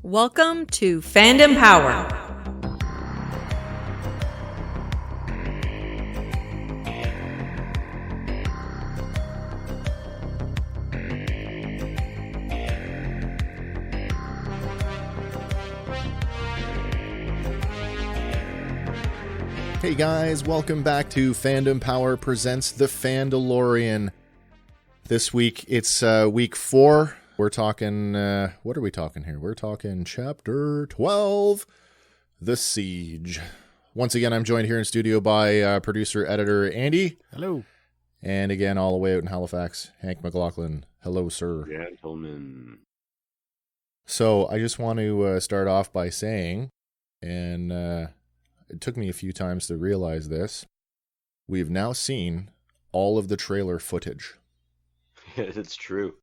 Welcome to Fandom Power. Hey guys, welcome back to Fandom Power presents The Fandalorian. This week, it's week 4. We're talking, what are we talking here? We're talking Chapter 12, The Seige. Once again, I'm joined here in studio by producer-editor Andy. Hello. And again, all the way out in Halifax, Hank McClocklin. Hello, sir. Gentlemen. So, I just want to start off by saying, and it took me a few times to realize this, we've now seen all of the trailer footage. It's true.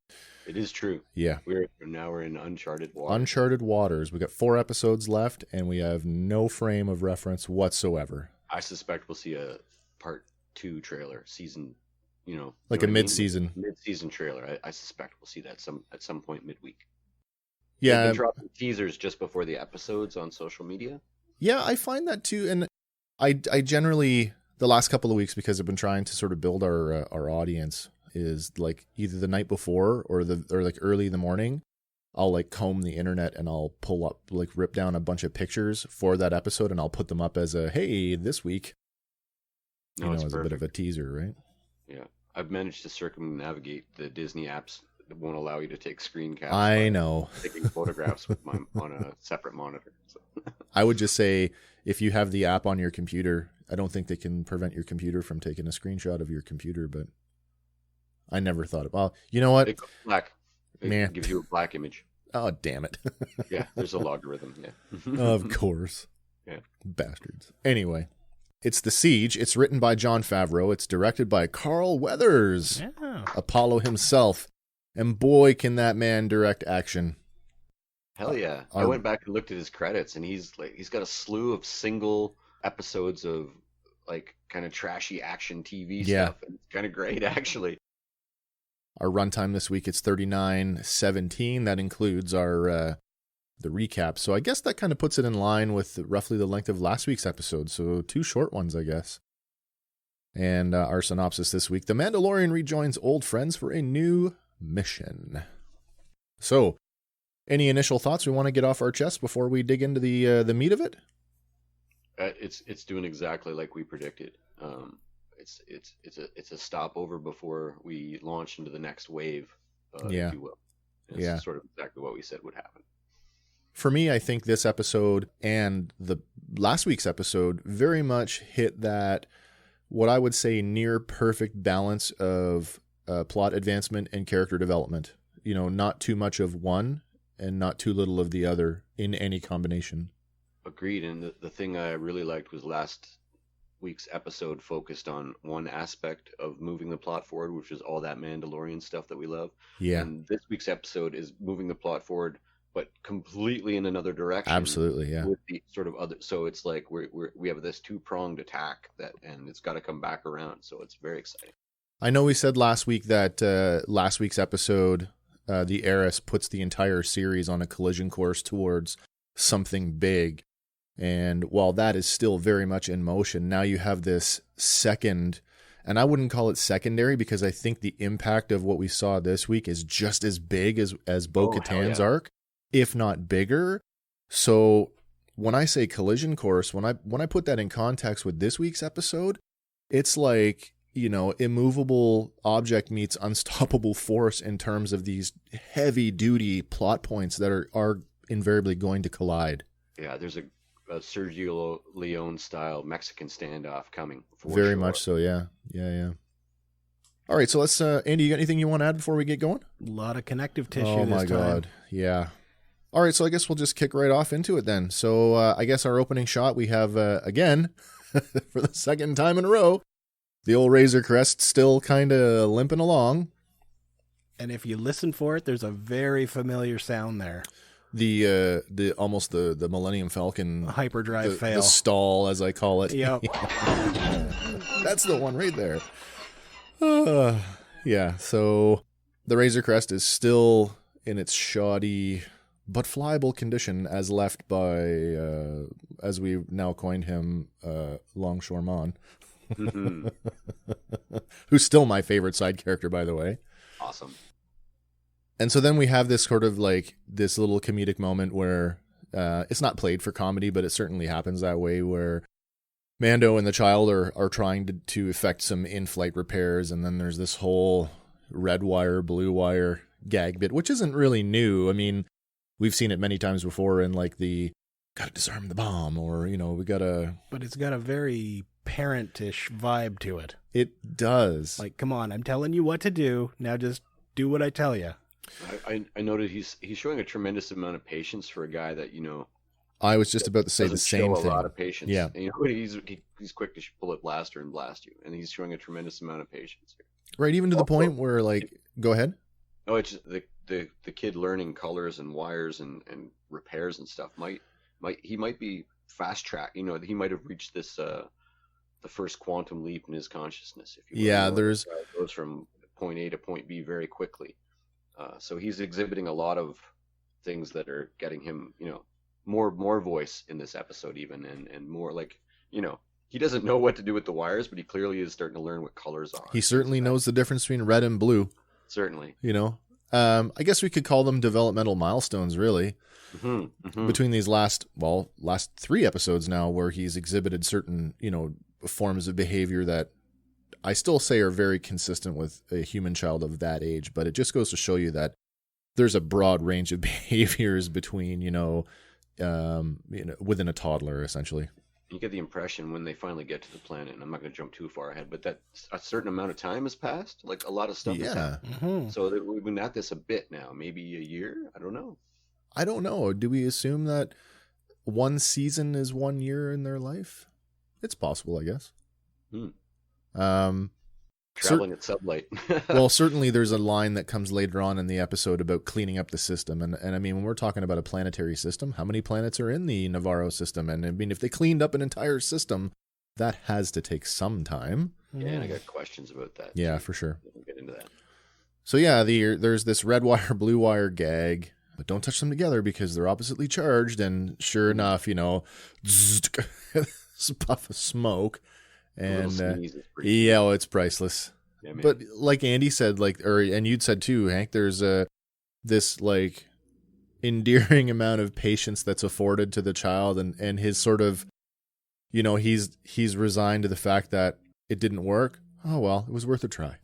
It is true. Yeah. We're in uncharted waters. Uncharted waters. We got 4 episodes left, and we have no frame of reference whatsoever. I suspect we'll see a part 2 trailer, season, like a mid-season. Mid-season trailer. I suspect we'll see that at some point midweek. Yeah. They've been dropping teasers just before the episodes on social media. Yeah, I find that too, and I generally, the last couple of weeks, because I've been trying to sort of build our audience, is like either the night before or like early in the morning, I'll like comb the internet and I'll pull up, like rip down a bunch of pictures for that episode and I'll put them up as a, hey, this week, as a bit of a teaser, right? Yeah. I've managed to circumnavigate the Disney apps that won't allow you to take screen caps. I know. Taking photographs with on a separate monitor. So. I would just say, if you have the app on your computer, I don't think they can prevent your computer from taking a screenshot of your computer, but I never thought of, well, you know what? It goes black. It gives you a black image. Oh, damn it. Yeah, there's a logarithm, yeah. Of course. Yeah. Bastards. Anyway, it's The Siege. It's written by Jon Favreau. It's directed by Carl Weathers, Apollo himself. And boy, can that man direct action. Hell yeah. I went back and looked at his credits, and he's got a slew of single episodes of like kind of trashy action TV stuff. And it's kind of great, actually. Our runtime this week, it's 39:17. That includes our the recap. So I guess that kind of puts it in line with roughly the length of last week's episode. So 2 short ones, I guess. And our synopsis this week: the Mandalorian rejoins old friends for a new mission. So, any initial thoughts we want to get off our chest before we dig into the meat of it? It's doing exactly like we predicted. It's a stopover before we launch into the next wave, if you will. It's sort of exactly what we said would happen. For me, I think this episode and the last week's episode very much hit that, what I would say, near perfect balance of plot advancement and character development. Not too much of one and not too little of the other in any combination. Agreed. And the thing I really liked was last week's episode focused on one aspect of moving the plot forward, which is all that Mandalorian stuff that we love. Yeah. And this week's episode is moving the plot forward, but completely in another direction. Absolutely, yeah. With the sort of other, so it's like we have this 2-pronged attack and it's got to come back around. So it's very exciting. I know we said last week that last week's episode, the Heiress puts the entire series on a collision course towards something big. And while that is still very much in motion, now you have this second, and I wouldn't call it secondary because I think the impact of what we saw this week is just as big as Bo-Katan's arc, if not bigger. So when I say collision course, when I put that in context with this week's episode, it's like, immovable object meets unstoppable force in terms of these heavy duty plot points that are invariably going to collide. Yeah, there's a Sergio Leone style Mexican standoff coming. Very much so, yeah. All right, so let's, Andy, you got anything you want to add before we get going? A lot of connective tissue Oh my God, yeah. All right, so I guess we'll just kick right off into it then. So I guess our opening shot, we have, again, for the second time in a row, the old Razor Crest still kind of limping along. And if you listen for it, there's a very familiar sound there. The almost the Millennium Falcon hyperdrive fail, the stall, as I call it. Yep. That's the one right there. Yeah, so the Razor Crest is still in its shoddy but flyable condition as left by, as we now coined him, Longshoreman, Mm-hmm. who's still my favorite side character, by the way. Awesome. And so then we have this sort of like this little comedic moment where it's not played for comedy, but it certainly happens that way, where Mando and the child are trying to effect some in-flight repairs, and then there's this whole red wire, blue wire gag bit, which isn't really new. I mean, we've seen it many times before in like the gotta disarm the bomb, or, you know, we gotta... But it's got a very parentish vibe to it. It does. Like, come on, I'm telling you what to do. Now just do what I tell you. I noted he's showing a tremendous amount of patience for a guy that, you know, I was just about to say the doesn't same show thing. a lot of patience. Yeah. And, you know, he's quick to pull a blaster and blast you, and he's showing a tremendous amount of patience here. Right, even to the point where, like, go ahead. Oh, it's the kid learning colors and wires and repairs and stuff. He might be fast track. You know, he might have reached this the first quantum leap in his consciousness. If you will. Yeah, You know, there's goes from point A to point B very quickly. So he's exhibiting a lot of things that are getting him, you know, more voice in this episode even, and more, like, you know, he doesn't know what to do with the wires, but he clearly is starting to learn what colors are. He certainly knows the difference between red and blue. Certainly. You know, I guess we could call them developmental milestones, really, between these last 3 episodes now, where he's exhibited certain, you know, forms of behavior that I still say are very consistent with a human child of that age. But it just goes to show you that there's a broad range of behaviors between, within a toddler, essentially. You get the impression when they finally get to the planet, and I'm not going to jump too far ahead, but that a certain amount of time has passed. Like, a lot of stuff has happened. Mm-hmm. So that we've been at this a bit now, maybe a year. I don't know. Do we assume that one season is 1 year in their life? It's possible, I guess. Traveling at sublight. Well, certainly there's a line that comes later on in the episode about cleaning up the system. And I mean, when we're talking about a planetary system, how many planets are in the Navarro system? And I mean, if they cleaned up an entire system, that has to take some time. Yeah, and I got questions about that. Yeah, too. for sure. We'll get into that. So yeah, there's this red wire, blue wire gag, but don't touch them together because they're oppositely charged. And sure enough, you know, puff of smoke. And it's priceless. Yeah, but like Andy said, and you'd said too, Hank, there's this like endearing amount of patience that's afforded to the child, and his sort of, you know, he's resigned to the fact that it didn't work. Oh well, it was worth a try.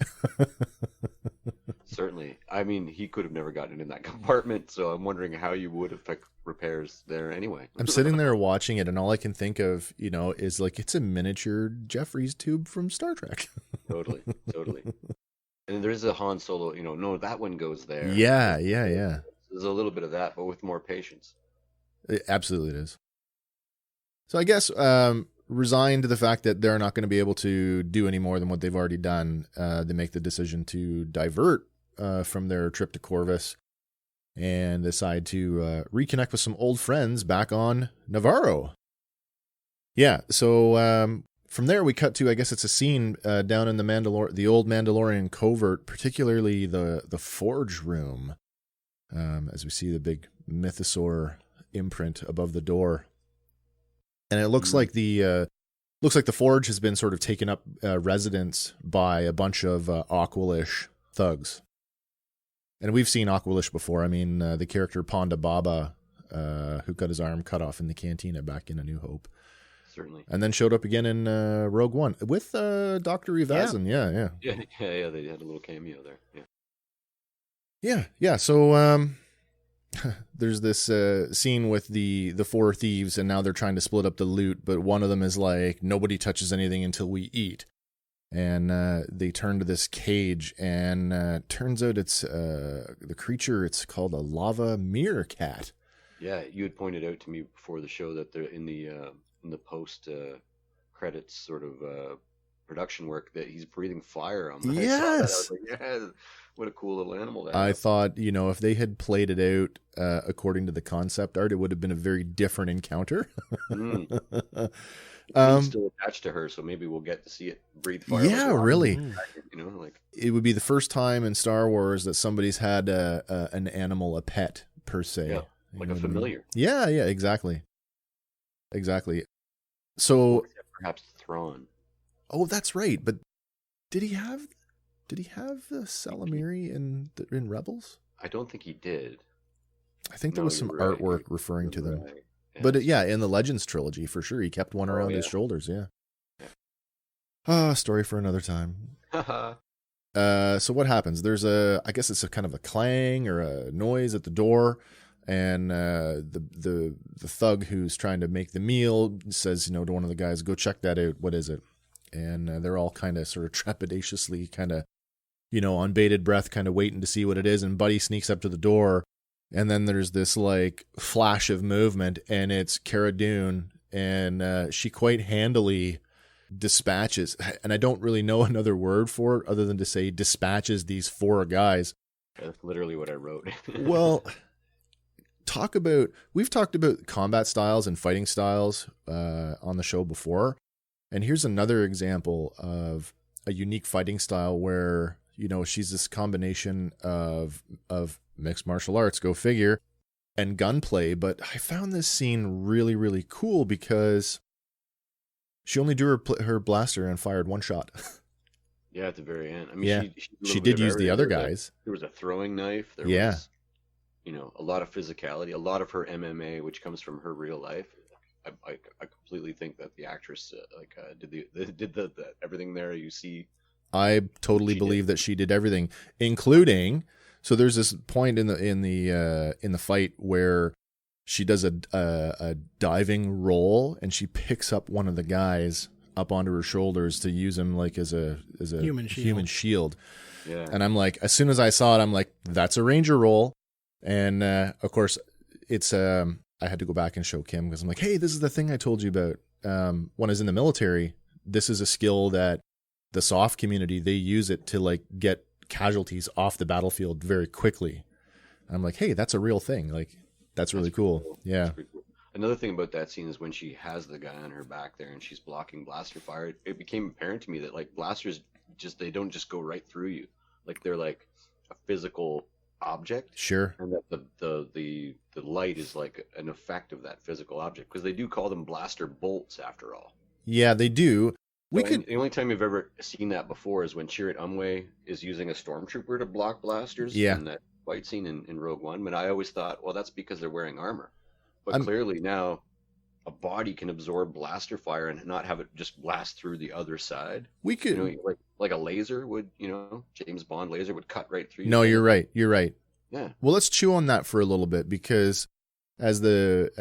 Certainly. I mean, he could have never gotten in that compartment, so I'm wondering how you would affect repairs there anyway. I'm sitting there watching it, and all I can think of, you know, is like, it's a miniature Jeffries tube from Star Trek. Totally. And there is a Han Solo, you know, no, that one goes there. Yeah. There's a little bit of that, but with more patience. Absolutely it is. So I guess resigned to the fact that they're not going to be able to do any more than what they've already done, they make the decision to divert from their trip to Corvus and decide to reconnect with some old friends back on Navarro. Yeah, so from there we cut to, I guess it's a scene down in the old Mandalorian covert, particularly the forge room, as we see the big mythosaur imprint above the door. And it looks like the forge has been sort of taken up residence by a bunch of Aqualish thugs. And we've seen Aqualish before. I mean, the character Ponda Baba, who got his arm cut off in the cantina back in A New Hope. Certainly. And then showed up again in Rogue One with Dr. Evazan. Yeah. They had a little cameo there. Yeah. So there's this scene with the 4 thieves, and now they're trying to split up the loot, but one of them is like, nobody touches anything until we eat. And they turn to this cage, and turns out it's the creature, it's called a lava meerkat. Yeah, you had pointed out to me before the show that they're in the post credits sort of production work that he's breathing fire on. Yes. I was like, yeah, what a cool little animal that I is. thought, you know, if they had played it out according to the concept art, it would have been a very different encounter. He's still attached to her, so maybe we'll get to see it breathe fire. Yeah, really. You know, like, it would be the first time in Star Wars that somebody's had an animal, a pet per se. Like a familiar. Yeah, exactly. So Perhaps Thrawn. oh, that's right. But did he have the Salamiri in Rebels? I don't think he did. I think there No, was some you're right. artwork referring to them. Right. Yeah. But in the Legends trilogy, for sure, he kept one around his shoulders. Yeah. Story for another time. So what happens? There's I guess it's a kind of a clang or a noise at the door, and the thug who's trying to make the meal says, to one of the guys, "Go check that out. What is it?" And they're all kind of sort of trepidatiously, kind of, on bated breath, kind of waiting to see what it is. And Buddy sneaks up to the door, and then there's this like flash of movement, and it's Cara Dune, and she quite handily dispatches, and I don't really know another word for it other than to say dispatches these 4 guys. That's literally what I wrote. Well, we've talked about combat styles and fighting styles on the show before, and here's another example of a unique fighting style where she's this combination of mixed martial arts, go figure, and gunplay. But I found this scene really, really cool because she only drew her blaster and fired 1 shot. Yeah, at the very end. I mean, she did use the other guys. There was a throwing knife. There was, a lot of physicality, a lot of her MMA, which comes from her real life. I completely think that the actress did the everything there you see. I totally believe that she did everything, including. So there's this point in the fight where she does a diving roll, and she picks up one of the guys up onto her shoulders to use him like as a human shield. Yeah. And I'm like, as soon as I saw it, I'm like, that's a ranger roll. And of course, it's I had to go back and show Kim because I'm like, hey, this is the thing I told you about. When I was in the military, this is a skill that the soft community, they use it to like get casualties off the battlefield very quickly. I'm like, hey, that's a real thing. Like, that's really cool. Yeah. Cool. Another thing about that scene is when she has the guy on her back there and she's blocking blaster fire, it became apparent to me that like blasters they don't just go right through you. Like they're like a physical object. Sure. And that the light is like an effect of that physical object, because they do call them blaster bolts after all. Yeah, they do. The only time you've ever seen that before is when Chirrut Umwe is using a stormtrooper to block blasters. Yeah. In that fight scene in Rogue One. But I always thought, well, that's because they're wearing armor. But clearly now a body can absorb blaster fire and not have it just blast through the other side. We could like a laser would, James Bond laser would cut right through you. No, you're right. Yeah. Well, let's chew on that for a little bit, because as the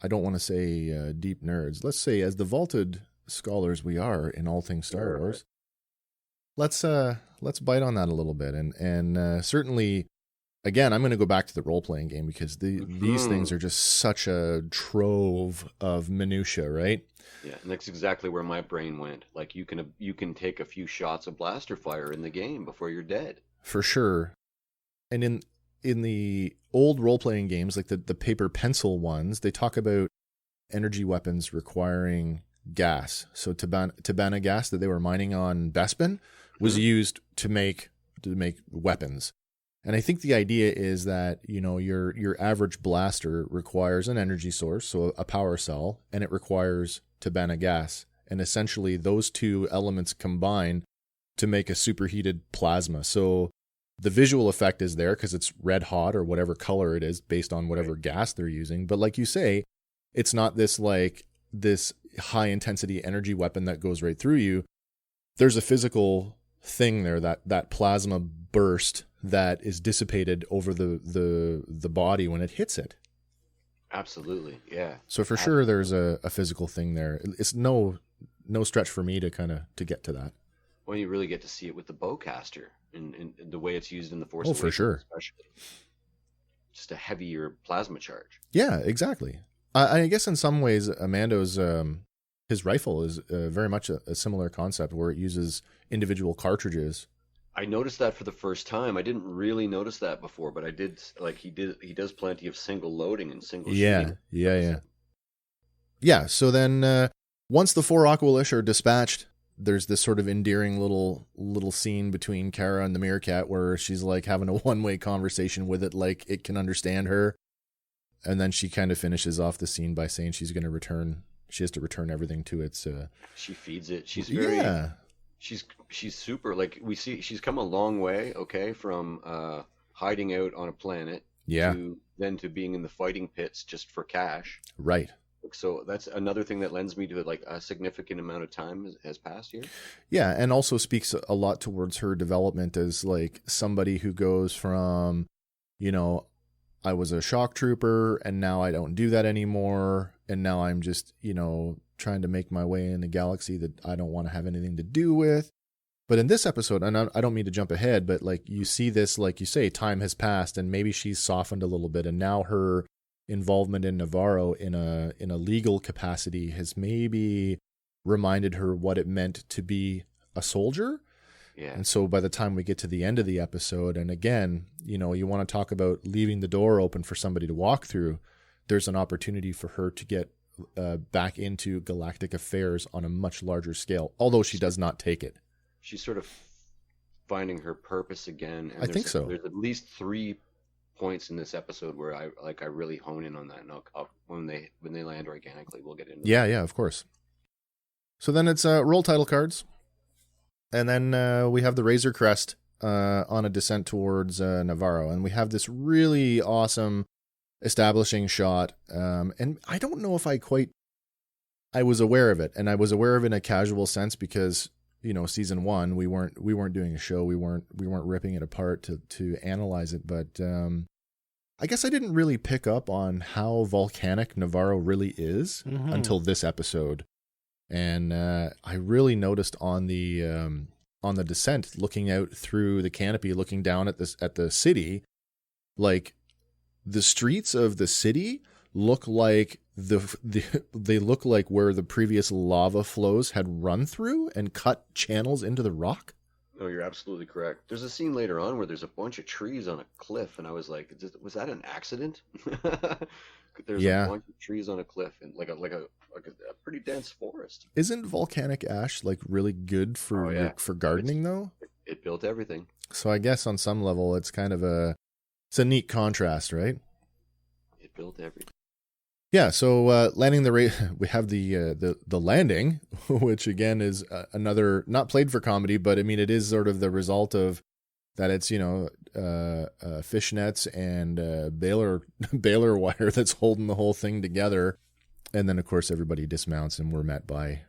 I don't want to say deep nerds, let's say as the vaulted scholars we are in all things Star Wars, let's bite on that a little bit, and certainly, again, I'm going to go back to the role-playing game, because these things are just such a trove of minutia, right? Yeah, and that's exactly where my brain went. Like you can take a few shots of blaster fire in the game before you're dead. For sure. And in the old role-playing games, like the paper pencil ones, they talk about energy weapons requiring gas. So Tabana gas that they were mining on Bespin was used to make weapons. And I think the idea is that, your average blaster requires an energy source, so a power cell, and it requires Tabana gas. And essentially those two elements combine to make a superheated plasma. So the visual effect is there because it's red hot or whatever color it is based on whatever gas they're using. But like you say, it's not this high intensity energy weapon that goes right through you. There's a physical thing there, that plasma burst that is dissipated over the body when it hits it. Absolutely, yeah. So for sure, there's a physical thing there. It's no stretch for me to get to that. Well, you really get to see it with the bowcaster and the way it's used in the Force Awakens, for sure. Especially. Just a heavier plasma charge. Yeah, exactly. I guess in some ways, Amando's his rifle is very much a similar concept where it uses individual cartridges. I noticed that for the first time. I didn't really notice that before, but I did. Like he does plenty of single loading and single shooting. Yeah. So then once the 4 Aqualish are dispatched, there's this sort of endearing little scene between Cara and the Meerkat where she's like having a one-way conversation with it, like it can understand her. And then she kind of finishes off the scene by saying she has to return everything to its she feeds it. She's very yeah. She's super, like, we see she's come a long way, okay, from hiding out on a planet to being in the fighting pits just for cash. Right. So that's another thing that lends me to like a significant amount of time has passed here. Yeah, and also speaks a lot towards her development as like somebody who goes from, I was a shock trooper and now I don't do that anymore. And now I'm just, trying to make my way in a galaxy that I don't want to have anything to do with. But in this episode, and I don't mean to jump ahead, but like you see this, like you say, time has passed and maybe she's softened a little bit. And now her involvement in Navarro in a legal capacity has maybe reminded her what it meant to be a soldier. Yeah. And so by the time we get to the end of the episode, and again, you want to talk about leaving the door open for somebody to walk through, there's an opportunity for her to get back into galactic affairs on a much larger scale, although she does not take it. She's sort of finding her purpose again. And I think so. There's at least 3 points in this episode where I really hone in on that, and when they land organically, we'll get into yeah of course. So then it's roll title cards, and then we have the Razor Crest on a descent towards Navarro, and we have this really awesome establishing shot, and I don't know if I was aware of it, and I was aware of it in a casual sense because season 1 we weren't doing a show, we weren't ripping it apart to analyze it, but I guess I didn't really pick up on how volcanic Navarro really is until this episode. And I really noticed on the descent, looking out through the canopy, looking down at the city, like the streets of the city look like they look like where the previous lava flows had run through and cut channels into the rock. No, you're absolutely correct. There's a scene later on where there's a bunch of trees on a cliff, and I was like, was that an accident? There's a bunch of trees on a cliff and like a pretty dense forest. Isn't volcanic ash like really good for gardening though? It built everything. So I guess on some level it's kind of a neat contrast, right? It built everything. Yeah, so landing we have the landing, which again is another, not played for comedy, but I mean it is sort of the result of that. It's fishnets and baler wire that's holding the whole thing together, and then of course everybody dismounts and we're met by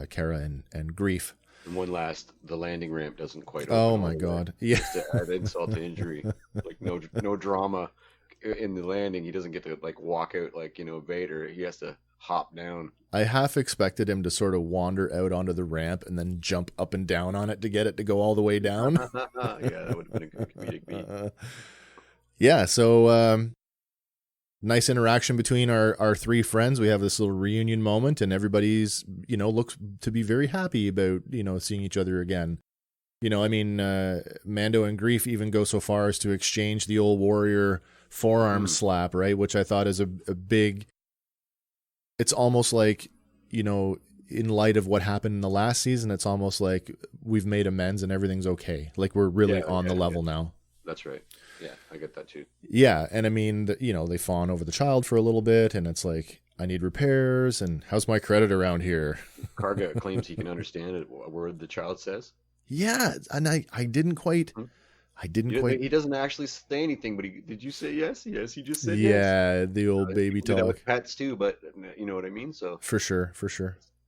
Cara and Grief. And the landing ramp doesn't quite open. Oh my god! Yeah, just to add insult to injury, like no drama. In the landing, he doesn't get to like walk out like Vader. He has to hop down. I half expected him to sort of wander out onto the ramp and then jump up and down on it to get it to go all the way down. Yeah, that would have been a good comedic beat. Yeah, so nice interaction between our 3 friends. We have this little reunion moment, and everybody's looks to be very happy about seeing each other again. Mando and Grief even go so far as to exchange the old warrior forearm slap, right? Which I thought is a big, it's almost like, in light of what happened in the last season, it's almost like we've made amends and everything's okay. Like we're really on the level now. That's right. Yeah, I get that too. Yeah, and I mean, they fawn over the child for a little bit, and it's like, I need repairs, and how's my credit around here? Karga claims he can understand a word the child says. Yeah, and I didn't quite... He doesn't actually say anything, but did you say yes? Yes, he just said yes. Yeah, the old baby talk. With pets too, but you know what I mean. So for sure,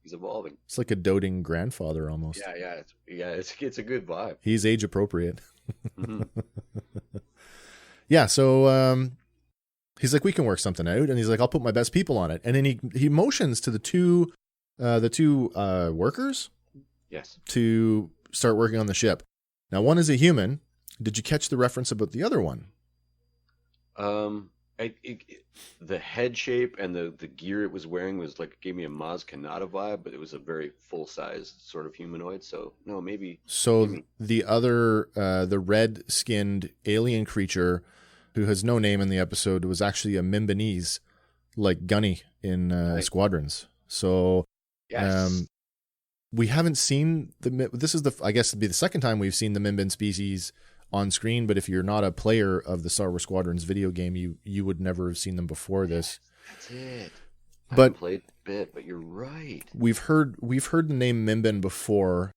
he's evolving. It's like a doting grandfather almost. Yeah, it's a good vibe. He's age appropriate. Yeah, so he's like, we can work something out, and he's like, I'll put my best people on it, and then he motions to the two workers, yes, to start working on the ship. Now, one is a human. Did you catch the reference about the other one? The head shape and the gear it was wearing was like, gave me a Maz Kanata vibe, but it was a very full-size sort of humanoid. So no, maybe. So the other, the red-skinned alien creature who has no name in the episode was actually a Mimbanese, like Gunny in Squadrons. So yes. we haven't seen this is I guess it'd be the second time we've seen the Mimban species on screen, but if you're not a player of the Star Wars Squadrons video game, you would never have seen them before this. That's it. But I haven't played a bit, but you're right. We've heard the name Mimban before.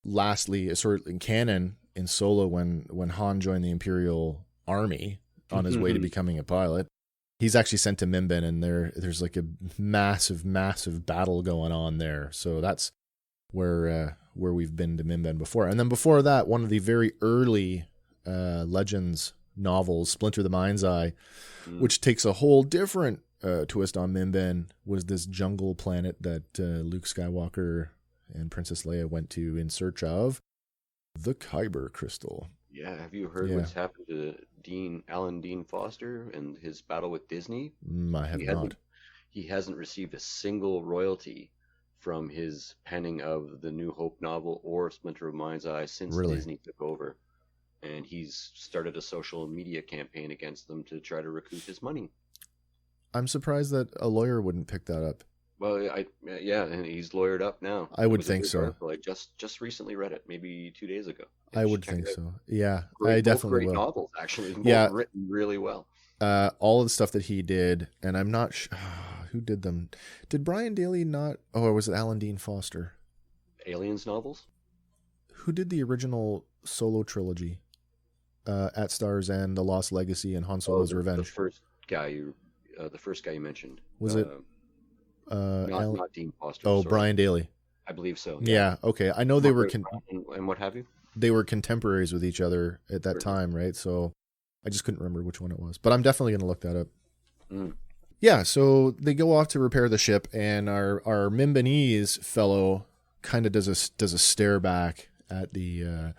Lastly, sort of in canon in Solo, when Han joined the Imperial Army on his way to becoming a pilot, he's actually sent to Mimban, and there's like a massive battle going on there. So that's where we've been to Mimban before. And then before that, one of the very early Legends novels, Splinter the Mind's Eye, which takes a whole different twist on Mimban, was this jungle planet that Luke Skywalker and Princess Leia went to in search of the Kyber crystal. Yeah, have you heard what's happened to Alan Dean Foster and his battle with Disney? I have not. He hasn't received a single royalty from his penning of the New Hope novel or Splinter of Mind's Eye since Disney took over. And he's started a social media campaign against them to try to recoup his money. I'm surprised that a lawyer wouldn't pick that up. Well, and he's lawyered up now. I would think so. Article. I just recently read it, maybe 2 days ago. I would think so. Yeah, I definitely will. Great novels, actually. Both written really well. All of the stuff that he did, and I'm not sure who did them. Did Brian Daley not? Oh, or was it Alan Dean Foster? Aliens novels. Who did the original Solo trilogy? At Star's End, The Lost Legacy, and Han Solo's Revenge. The first guy you mentioned. Was it? Not Dean Foster. Oh, sorry. Brian Daley. I believe so. Yeah. Okay. I know they were and what have you. They were contemporaries with each other at that time, right? So I just couldn't remember which one it was, but I'm definitely going to look that up. Yeah. So they go off to repair the ship, and our Mimbanese fellow kind of does a stare back at the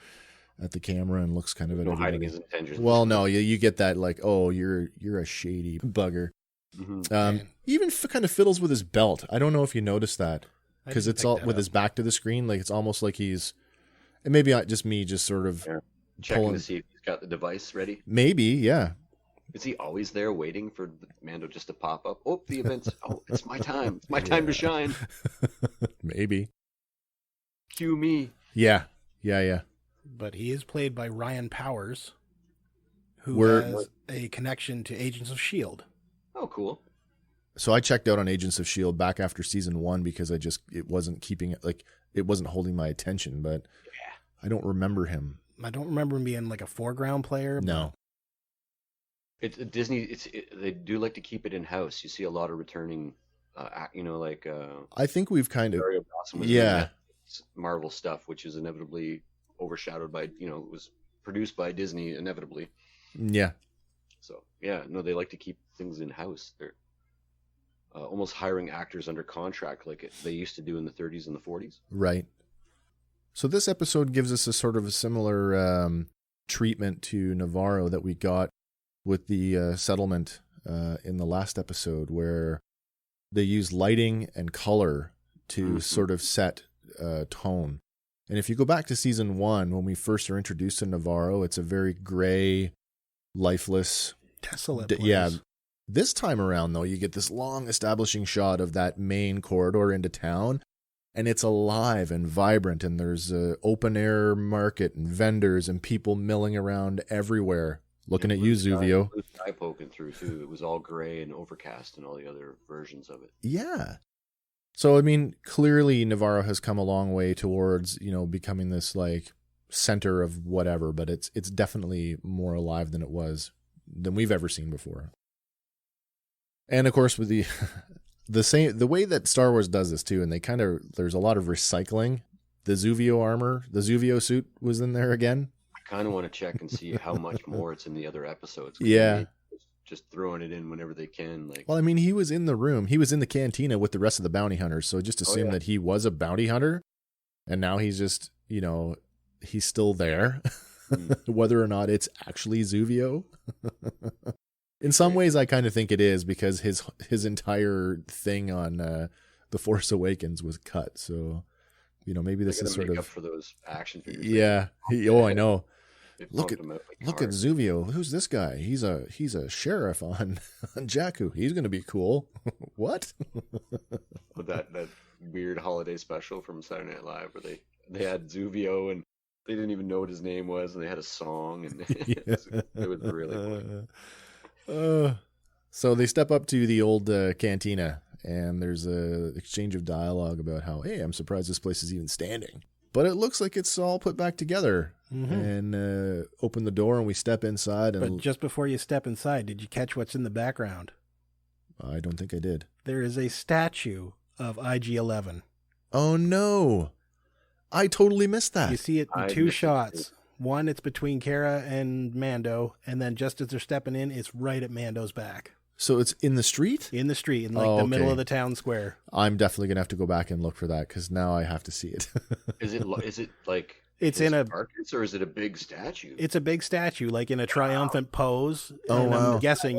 camera and looks kind of at everybody. Hiding his intentions. Well, no, you get that like, oh, you're a shady bugger. Even kind of fiddles with his belt. I don't know if you noticed that, because it's all with his back to the screen. Like it's almost like he's, and maybe not just me, just sort of checking to see if he's got the device ready. Maybe, yeah. Is he always there waiting for Mando just to pop up? Oh, the event's. Oh, it's my time. It's my time to shine. Maybe. Cue me. Yeah. But he is played by Ryan Powers, who has a connection to Agents of S.H.I.E.L.D. Oh, cool. So I checked out on Agents of S.H.I.E.L.D. back after season 1 because it wasn't it wasn't holding my attention, but I don't remember him. I don't remember him being like a foreground player. No. It's Disney. They do like to keep it in house. You see a lot of returning, I think we've kind of Marvel stuff, which is inevitably overshadowed by it was produced by Disney inevitably. Yeah. So they like to keep things in house. They're almost hiring actors under contract like they used to do in the 30s and the 40s. Right. So this episode gives us a sort of a similar treatment to Navarro that we got with the settlement in the last episode, where they use lighting and color to sort of set tone. And if you go back to season 1, when we first are introduced to Navarro, it's a very gray, lifeless, desolate place. Yeah. This time around, though, you get this long establishing shot of that main corridor into town, and it's alive and vibrant, and there's an open-air market and vendors and people milling around everywhere. Looking at you, Zuvio. Blue sky poking through, too. It was all gray and overcast and all the other versions of it. Yeah. So, I mean, clearly Navarro has come a long way towards, becoming this, like, center of whatever, but it's definitely more alive than we've ever seen before. And, of course, with the way that Star Wars does this, too, and there's a lot of recycling. The Zuvio armor, the Zuvio suit was in there again. I kind of want to check and see how much more it's in the other episodes. Yeah. Just throwing it in whenever they can. Well, I mean, he was in the room. He was in the cantina with the rest of the bounty hunters. So just assume that he was a bounty hunter. And now he's just, he's still there. Whether or not it's actually Zuvio. In some ways, I kind of think it is, because his entire thing on The Force Awakens was cut. So, maybe this is sort of up for those action figures. Yeah. I know. Look at Zuvio. Who's this guy? He's a sheriff on Jakku. He's going to be cool. What? But that weird holiday special from Saturday Night Live where they had Zuvio and they didn't even know what his name was, and they had a song, and it was really funny. So they step up to the old cantina, and there's a exchange of dialogue about how, hey, I'm surprised this place is even standing. But it looks like it's all put back together. And open the door, and we step inside. But just before you step inside, did you catch what's in the background? I don't think I did. There is a statue of IG-11. Oh, no. I totally missed that. You see it in two shots. One, it's between Cara and Mando, and then just as they're stepping in, it's right at Mando's back. So it's in the street? In the street, in the middle of the town square. I'm definitely going to have to go back and look for that, because now I have to see it. Is it like... It's in a carcass, or is it a big statue? It's a big statue, like in a triumphant pose. Oh, wow. I'm guessing,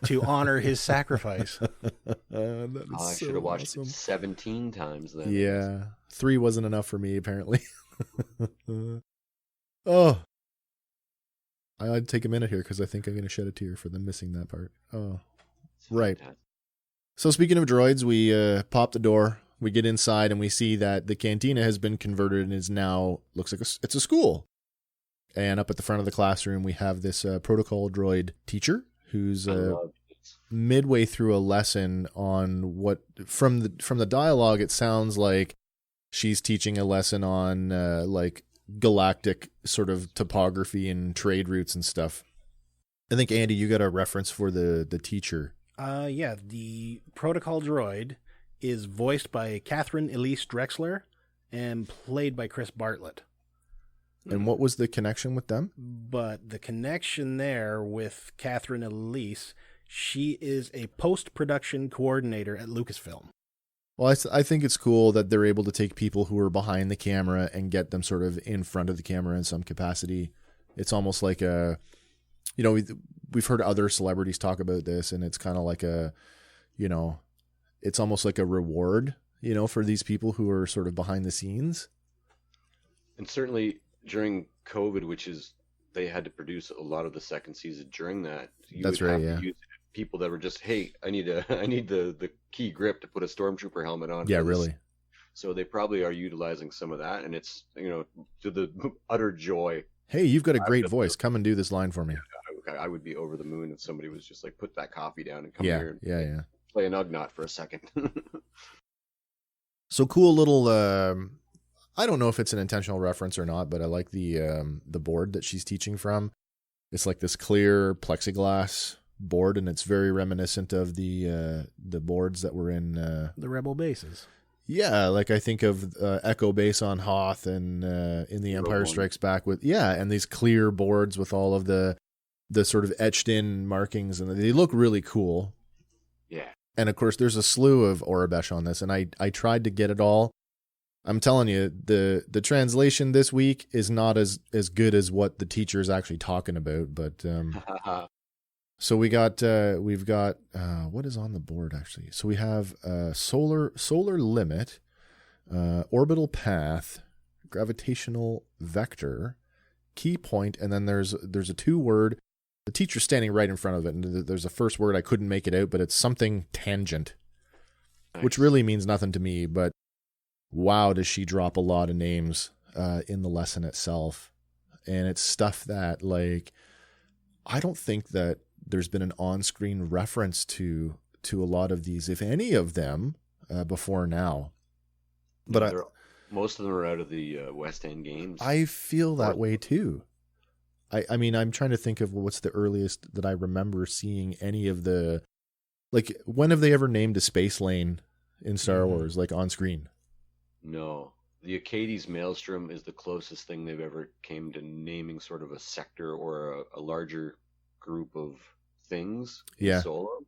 to honor his sacrifice. I should have watched it 17 times then. Yeah. 3 wasn't enough for me, apparently. Oh. I'd take a minute here because I think I'm going to shed a tear for them missing that part. Oh. Right. So speaking of droids, we pop the door. We get inside and we see that the cantina has been converted and is now, looks like it's a school. And up at the front of the classroom, we have this protocol droid teacher who's midway through a lesson on what, from the dialogue, it sounds like she's teaching a lesson on like galactic sort of topography and trade routes and stuff. I think, Andy, you got a reference for the teacher. Yeah, the protocol droid is voiced by Catherine Elise Drexler and played by Chris Bartlett. And what was the connection with them? But the connection there with Catherine Elise, she is a post-production coordinator at Lucasfilm. Well, I think it's cool that they're able to take people who are behind the camera and get them sort of in front of the camera in some capacity. It's almost like we've heard other celebrities talk about this, and it's kind of like it's almost like a reward, for these people who are sort of behind the scenes. And certainly during COVID, which is, they had to produce a lot of the second season during that. That's right, yeah. Use people that were just, hey, I need the key grip to put a stormtrooper helmet on. Yeah, really. So they probably are utilizing some of that, and it's, to the utter joy. Hey, you've got a great voice. Come and do this line for me. I would be over the moon if somebody was just like, put that coffee down and come here and play an Ugnaught for a second. So cool little, I don't know if it's an intentional reference or not, but I like the board that she's teaching from. It's like this clear plexiglass board, and it's very reminiscent of the boards that were in the Rebel bases. Yeah, like I think of Echo Base on Hoth and in The Empire Strikes Back and these clear boards with all of the sort of etched in markings, and they look really cool. Yeah. And of course there's a slew of Orabesh on this, and I tried to get it all. I'm telling you, the translation this week is not as good as what the teacher is actually talking about, but so we've got what is on the board actually? So we have solar limit, orbital path, gravitational vector, key point, and then there's a 2-word. The teacher's standing right in front of it, and there's a first word I couldn't make it out, but it's something tangent, nice. Which really means nothing to me, but wow, does she drop a lot of names in the lesson itself. And it's stuff that, like, I don't think that there's been an on-screen reference to a lot of these, if any of them, before now. But most of them are out of the West End games. I feel that way too. I mean, I'm trying to think of what's the earliest that I remember seeing any of the, like, when have they ever named a space lane in Star Wars, like, on screen? No. The Acades Maelstrom is the closest thing they've ever came to naming sort of a sector or a larger group of things in Solo.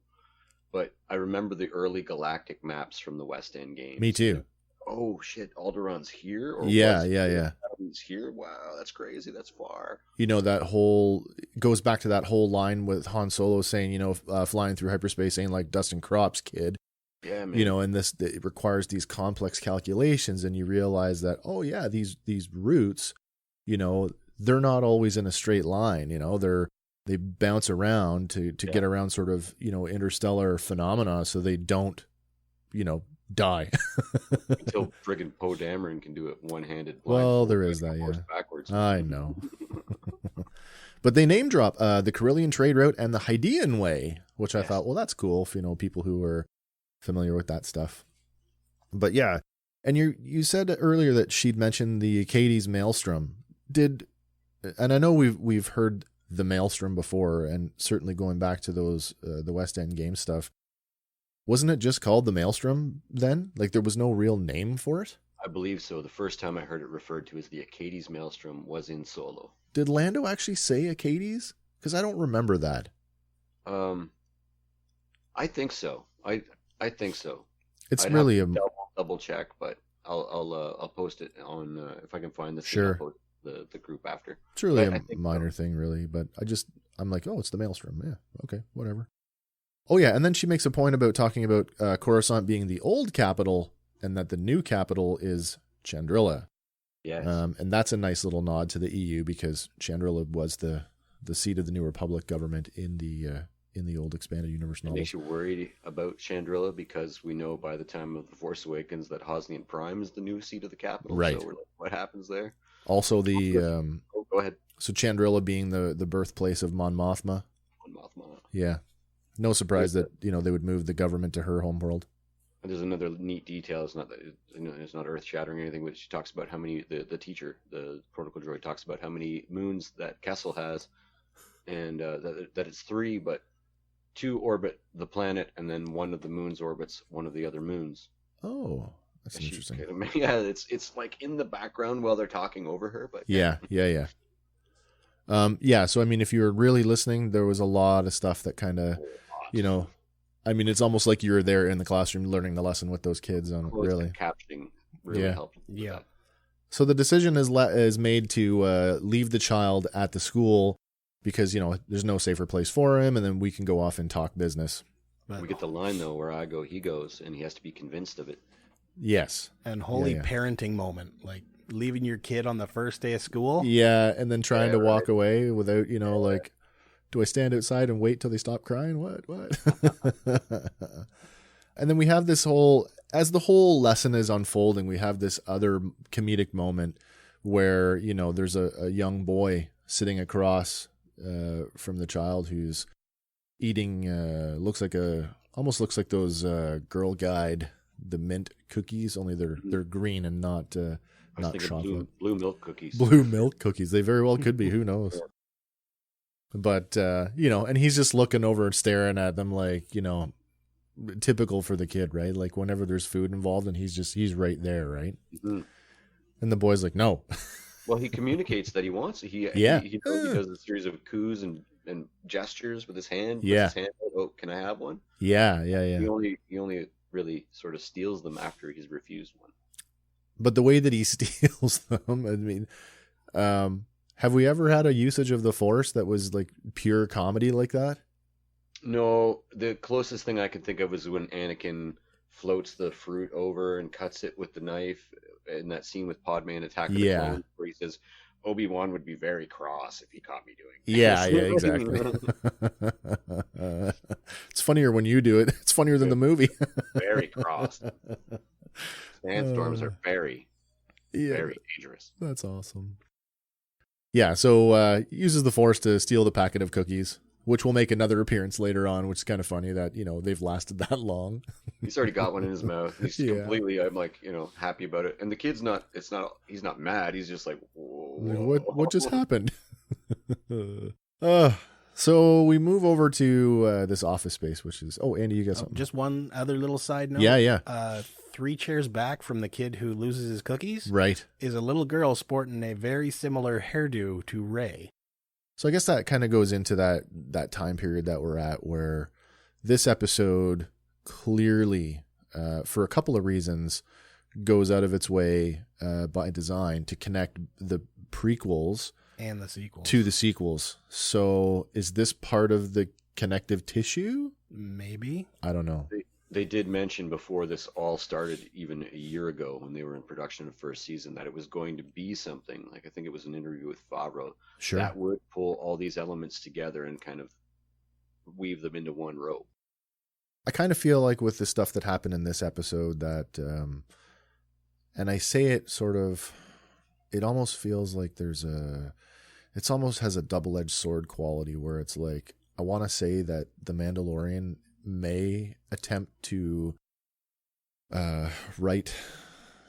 But I remember the early galactic maps from the West End games. Me too. Oh shit, Alderaan's here? Or yeah. He's here? Wow, that's crazy. That's far. That whole goes back to that whole line with Han Solo saying, flying through hyperspace ain't like dusting crops, kid. Yeah, man. And it requires these complex calculations, and you realize that, oh yeah, these routes, they're not always in a straight line. They bounce around to get around sort of, interstellar phenomena, so they don't die. Until friggin' Poe Dameron can do it one-handed. Well, there is that, yeah. Backwards. I know. But they name drop the Carillion trade route and the Hydean way, which I thought, well, that's cool for people who are familiar with that stuff. But yeah, and you said earlier that she'd mentioned the Acades Maelstrom. And I know we've heard the Maelstrom before, and certainly going back to those the West End game stuff. Wasn't it just called the Maelstrom then? Like there was no real name for it? I believe so. The first time I heard it referred to as the Acades Maelstrom was in Solo. Did Lando actually say Acades? Because I don't remember that. I think so. I think so. It's I'd really have to double check, but I'll post it on if I can find this. Sure. I'll post the group after. It's really I a minor thing, really. But I'm like, oh, it's the Maelstrom. Yeah, okay, whatever. Oh yeah, and then she makes a point about talking about Coruscant being the old capital, and that the new capital is Chandrila. Yes. And that's a nice little nod to the EU because Chandrila was the seat of the New Republic government in the old expanded universe It novels. makes you worried about Chandrila because we know by the time of The Force Awakens that Hosnian Prime is the new seat of the capital. Right. So we're like, what happens there? Also the go ahead. So Chandrila being the birthplace of Mon Mothma. Mon Mothma. Yeah. No surprise that they would move the government to her homeworld. And there's another neat detail. It's not that it's not earth shattering or anything, but she talks about how many the teacher, the protocol droid, talks about how many moons that Kessel has, and that it's 3, but 2 orbit the planet, and then one of the moons orbits one of the other moons. Oh, that's interesting. Yeah, it's like in the background while they're talking over her, but yeah. So I mean, if you were really listening, there was a lot of stuff that kind of, I mean, it's almost like you were there in the classroom learning the lesson with those kids on really. Captioning really helped. Yeah. So the decision is made to leave the child at the school because, there's no safer place for him, and then we can go off and talk business. But we get the line, though, where I go, he goes, and he has to be convinced of it. Yes. And parenting moment, like leaving your kid on the first day of school. Yeah, and then trying to walk away without, like, do I stand outside and wait till they stop crying? What? And then we have this as the whole lesson is unfolding, we have this other comedic moment where, there's a young boy sitting across from the child who's eating, almost looks like those Girl Guide, the mint cookies, only they're green and not chocolate. Blue milk cookies. Blue milk cookies. They very well could be. Who knows? But, and he's just looking over and staring at them like, typical for the kid, right? Like whenever there's food involved and he's right there, right? Mm-hmm. And the boy's like, no. Well, he communicates that he wants it. He does a series of coups and gestures with his hand. Yeah. His hand out, oh, can I have one? Yeah. He only really sort of steals them after he's refused one. But the way that he steals them, I mean, have we ever had a usage of the Force that was like pure comedy like that? No, the closest thing I can think of is when Anakin floats the fruit over and cuts it with the knife in that scene with Padme and Attack of the Clones, where he says, Obi-Wan would be very cross if he caught me doing this. Yeah, exactly. It's funnier when you do it. It's funnier than the movie. Very cross. Sandstorms are very dangerous. That's awesome. Yeah, so uses the Force to steal the packet of cookies, which will make another appearance later on, which is kind of funny that, they've lasted that long. He's already got one in his mouth. He's completely, I'm like, happy about it. And the kid's he's not mad. He's just like, whoa. What just happened? So we move over to this office space, which is, Andy, you got something? Just one other little side note. Yeah. 3 chairs back from the kid who loses his cookies. Right. Is a little girl sporting a very similar hairdo to Rey. So I guess that kind of goes into that time period that we're at, where this episode clearly, for a couple of reasons, goes out of its way by design to connect the prequels and the sequels to the sequels. So is this part of the connective tissue? Maybe. I don't know. They did mention before this all started, even a year ago when they were in production of the first season, that it was going to be something. Like I think it was an interview with Favreau. Sure. That would pull all these elements together and kind of weave them into one rope. I kind of feel like with the stuff that happened in this episode that, and I say it sort of, it almost feels like it's almost has a double-edged sword quality where it's like, I want to say that The Mandalorian may attempt to right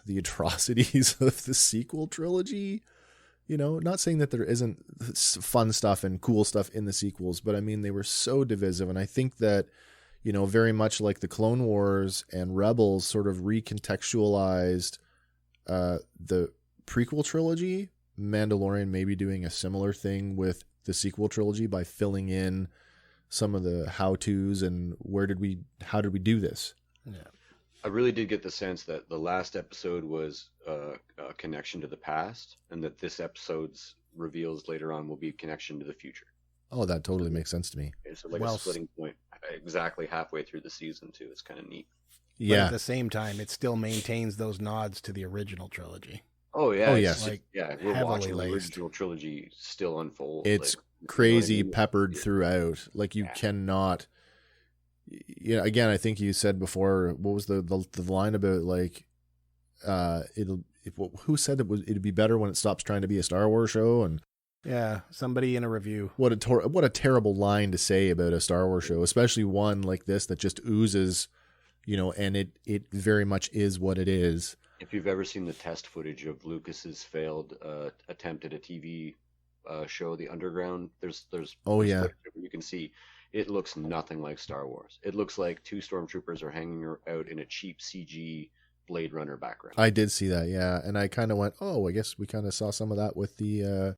the atrocities of the sequel trilogy. You know, not saying that there isn't fun stuff and cool stuff in the sequels, but I mean, they were so divisive. And I think that, you know, very much like the Clone Wars and Rebels sort of recontextualized the prequel trilogy, Mandalorian may be doing a similar thing with the sequel trilogy by filling in some of the how-tos and how did we do this? Yeah. I really did get the sense that the last episode was a connection to the past, and that this episode's reveals later on will be connection to the future. Oh, that totally makes sense to me. It's like a splitting point exactly halfway through the season, too. It's kind of neat. Yeah. But at the same time, it still maintains those nods to the original trilogy. Oh, yeah. Oh, yes. Like, we're watching the original trilogy still unfold. It's like, crazy, you know what I mean? peppered throughout. Like, you cannot... Yeah, again, I think you said before, what was the line about, like, who said it'd be better when it stops trying to be a Star Wars show? And yeah, somebody in a review. What a terrible line to say about a Star Wars show, especially one like this that just oozes, you know, and it very much is what it is. If you've ever seen the test footage of Lucas's failed attempt at a TV show, The Underground, there's footage you can see. It looks nothing like Star Wars. It looks like two stormtroopers are hanging out in a cheap CG Blade Runner background. I did see that, yeah. And I kind of went, oh, I guess we kind of saw some of that with the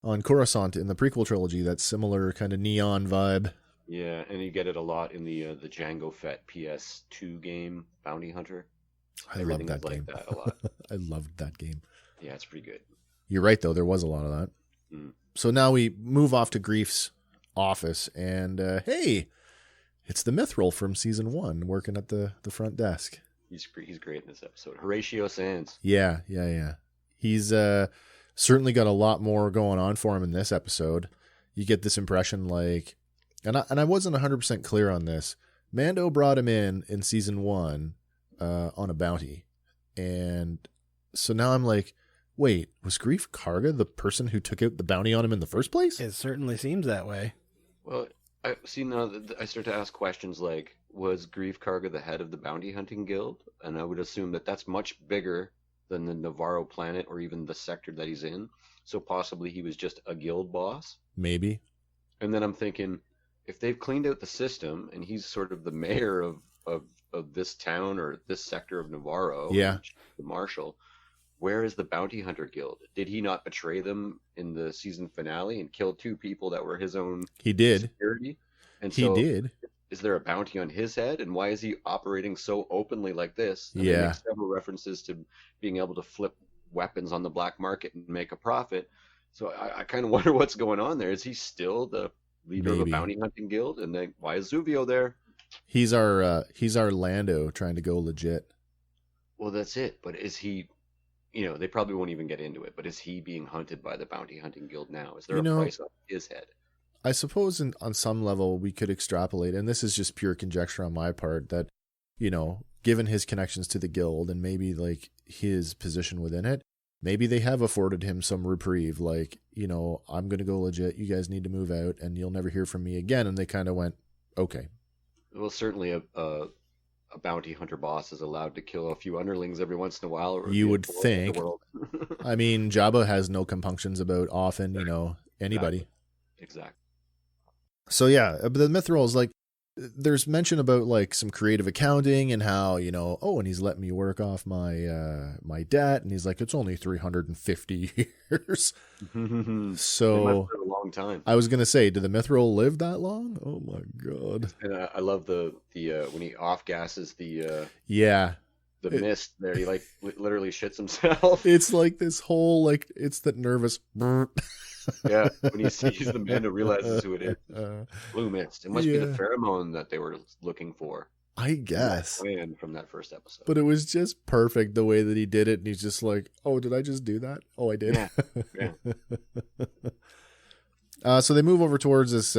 on Coruscant in the prequel trilogy, that similar kind of neon vibe. Yeah, and you get it a lot in the Jango Fett PS2 game, Bounty Hunter. I love that game. Like that a lot. I loved that game. Yeah, it's pretty good. You're right, though. There was a lot of that. Mm. So now we move off to Grief's office, and hey, it's the Mithril from season 1 working at the front desk. He's great in this episode. Horatio Sands. Yeah. He's certainly got a lot more going on for him in this episode. You get this impression, like, and I wasn't 100% clear on this. Mando brought him in season 1 on a bounty, and so now I'm like, wait, was Greef Karga the person who took out the bounty on him in the first place? It certainly seems that way. Well, I see now that I start to ask questions like, was Greef Karga the head of the bounty hunting guild? And I would assume that that's much bigger than the Navarro planet or even the sector that he's in. So possibly he was just a guild boss. Maybe. And then I'm thinking, if they've cleaned out the system and he's sort of the mayor of this town or this sector of Navarro, the marshal, where is the bounty hunter guild? Did he not betray them in the season finale and kill 2 people that were his own security? And so he did. Is there a bounty on his head? And why is he operating so openly like this? And they make several references to being able to flip weapons on the black market and make a profit. So I kind of wonder what's going on there. Is he still the leader of a bounty hunting guild? And then why is Zuvio there? He's our Lando trying to go legit. Well, that's it. But is he... You know, they probably won't even get into it, but is he being hunted by the bounty hunting guild now? Is there a price on his head? I suppose on some level we could extrapolate, and this is just pure conjecture on my part, that, you know, given his connections to the guild and maybe like his position within it, maybe they have afforded him some reprieve. Like, you know, I'm going to go legit. You guys need to move out and you'll never hear from me again. And they kind of went, okay. Well, certainly a bounty hunter boss is allowed to kill a few underlings every once in a while. You would think. I mean, Jabba has no compunctions about often, you know, anybody. Exactly. So yeah, but the Mithril is like, there's mention about like some creative accounting and how, you know, oh, and he's letting me work off my debt, and he's like, it's only 350 years. So a long time. I was gonna say, did the Mithril live that long? Oh my god! And I love the when he off gases the mist there, he like literally shits himself. It's like this whole like it's that nervous. Yeah, when he sees the Mando realizes who it is. Blue mist. It must be the pheromone that they were looking for. I guess. From that first episode. But it was just perfect the way that he did it, and he's just like, oh, did I just do that? Oh, I did. Yeah. So they move over towards this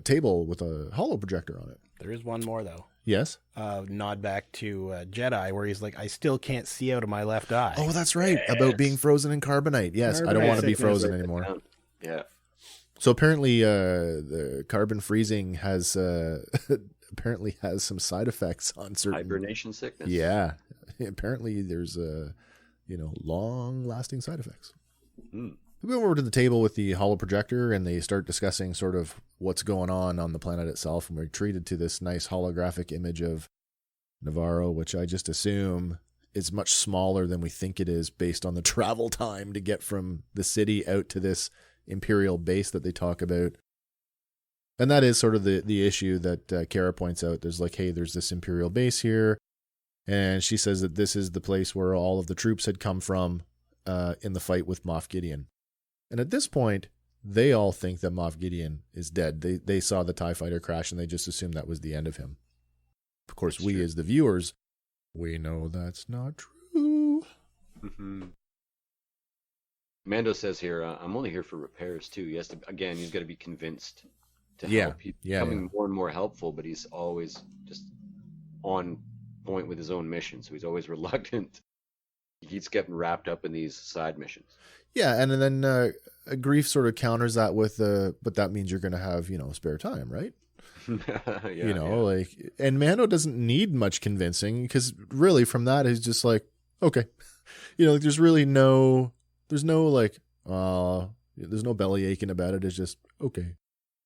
table with a holo projector on it. There is one more, though. Yes? Nod back to Jedi, where he's like, I still can't see out of my left eye. Oh, that's right. Yes. About being frozen in carbonite. Yes, I don't want to be frozen anymore. Yeah. So apparently the carbon freezing has apparently has some side effects on certain... Hibernation sickness. Yeah. Apparently there's, long-lasting side effects. We go over to the table with the holo projector, and they start discussing sort of what's going on the planet itself, and we're treated to this nice holographic image of Navarro, which I just assume is much smaller than we think it is based on the travel time to get from the city out to this Imperial base that they talk about. And that is sort of the issue that Cara points out. There's like, hey, there's this Imperial base here, and she says that this is the place where all of the troops had come from in the fight with Moff Gideon. And at this point, they all think that Moff Gideon is dead. They saw the TIE fighter crash, and they just assumed that was the end of him. Of course, that's we true. As the viewers, we know that's not true. Mando says here, I'm only here for repairs, too. He has to, again, he's got to be convinced to help. He's becoming more and more helpful, but he's always just on point with his own mission, so he's always reluctant. He keeps getting wrapped up in these side missions. Yeah, and then Grief sort of counters that with, but that means you're going to have, spare time, right? And Mando doesn't need much convincing, because really from that he's just like, okay, there's really there's no belly aching about it. It's just okay.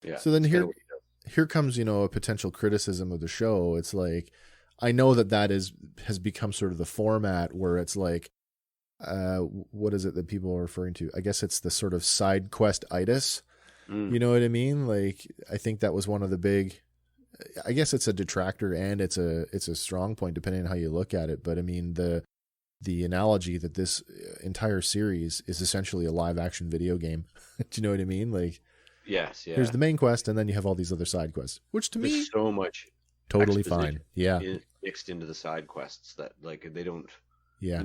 Yeah. So then here comes a potential criticism of the show. It's like, I know that has become sort of the format where it's like, what is it that people are referring to? I guess it's the sort of side quest-itis. You know what I mean? Like, I think that was one of the big, I guess it's a detractor and it's a strong point depending on how you look at it. But I mean, the analogy that this entire series is essentially a live action video game. Do you know what I mean? Like, yes, yeah. Here's the main quest, and then you have all these other side quests, which to me, so much totally fine. Yeah, mixed into the side quests that like they don't. Yeah.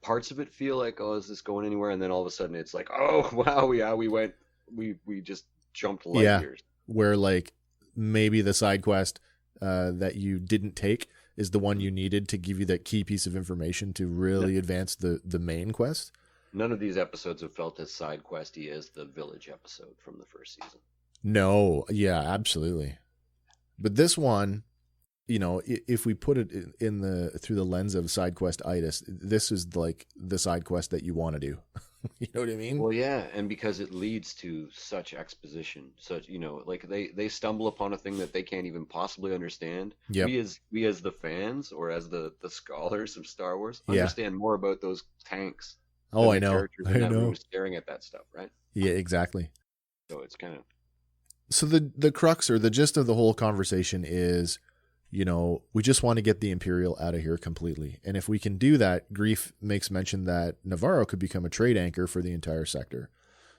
Parts of it feel like, oh, is this going anywhere? And then all of a sudden it's like, oh wow, yeah, we just jumped light years. Where like maybe the side quest that you didn't take is the one you needed to give you that key piece of information to really advance the main quest. None of these episodes have felt as side questy as the village episode from the first season. No, yeah, absolutely. But this one, if we put it through the lens of side quest-itis, this is like the side quest that you want to do. You know what I mean? Well, yeah, and because it leads to such exposition, such like they stumble upon a thing that they can't even possibly understand. Yep. We as the fans or as the scholars of Star Wars understand more about those tanks. Oh, I know. Characters in that room staring at that stuff, right? Yeah, exactly. So it's kind of. So the crux or the gist of the whole conversation is, we just want to get the Imperial out of here completely. And if we can do that, Grief makes mention that Navarro could become a trade anchor for the entire sector.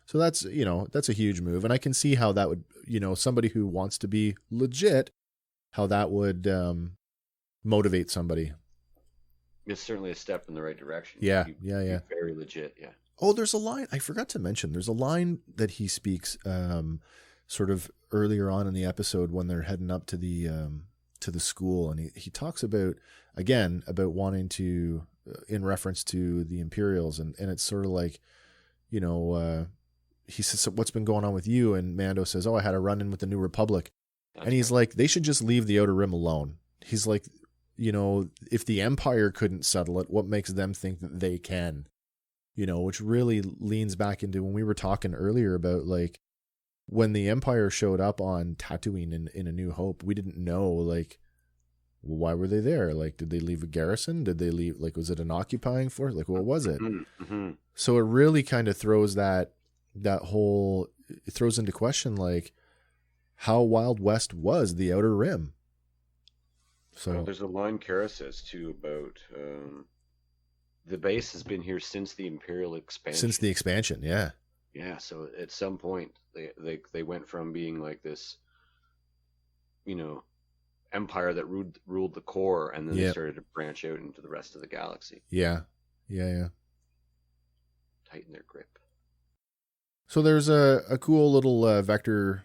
So that's a huge move. And I can see how that would, somebody who wants to be legit, how that would motivate somebody. It's certainly a step in the right direction. Yeah. Very legit, yeah. Oh, there's a line I forgot to mention. There's a line that he speaks sort of earlier on in the episode when they're heading up to the school, and he talks about wanting to in reference to the Imperials, and it's sort of like, he says, what's been going on with you? And Mando says, oh, I had a run-in with the New Republic. And he's like, they should just leave the Outer Rim alone. He's like, if the Empire couldn't settle it, what makes them think that they can? Which really leans back into when we were talking earlier about like when the Empire showed up on Tatooine in A New Hope, we didn't know, like, well, why were they there? Like, did they leave a garrison? Did they leave, like, was it an occupying force? Like, what was it? Mm-hmm. So it really kind of throws it throws into question, like, how Wild West was the Outer Rim. So there's a line Cara says too about the base has been here since the Imperial expansion. Since the expansion, yeah. Yeah, so at some point they went from being like this, empire that ruled the core, and then they started to branch out into the rest of the galaxy. Yeah. Tighten their grip. So there's a cool little vector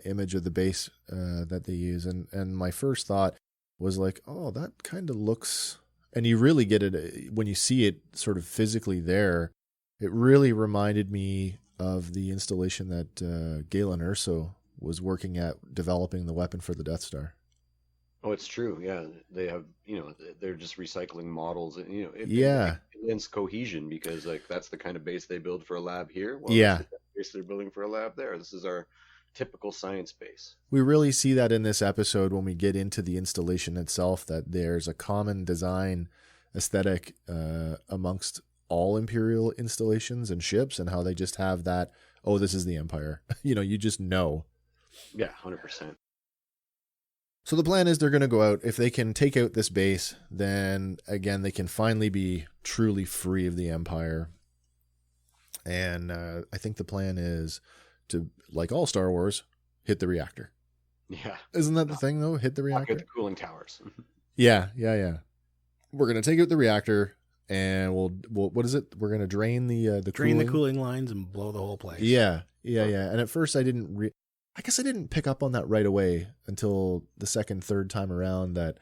image of the base that they use, and my first thought was like, oh, that kind of looks, and you really get it when you see it sort of physically there. It really reminded me of the installation that Galen Erso was working at developing the weapon for the Death Star. Oh, it's true. Yeah, they have. They're just recycling models, and it lends cohesion because like that's the kind of base they build for a lab here. Well, Yeah, that's the base they're building for a lab there. This is our typical science base. we really see that in this episode when we get into the installation itself, that there's a common design aesthetic amongst all Imperial installations and ships, and how they just have that, oh, this is the Empire. You just know. Yeah, 100%. So the plan is they're going to go out. If they can take out this base, then again, they can finally be truly free of the Empire. And I think the plan is to, like all Star Wars, hit the reactor. Yeah. Isn't that the thing, though? Hit the reactor? Hit the cooling towers. Yeah. We're going to take out the reactor, and we'll what is it? We're going to drain the cooling lines and blow the whole place. Yeah. And at first I guess I didn't pick up on that right away until the third time around, that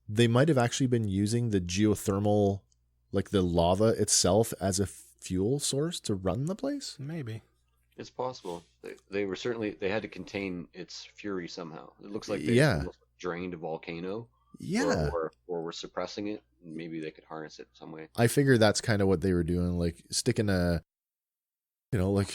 they might have actually been using the geothermal, like the lava itself, as a fuel source to run the place. Maybe. It's possible. They had to contain its fury somehow. It looks like they almost drained a volcano. Yeah. Or were suppressing it. Maybe they could harness it some way. I figure that's kind of what they were doing, like sticking like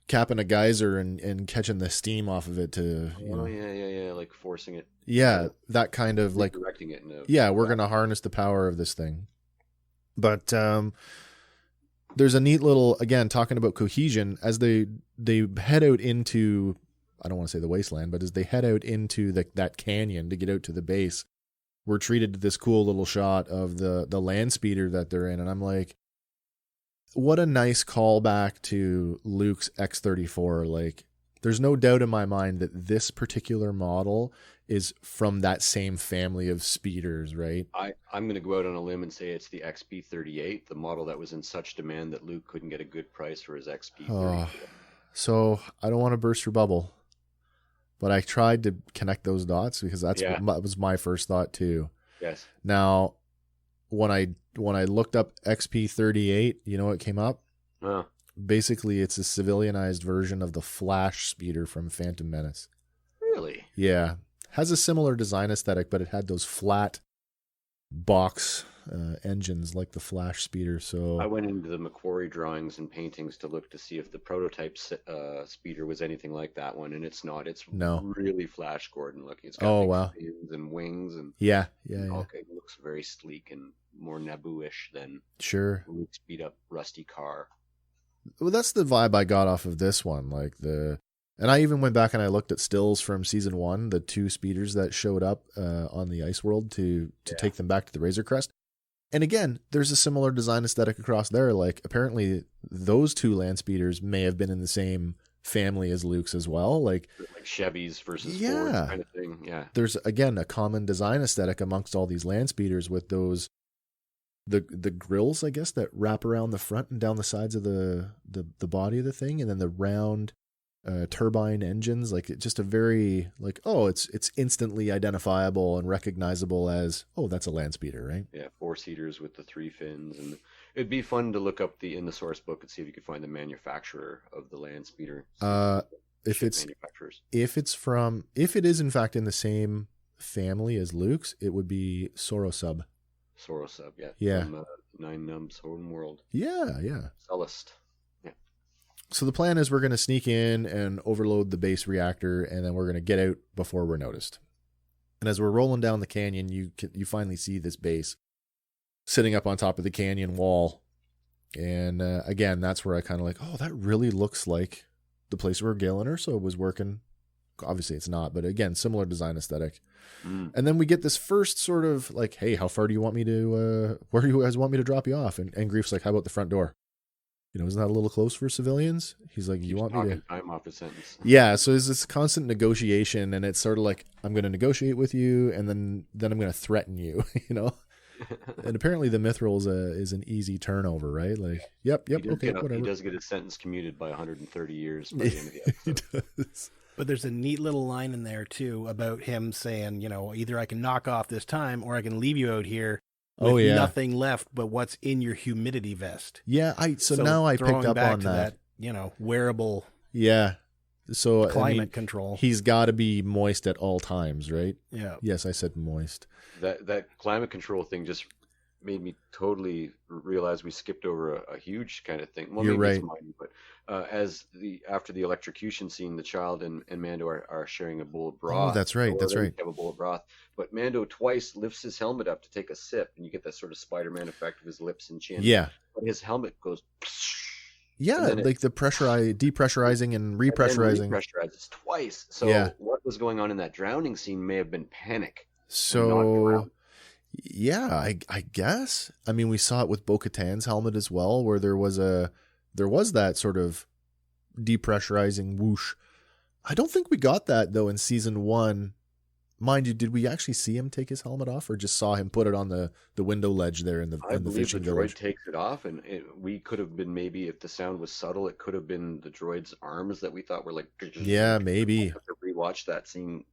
capping a geyser and catching the steam off of it to, Yeah, like forcing it. Yeah, that kind of like directing it. We're going to harness the power of this thing. But there's a neat little, again, talking about cohesion, as they head out into, I don't want to say the wasteland, but as they head out into that canyon to get out to the base, we're treated to this cool little shot of the land speeder that they're in, and I'm like, what a nice callback to Luke's X-34. Like, there's no doubt in my mind that this particular model is from that same family of speeders, right? I'm going to go out on a limb and say it's the XP-38, the model that was in such demand that Luke couldn't get a good price for his XP-38. So I don't want to burst your bubble, but I tried to connect those dots because that was my first thought too. Yes. Now, when I looked up XP-38, you know what came up? Basically, it's a civilianized version of the Flash speeder from Phantom Menace. Really? Yeah. Has a similar design aesthetic, but it had those flat box engines like the Flash speeder. So I went into the Macquarie drawings and paintings to look to see if the prototype speeder was anything like that one, and it's not. It's really Flash Gordon looking. It's got fins and wings and Okay, it looks very sleek and more Naboo-ish than Luke's beat up rusty car. Well, that's the vibe I got off of this one. And I even went back and I looked at stills from season 1, the 2 speeders that showed up on the Ice World to take them back to the Razor Crest. And again, there's a similar design aesthetic across there. Like, apparently those 2 land speeders may have been in the same family as Luke's as well. Like Chevys versus Fords kind of thing. Yeah. There's, again, a common design aesthetic amongst all these land speeders with those, the grills, I guess, that wrap around the front and down the sides of the body of the thing. And then the round turbine engines, like just a very it's instantly identifiable and recognizable as, that's a land speeder, right? Yeah, 4-seaters with the 3 fins, and it'd be fun to look up in the source book and see if you could find the manufacturer of the land speeder. If it is in fact in the same family as Luke's, it would be Sorosub. Yeah. From 9 Nubs Home World. Yeah. Cellist. So the plan is we're going to sneak in and overload the base reactor, and then we're going to get out before we're noticed. And as we're rolling down the canyon, you finally see this base sitting up on top of the canyon wall. And again, that's where I kind of like, that really looks like the place where Galen Erso was working. Obviously it's not, but again, similar design aesthetic. And then we get this first sort of like, hey, how far do you want me to, where do you guys want me to drop you off? And Grief's like, how about the front door? Isn't that a little close for civilians? He's like, you want me to time off a sentence. Yeah, so there's this constant negotiation, and it's sort of like, I'm going to negotiate with you, and then I'm going to threaten you, And apparently the mithril is an easy turnover, right? Like, yep, okay, whatever. He does get his sentence commuted by 130 years by the end of the episode. He does. But there's a neat little line in there, too, about him saying, either I can knock off this time or I can leave you out here with nothing left but what's in your humidity vest. Yeah, so now I picked up back on to that. Wearable So climate control. He's got to be moist at all times, right? Yeah. Yes, I said moist. That climate control thing just made me totally realize we skipped over a huge kind of thing. Well, You're right. It's minor, but after the electrocution scene, the child and Mando are sharing a bowl of broth. Oh, that's right. That's right. They have a bowl of broth, but Mando twice lifts his helmet up to take a sip, and you get that sort of Spider-Man effect of his lips and chin. Yeah. But his helmet goes. Yeah, like the depressurizing and repressurizing. And repressurizes twice. So what was going on in that drowning scene may have been panic. So, yeah, I guess. I mean, we saw it with Bo-Katan's helmet as well, where there was that sort of depressurizing whoosh. I don't think we got that though in season 1. Mind you, did we actually see him take his helmet off, or just saw him put it on the window ledge there in the fishing village? The droid takes it off, and we could have been, maybe if the sound was subtle, it could have been the droid's arms that we thought were like. Yeah, maybe. Have to rewatch that scene,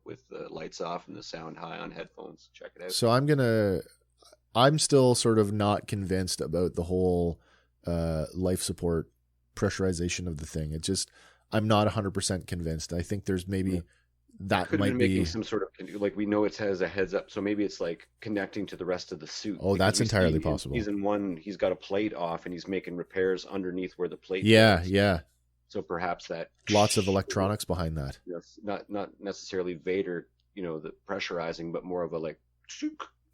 with the lights off and the sound high on headphones. Check it out. So I'm still sort of not convinced about the whole life support pressurization of the thing. I'm not 100% convinced. I think there's maybe. Yeah. That could might have be been making some sort of, like, we know it has a heads up, so maybe it's like connecting to the rest of the suit. Oh, that's entirely possible. In season 1, he's got a plate off and he's making repairs underneath where the plate goes. Yeah. So perhaps that lots of electronics behind that. Yes, not necessarily Vader, the pressurizing, but more of a like.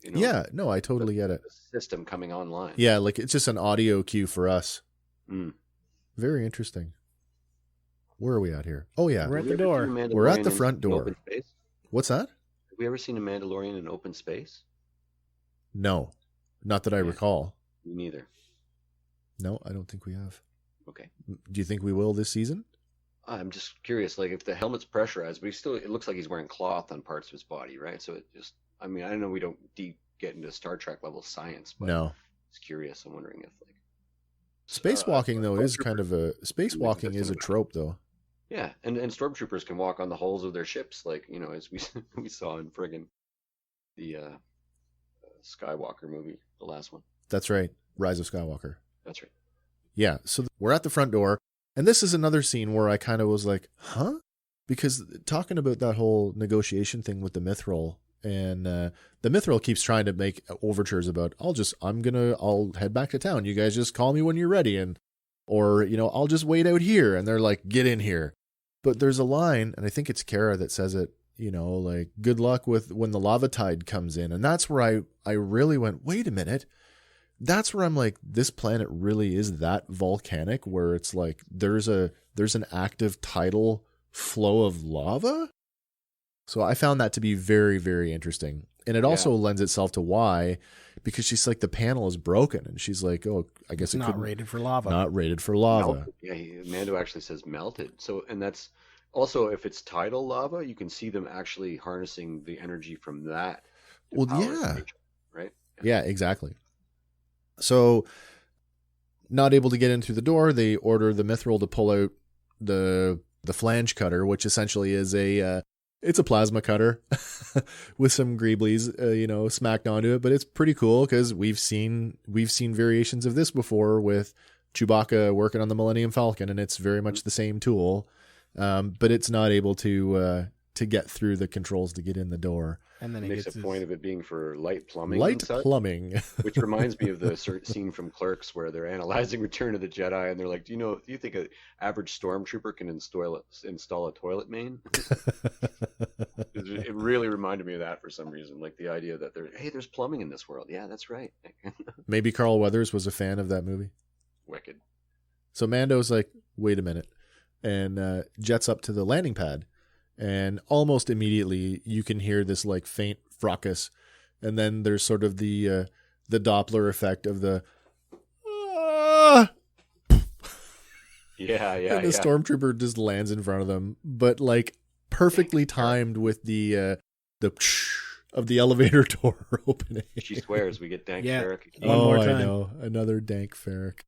Yeah, no, I totally get it. The system coming online. Yeah, like it's just an audio cue for us. Mm. Very interesting. Where are we at here? Oh, yeah. We're at the door. We're at the front door. What's that? Have we ever seen a Mandalorian in open space? No. Not that I recall. Me neither. No, I don't think we have. Okay. Do you think we will this season? I'm just curious. Like, if the helmet's pressurized, but it looks like he's wearing cloth on parts of his body, right? So it just, I know we don't get into Star Trek level science, but no. It's curious. I'm wondering if, like. Spacewalking, though, is kind of spacewalking is a trope, though. Yeah, and stormtroopers can walk on the hulls of their ships, like, as we saw in friggin' the Skywalker movie, the last one. That's right, Rise of Skywalker. That's right. Yeah, so we're at the front door, and this is another scene where I kind of was like, huh? Because talking about that whole negotiation thing with the Mithril, and the Mithril keeps trying to make overtures about, I'll head back to town. You guys just call me when you're ready, or I'll just wait out here. And they're like, get in here. But there's a line, and I think it's Cara that says it, like, good luck with when the lava tide comes in. And that's where I really went, wait a minute. That's where I'm like, this planet really is that volcanic, where it's like there's an active tidal flow of lava. So I found that to be very, very interesting. And it also lends itself to why, because she's like, the panel is broken. And she's like, oh, I guess it's not rated for lava. Not rated for lava. Melted. Yeah, Mando actually says melted. So, and that's also, if it's tidal lava, you can see them actually harnessing the energy from that. Well, yeah. Nature, right? Yeah, exactly. So, not able to get in through the door, they order the Mithril to pull out the flange cutter, which essentially is it's a plasma cutter with some greeblies, smacked onto it, but it's pretty cool because we've seen variations of this before with Chewbacca working on the Millennium Falcon, and it's very much the same tool, but it's not able to get through the controls to get in the door. And then it makes a point of it being for light plumbing. Plumbing, which reminds me of the scene from Clerks where they're analyzing Return of the Jedi, and they're like, do you think an average stormtrooper can install a toilet main? It really reminded me of that for some reason, like the idea that there's plumbing in this world. Yeah, that's right. Maybe Carl Weathers was a fan of that movie. Wicked. So Mando's like, wait a minute, and jets up to the landing pad. And almost immediately you can hear this like faint fracas, and then there's sort of the Doppler effect of the yeah, and the stormtrooper just lands in front of them, but like perfectly timed with the of the elevator door opening. She swears we get Dank Ferric. One more time. I know. Another Dank Ferric.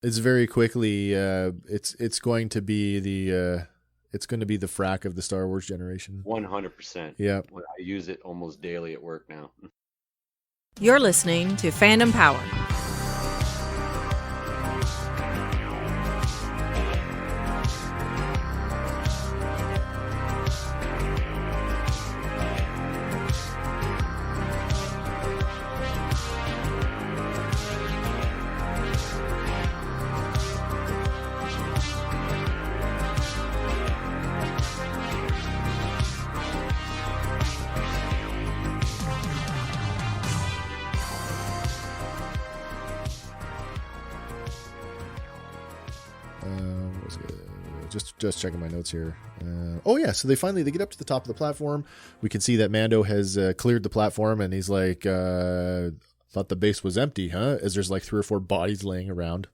It's very quickly. It's going to be the frack of the Star Wars generation. 100%. Yeah. I use it almost daily at work now. You're listening to Fandom Power. Just checking my notes here. So they get up to the top of the platform. We can see that Mando has cleared the platform, and he's like, thought the base was empty, huh? As there's like 3 or 4 bodies laying around.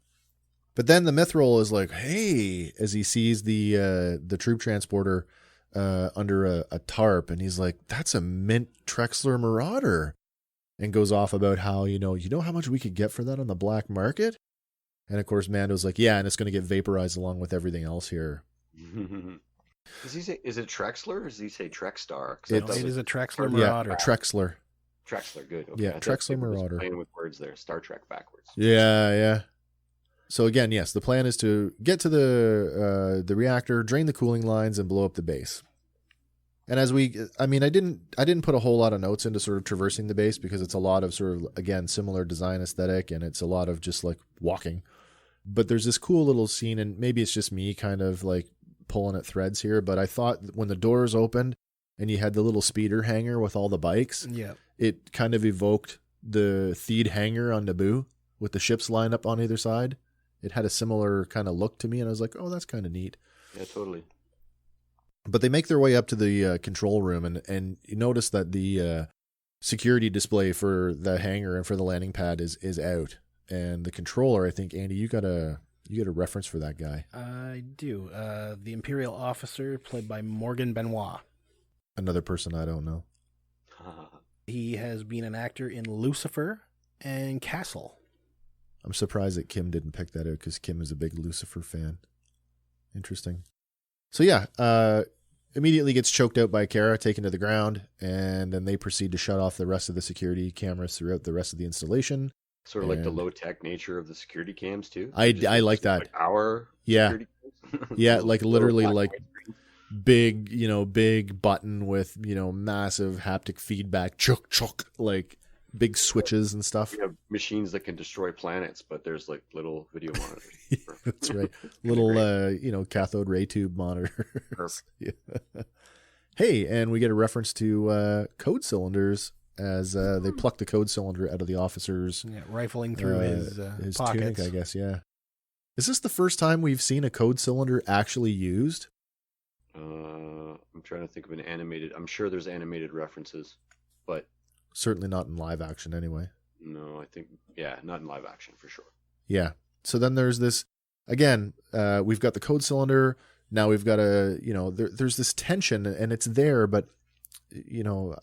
But then the Mithril is like, hey, as he sees the troop transporter under a tarp, and he's like, that's a mint Trexler Marauder, and goes off about how, you know how much we could get for that on the black market? And of course, Mando's like, yeah, and it's going to get vaporized along with everything else here. Does he say, is it Trexler or does he say Trexstar? It is a Trexler Marauder. Yeah, Trexler. Trexler, good. Okay. Yeah, Trexler Marauder. Playing with words there. Star Trek backwards. Yeah. So again, yes, the plan is to get to the reactor, drain the cooling lines, and blow up the base. And I didn't put a whole lot of notes into sort of traversing the base because it's a lot of sort of, again, similar design aesthetic, and it's a lot of just like walking. But there's this cool little scene, and maybe it's just me kind of like pulling at threads here, but I thought when the doors opened and you had the little speeder hangar with all the bikes, it kind of evoked the Theed hangar on Naboo with the ships lined up on either side. It had a similar kind of look to me, and I was like, oh, that's kind of neat. Yeah, totally. But they make their way up to the control room, and you notice that the security display for the hangar and for the landing pad is out. And the controller, I think, Andy, you got a reference for that guy. I do. The Imperial officer, played by Morgan Benoit. Another person I don't know. He has been an actor in Lucifer and Castle. I'm surprised that Kim didn't pick that out because Kim is a big Lucifer fan. Interesting. So yeah, immediately gets choked out by Cara, taken to the ground, and then they proceed to shut off the rest of the security cameras throughout the rest of the installation. Sort of like the low-tech nature of the security cams, too. I like that. Like our security cams. Yeah, like literally like big button with, massive haptic feedback, chuk, like big switches and stuff. We have machines that can destroy planets, but there's like little video monitors. That's right. Little, cathode ray tube monitors. Yeah. Hey, and we get a reference to code cylinders as they pluck the code cylinder out of the officer's rifling through his pockets. Tunic, I guess. Yeah. Is this the first time we've seen a code cylinder actually used? I'm trying to think of an animated. I'm sure there's animated references, but certainly not in live action anyway. No, I think not in live action for sure. Yeah. So then there's this again. We've got the code cylinder. Now we've got there's this tension, and it's there, but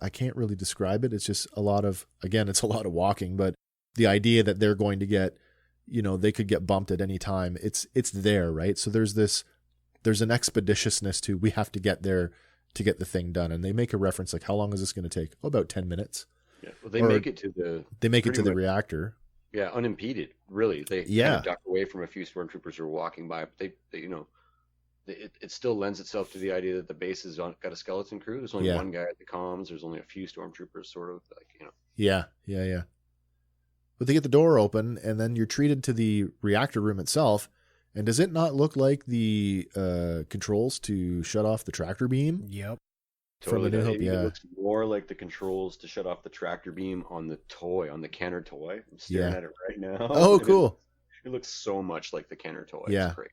I can't really describe it. It's just it's a lot of walking, but the idea that they're going to get, they could get bumped at any time. It's there, right? So there's an expeditiousness to, we have to get there to get the thing done. And they make a reference like, how long is this going to take? Oh, about 10 minutes. Yeah. Well, they make it to the reactor. Yeah. Unimpeded, really. They kind of duck away from a few stormtroopers who are walking by, but it still lends itself to the idea that the base has got a skeleton crew. There's only one guy at the comms. There's only a few stormtroopers, sort of like, Yeah. But they get the door open, and then you're treated to the reactor room itself. And does it not look like the controls to shut off the tractor beam? Yep. Totally. It looks more like the controls to shut off the tractor beam on the Kenner toy. I'm staring at it right now. Oh, cool. It looks so much like the Kenner toy. Yeah. It's great.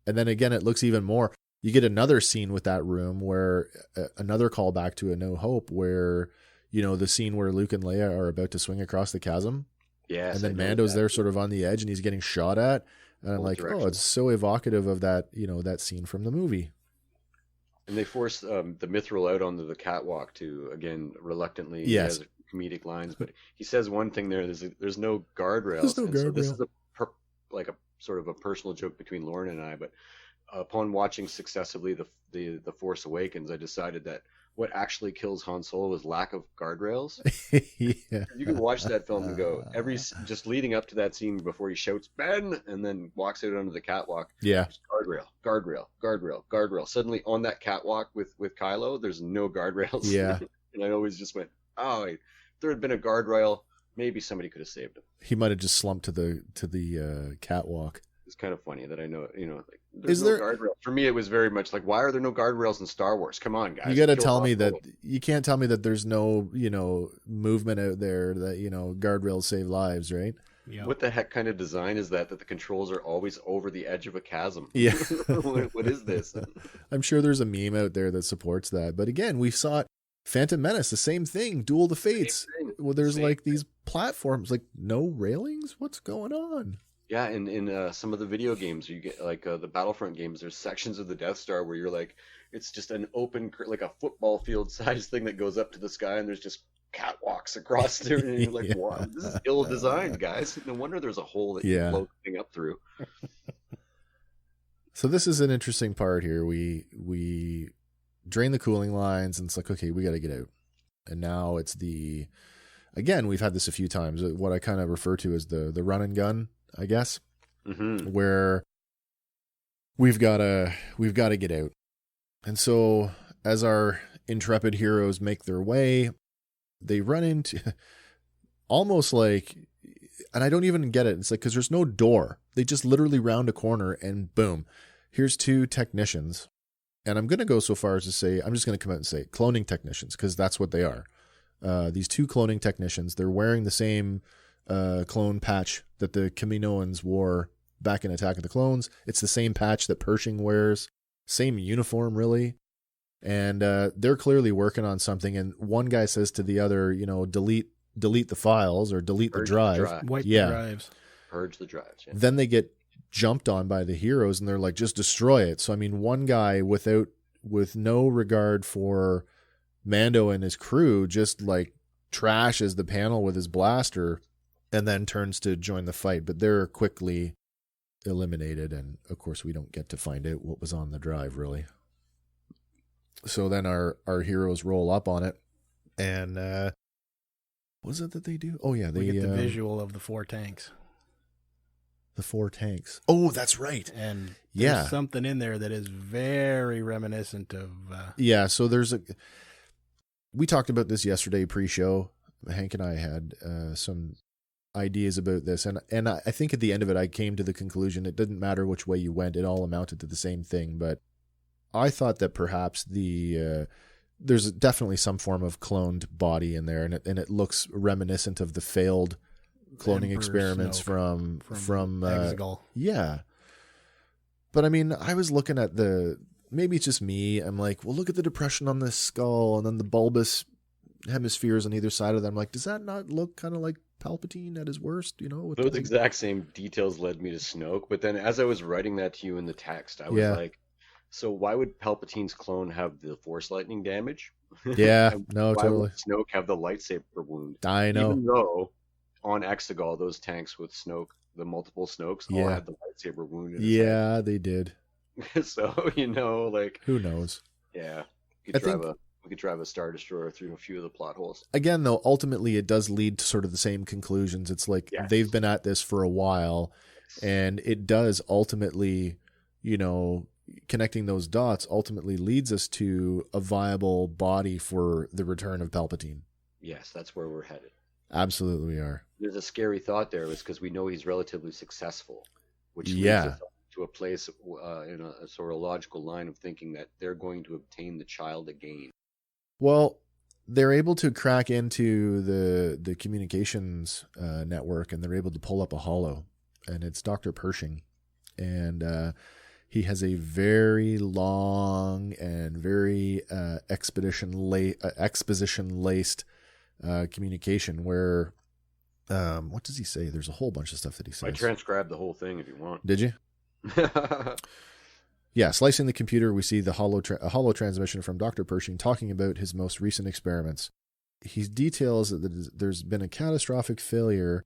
And then again, it looks even more. You get another scene with that room where another callback to A New Hope where, the scene where Luke and Leia are about to swing across the chasm. Yes. And then Mando's there sort of on the edge and he's getting shot at. And I'm like, it's so evocative of that, that scene from the movie. And they force the Mithril out onto the catwalk to, again, reluctantly. Yes. He has comedic lines, but he says one thing there. There's no guardrails. There's no So this guardrail. is like a sort of a personal joke between Lauren and I. But upon watching successively the Force Awakens, I decided that what actually kills Han Solo is lack of guardrails. Yeah. You can watch that film and go just leading up to that scene before he shouts Ben and then walks out onto the catwalk. Yeah. Guardrail. Suddenly on that catwalk with Kylo, there's no guardrails. Yeah. And I always just went, oh, if there had been a guardrail, maybe somebody could have saved him. He might have just slumped to the catwalk. It's kind of funny that I know, like, Is no there guardrail. For me, it was very much like, why are there no guardrails in Star Wars? Come on, guys. You got to tell me that you can't tell me that there's no, movement out there that, guardrails save lives, right? Yep. What the heck kind of design is that the controls are always over the edge of a chasm? Yeah. What is this? I'm sure there's a meme out there that supports that. But again, we saw it. Phantom Menace, the same thing. Duel the Fates. Well, there's these platforms, like no railings. What's going on? Yeah, in some of the video games, you get like the Battlefront games. There's sections of the Death Star where you're like, it's just an open, like a football field size thing that goes up to the sky, and there's just catwalks across there, and you're like, wow, this is ill designed, guys. No wonder there's a hole that you blow the thing up through. So this is an interesting part here. We drain the cooling lines, and it's like, okay, we got to get out. And now it's again, we've had this a few times. What I kind of refer to as the run and gun, I guess, where we've got to get out. And so as our intrepid heroes make their way, they run into almost like, and I don't even get it. It's like, because there's no door. They just literally round a corner and boom, here's two technicians. And I'm going to go so far as to say, I'm just going to come out and say cloning technicians, because that's what they are. These two cloning technicians, they're wearing the same clone patch that the Kaminoans wore back in Attack of the Clones. It's the same patch that Pershing wears, same uniform really. And they're clearly working on something. And one guy says to the other, delete the files or delete the drive. Wipe the drives. Purge the drives. Yeah. Then they get jumped on by the heroes and they're like, just destroy it. So, I mean, one guy with no regard for Mando and his crew just like trashes the panel with his blaster and then turns to join the fight. But they're quickly eliminated. And of course, we don't get to find out what was on the drive, really. So then our heroes roll up on it. And what is it that they do? Oh, yeah. We get the visual of the 4 tanks. The 4 tanks. Oh, that's right. And there's something in there that is very reminiscent of... Yeah, so we talked about this yesterday pre-show. Hank and I had some ideas about this. And I think at the end of it, I came to the conclusion it didn't matter which way you went. It all amounted to the same thing. But I thought that perhaps there's definitely some form of cloned body in there. And it looks reminiscent of the failed cloning Emperor experiments Snoke from Exegol. Yeah. But I mean, I was looking at maybe it's just me. I'm like, well, look at the depression on this skull and then the bulbous hemispheres on either side of them. I'm like, does that not look kind of like Palpatine at his worst? Those exact same details led me to Snoke. But then as I was writing that to you in the text, I was like, so why would Palpatine's clone have the Force lightning damage? Yeah, no, why totally. Would Snoke have the lightsaber wound? I know. Even though on Exegol, those tanks with Snoke, the multiple Snokes, all had the lightsaber wound. Yeah, they did. So, like... Who knows? Yeah. We could drive a Star Destroyer through a few of the plot holes. Again, though, ultimately it does lead to sort of the same conclusions. It's like they've been at this for a while, and it does ultimately, connecting those dots ultimately leads us to a viable body for the return of Palpatine. Yes, that's where we're headed. Absolutely we are. There's a scary thought there, is because we know he's relatively successful, which leads us to a place in a sort of logical line of thinking that they're going to obtain the child again. Well, they're able to crack into the communications network, and they're able to pull up a holo, and it's Dr. Pershing, and he has a very long and very exposition-laced communication where, what does he say? There's a whole bunch of stuff that he says. I transcribed the whole thing if you want. Did you? Yeah, slicing the computer, we see the a hollow transmission from Dr. Pershing talking about his most recent experiments. He details that there's been a catastrophic failure,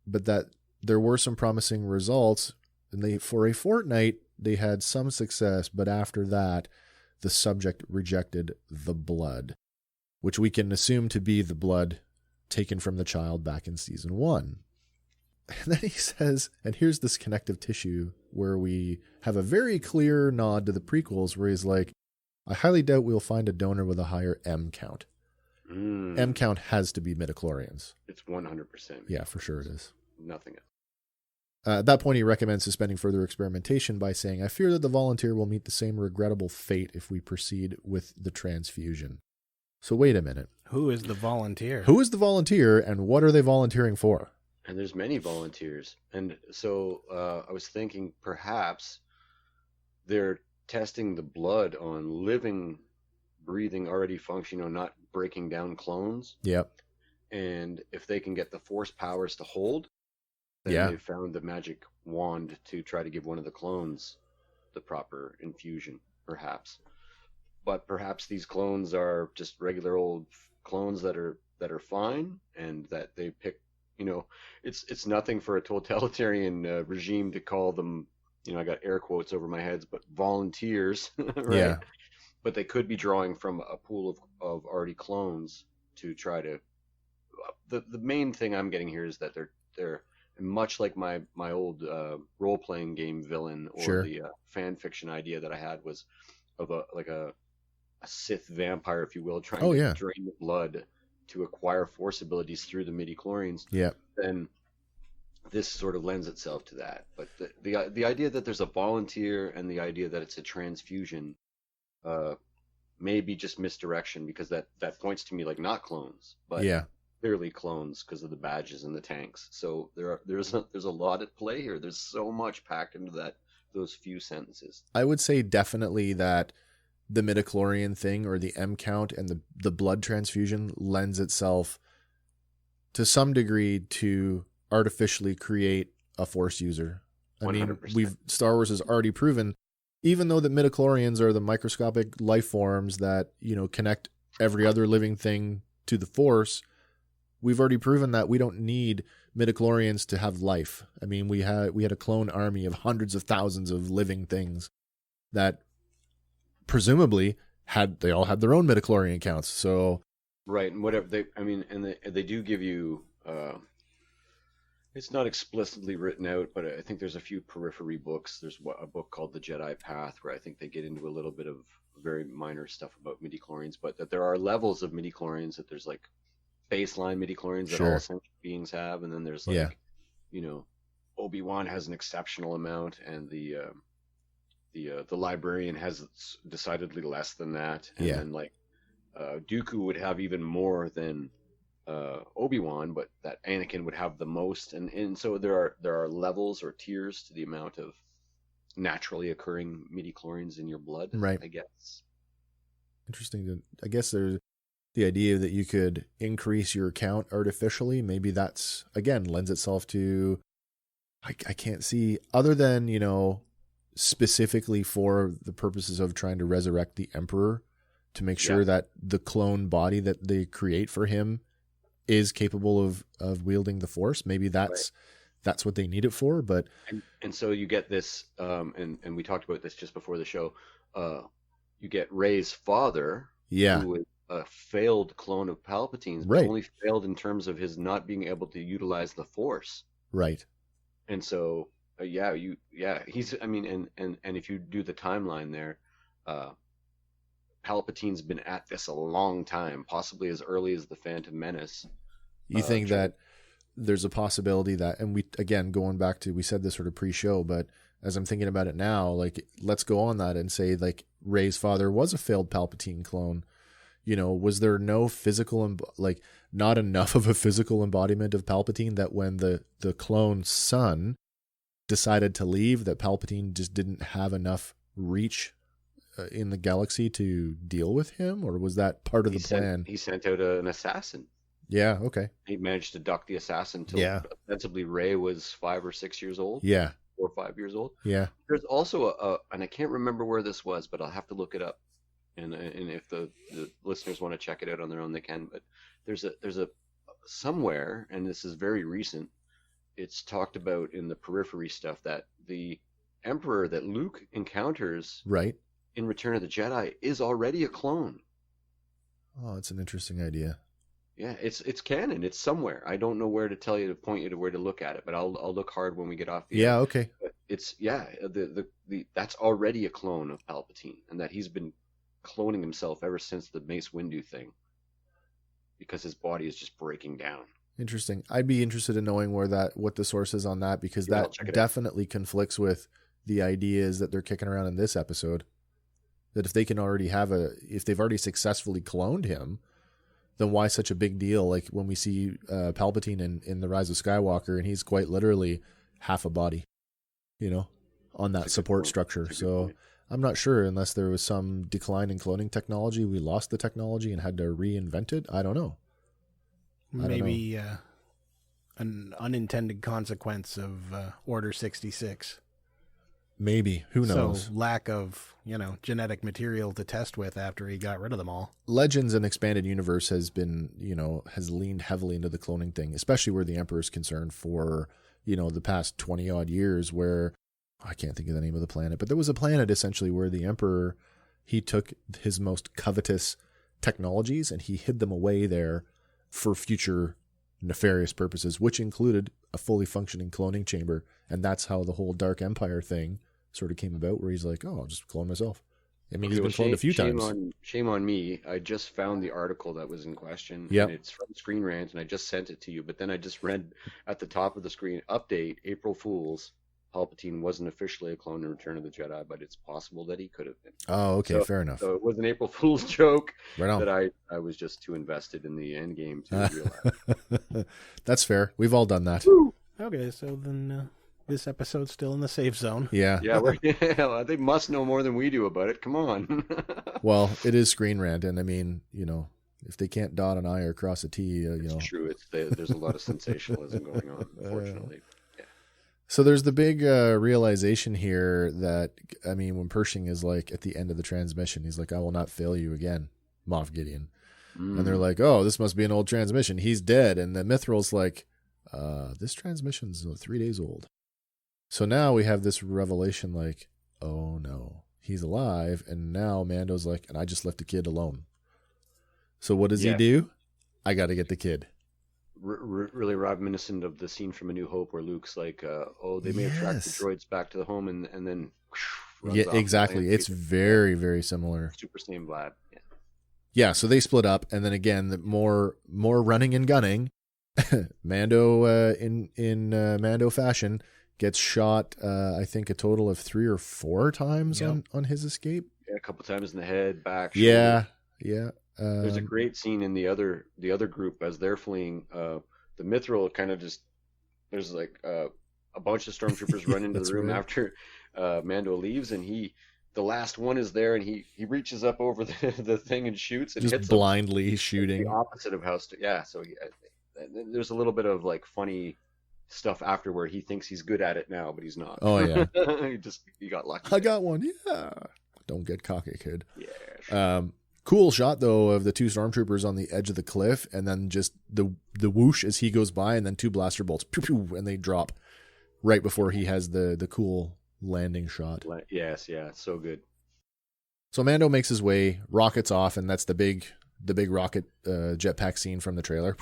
but that there were some promising results. And for a fortnight, they had some success, but after that, the subject rejected the blood, which we can assume to be the blood taken from the child back in season 1. And then he says, and here's this connective tissue where we have a very clear nod to the prequels where he's like, I highly doubt we'll find a donor with a higher M count. M count has to be midichlorians. It's 100%. Yeah, for sure it is. Nothing else. At that point, he recommends suspending further experimentation by saying, I fear that the volunteer will meet the same regrettable fate if we proceed with the transfusion. So wait a minute. Who is the volunteer? Who is the volunteer and what are they volunteering for? And there's many volunteers. And so I was thinking perhaps they're testing the blood on living, breathing, already functioning, not breaking down clones. Yep. And if they can get the force powers to hold, then they've found the magic wand to try to give one of the clones the proper infusion, perhaps. But perhaps these clones are just regular old clones that are fine, and that they pick. It's nothing for a totalitarian regime to call them. I got air quotes over my heads, but volunteers, right? Yeah. But they could be drawing from a pool of already clones to try to. The main thing I'm getting here is that they're much like my old role-playing game villain, or the fan fiction idea that I had was of a Sith vampire, if you will, trying to drain the blood to acquire force abilities through the midichlorians. Yeah. Then this sort of lends itself to that. But the idea that there's a volunteer and the idea that it's a transfusion may be just misdirection, because that points to me like not clones, but clearly clones because of the badges and the tanks. So there's a lot at play here. There's so much packed into those few sentences. I would say definitely that the midichlorian thing, or the M count and the blood transfusion, lends itself to some degree to artificially create a force user. I 100%. mean, Star Wars has already proven, even though the midichlorians are the microscopic life forms that, connect every other living thing to the force, we've already proven that we don't need midichlorians to have life. I mean, we had a clone army of hundreds of thousands of living things that presumably they all had their own midichlorian counts. So right, and whatever they do give you. It's not explicitly written out, but I think there's a few periphery books. There's a book called The Jedi Path, where I think they get into a little bit of very minor stuff about midichlorians, but that there are levels of midichlorians, that there's like baseline midichlorians that all sentient beings have, and then there's like, Obi-Wan has an exceptional amount, and the librarian has decidedly less than that, and then like Dooku would have even more than Obi-Wan, but that Anakin would have the most, and so there are levels or tiers to the amount of naturally occurring midichlorians in your blood, right? I guess. Interesting. I guess there's the idea that you could increase your count artificially. Maybe that's, again, lends itself to, I can't see, other than, specifically for the purposes of trying to resurrect the Emperor, to make sure that the clone body that they create for him is capable of wielding the Force. Maybe that's what they need it for. But and so you get this, and we talked about this just before the show. You get Rey's father, who is a failed clone of Palpatine's, but only failed in terms of his not being able to utilize the Force. Right. And so, he's. I mean, and if you do the timeline there, Palpatine's been at this a long time, possibly as early as the Phantom Menace. You think that there's a possibility that, and we, again, going back to, we said this sort of pre-show, but as I'm thinking about it now, like, let's go on that and say, like, Rey's father was a failed Palpatine clone. Was there no physical, not enough of a physical embodiment of Palpatine that when the clone son decided to leave, that Palpatine just didn't have enough reach in the galaxy to deal with him? Or was that part of the plan? He sent out an assassin. Yeah, okay. He managed to duck the assassin till ostensibly Rey was 5 or 6 years old. Yeah. 4 or 5 years old. Yeah. There's also and I can't remember where this was, but I'll have to look it up. And if the listeners want to check it out on their own, they can. But there's a somewhere, and this is very recent. It's talked about in the periphery stuff that the Emperor that Luke encounters right in Return of the Jedi is already a clone. Oh, it's an interesting idea. Yeah, it's canon. It's somewhere. I don't know where to tell you to point you to where to look at it, but I'll look hard when we get off the Yeah, air. okay. But it's the that's already a clone of Palpatine, and that he's been cloning himself ever since the Mace Windu thing, because his body is just breaking down. Interesting. I'd be interested in knowing what the source is on that, because that definitely conflicts with the ideas that they're kicking around in this episode. That if they can already if they've already successfully cloned him, then why such a big deal? Like when we see Palpatine in The Rise of Skywalker, and he's quite literally half a body, on that support structure. So I'm not sure, unless there was some decline in cloning technology. We lost the technology and had to reinvent it. I don't know. Maybe an unintended consequence of Order 66. Maybe. Who knows? So lack of, genetic material to test with after he got rid of them all. Legends and Expanded Universe has been, has leaned heavily into the cloning thing, especially where the Emperor is concerned for, the past 20 odd years, where I can't think of the name of the planet, but there was a planet essentially where the Emperor, he took his most covetous technologies and he hid them away there for future nefarious purposes, which included a fully functioning cloning chamber. And that's how the whole Dark Empire thing sort of came about, where he's like, oh, I'll just clone myself. I mean, he's been cloned a few times. Shame on me. I just found the article that was in question. Yeah. It's from Screen Rant, and I just sent it to you. But then I just read at the top of the screen, update, April Fools. Palpatine wasn't officially a clone in Return of the Jedi, but it's possible that he could have been. Oh, okay, fair enough. So it was an April Fool's joke right on. that I was just too invested in the end game to realize. That's fair. We've all done that. Okay, so then this episode's still in the safe zone. Yeah. Yeah, they must know more than we do about it. Come on. Well, it is Screen Rant, and I mean, if they can't dot an I or cross a T, It's true. There's a lot of sensationalism going on, unfortunately. So there's the big realization here that, I mean, when Pershing is like at the end of the transmission, he's like, I will not fail you again, Moff Gideon. And they're like, oh, this must be an old transmission. He's dead. And the Mithral's like, this transmission's 3 days old. So now we have this revelation like, oh no, he's alive. And now Mando's like, and I just left the kid alone. So what does he do? I got to get the kid. Really reminiscent of the scene from A New Hope where Luke's like, they may have tracked the droids back to the home and then yeah, exactly. It's very, very similar. Super Saiyan Vlad. Yeah, so they split up, and then again, more running and gunning. Mando in Mando fashion gets shot. I think a total of 3 or 4 times on his escape. Yeah, a couple times in the head, back. Yeah. There's a great scene in the other group as they're fleeing. The Mithril kind of just there's like a bunch of stormtroopers run into the room after Mando leaves, and the last one is there, and he reaches up over the thing and shoots and just hits blindly him. shooting. The opposite of how so there's a little bit of like funny stuff after where he thinks he's good at it now, but he's not. Oh yeah, he got lucky. I got one. Yeah, don't get cocky, kid. Yeah. Sure. Cool shot though of the 2 stormtroopers on the edge of the cliff, and then just the whoosh as he goes by, and then 2 blaster bolts, pew, pew, and they drop right before he has the cool landing shot. Yes, yeah, so good. So Mando makes his way, rockets off, and that's the big rocket jetpack scene from the trailer,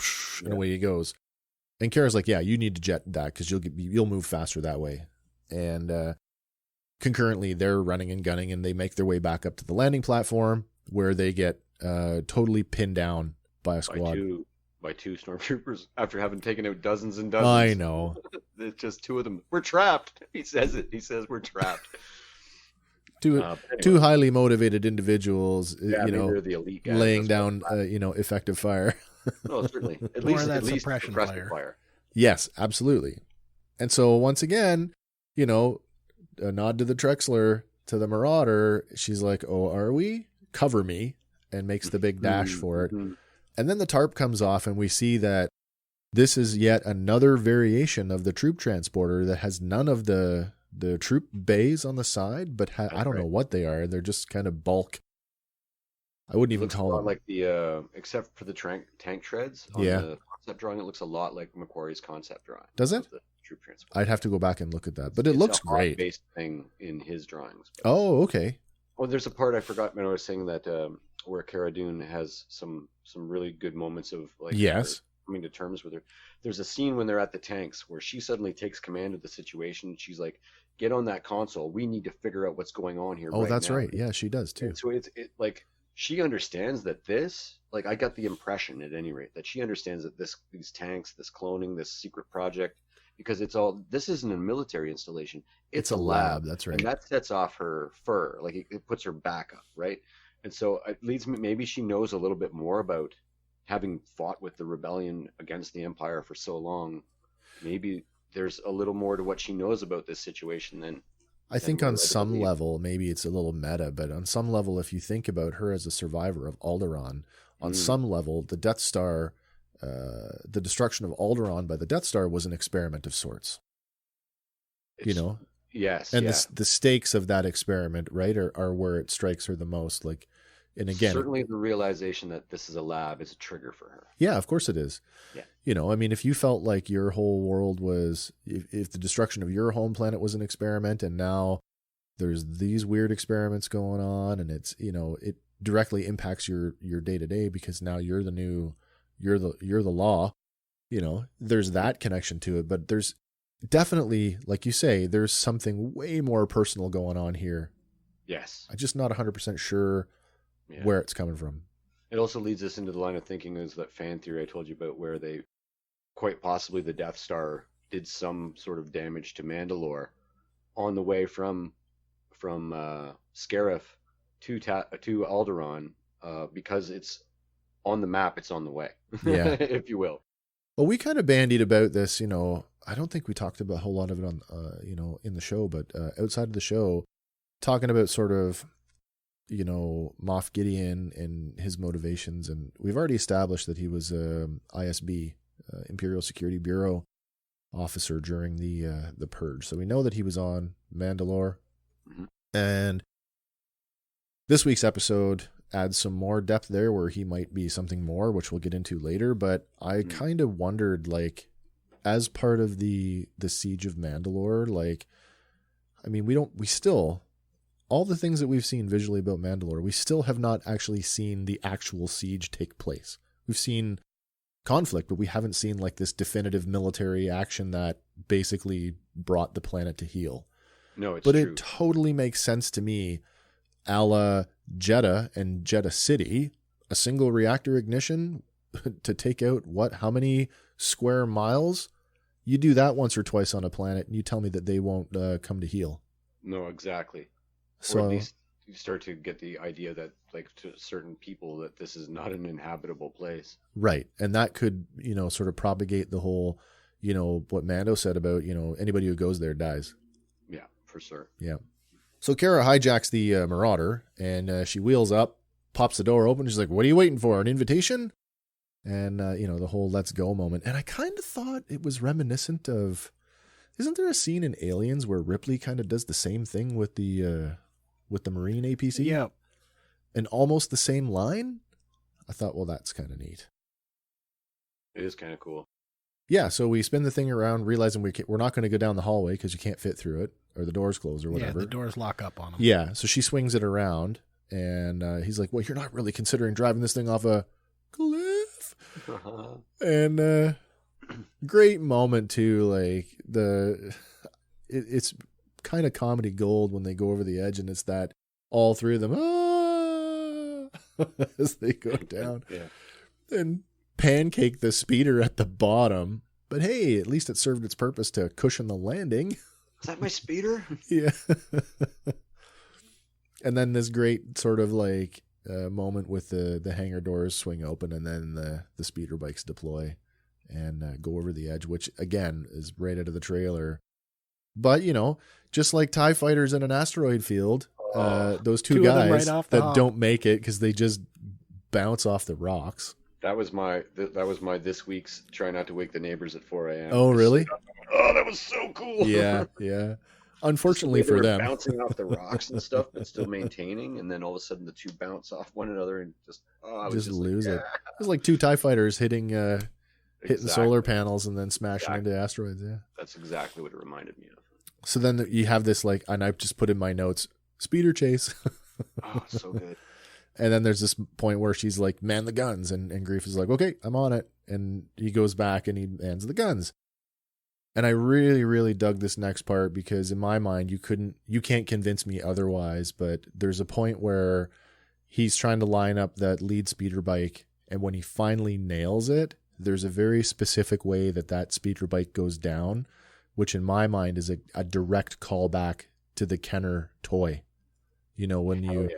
and away he goes. And Cara's like, yeah, you need to jet that because you'll move faster that way. And concurrently, they're running and gunning, and they make their way back up to the landing platform, where they get totally pinned down by a squad. By two stormtroopers after having taken out dozens and dozens. I know. It's just 2 of them. We're trapped. He says it. He says we're trapped. Two highly motivated individuals, they're the elite guys. laying down, effective fire. No, certainly. At least suppression fire. Yes, absolutely. And so once again, a nod to the Trexler, to the Marauder. She's like, oh, are we? Cover me, and makes the big dash for it. And then the tarp comes off, and we see that this is yet another variation of the troop transporter that has none of the troop bays on the side, but I don't know what they are. They're just kind of bulk. I wouldn't even call them like the except for the tank treads on the concept drawing. It looks a lot like Macquarie's concept drawing. Does it? The troop transport. I'd have to go back and look at that, but it looks great. Based thing in his drawings. Oh, okay. Oh, there's a part I forgot when I was saying that where Cara Dune has some really good moments of like coming to terms with her. There's a scene when they're at the tanks where she suddenly takes command of the situation. She's like, "Get on that console. We need to figure out what's going on here." Oh, that's right. Yeah, she does too. And so it's like she understands that this, like, I got the impression at any rate that she understands that these tanks, this cloning, this secret project, because this isn't a military installation. It's a lab. That's right. And that sets off her fur. Like it puts her back up, right? And so it leads me, maybe she knows a little bit more about having fought with the rebellion against the Empire for so long. Maybe there's a little more to what she knows about this situation than I think on some level, maybe it's a little meta, but on some level, if you think about her as a survivor of Alderaan, on some level, the Death Star, the destruction of Alderaan by the Death Star was an experiment of sorts. Yes. And the stakes of that experiment, right, are where it strikes her the most. Like, and again, certainly the realization that this is a lab is a trigger for her. Yeah, of course it is. Yeah. I mean, if you felt like your whole world was, if the destruction of your home planet was an experiment, and now there's these weird experiments going on, and it's, it directly impacts your day to day because now you're the law. There's that connection to it, but there's definitely, like you say, there's something way more personal going on here. Yes. I'm just not 100% sure where it's coming from. It also leads us into the line of thinking is that fan theory I told you about, where they quite possibly the Death Star did some sort of damage to Mandalore on the way from Scarif to Alderaan, because it's on the map, it's on the way, if you will. Well, we kind of bandied about this, I don't think we talked about a whole lot of it on, in the show, but outside of the show, talking about sort of, Moff Gideon and his motivations. And we've already established that he was a ISB, Imperial Security Bureau officer during the Purge. So we know that he was on Mandalore. Mm-hmm. And this week's episode adds some more depth there where he might be something more, which we'll get into later. But I kind of wondered, like, as part of the Siege of Mandalore, like, I mean, we still, all the things that we've seen visually about Mandalore, we still have not actually seen the actual siege take place. We've seen conflict, but we haven't seen like this definitive military action that basically brought the planet to heel. No, it's but true. It totally makes sense to me, a la Jeddah and Jeddah City, a single reactor ignition to take out how many square miles? You do that once or twice on a planet and you tell me that they won't come to heel. No, exactly. So, or at least you start to get the idea that, like, to certain people, that this is not an inhabitable place. Right. And that could, sort of propagate the whole, what Mando said about, anybody who goes there dies. Yeah, for sure. Yeah. So Cara hijacks the Marauder and she wheels up, pops the door open. She's like, "What are you waiting for? An invitation?" And, the whole let's go moment. And I kind of thought it was reminiscent of, isn't there a scene in Aliens where Ripley kind of does the same thing with the Marine APC? Yeah. And almost the same line? I thought, well, that's kind of neat. It is kind of cool. Yeah, so we spin the thing around, realizing we're not going to go down the hallway because you can't fit through it, or the doors close or whatever. Yeah, the doors lock up on them. Yeah, so she swings it around, and he's like, "Well, you're not really considering driving this thing off a cliff." And great moment too, like it's kind of comedy gold when they go over the edge, and it's that all three of them as they go down. Yeah. And pancake the speeder at the bottom, but hey, at least it served its purpose to cushion the landing. Is that my speeder? Yeah. And then this great sort of like moment with the hangar doors swing open, and then the speeder bikes deploy and go over the edge, which again is right out of the trailer. But just like TIE fighters in an asteroid field, those two guys right that don't make it because they just bounce off the rocks. That was my this week's try not to wake the neighbors at 4 a.m. Oh, really? Oh, that was so cool. Yeah. Unfortunately the way for they were them. bouncing off the rocks and stuff, but still maintaining, and then all of a sudden the two bounce off one another and I was just lose like, it. It was like two TIE fighters hitting Exactly. solar panels and then smashing into asteroids. Yeah, that's exactly what it reminded me of. So then you have this like, and I've just put in my notes, speeder chase. Oh, so good. And then there's this point where she's like, man the guns. And Grief is like, okay, I'm on it. And he goes back and he mans the guns. And I really, really dug this next part because in my mind, you can't convince me otherwise. But there's a point where he's trying to line up that lead speeder bike. And when he finally nails it, there's a very specific way that speeder bike goes down, which in my mind is a direct callback to the Kenner toy. You know, when you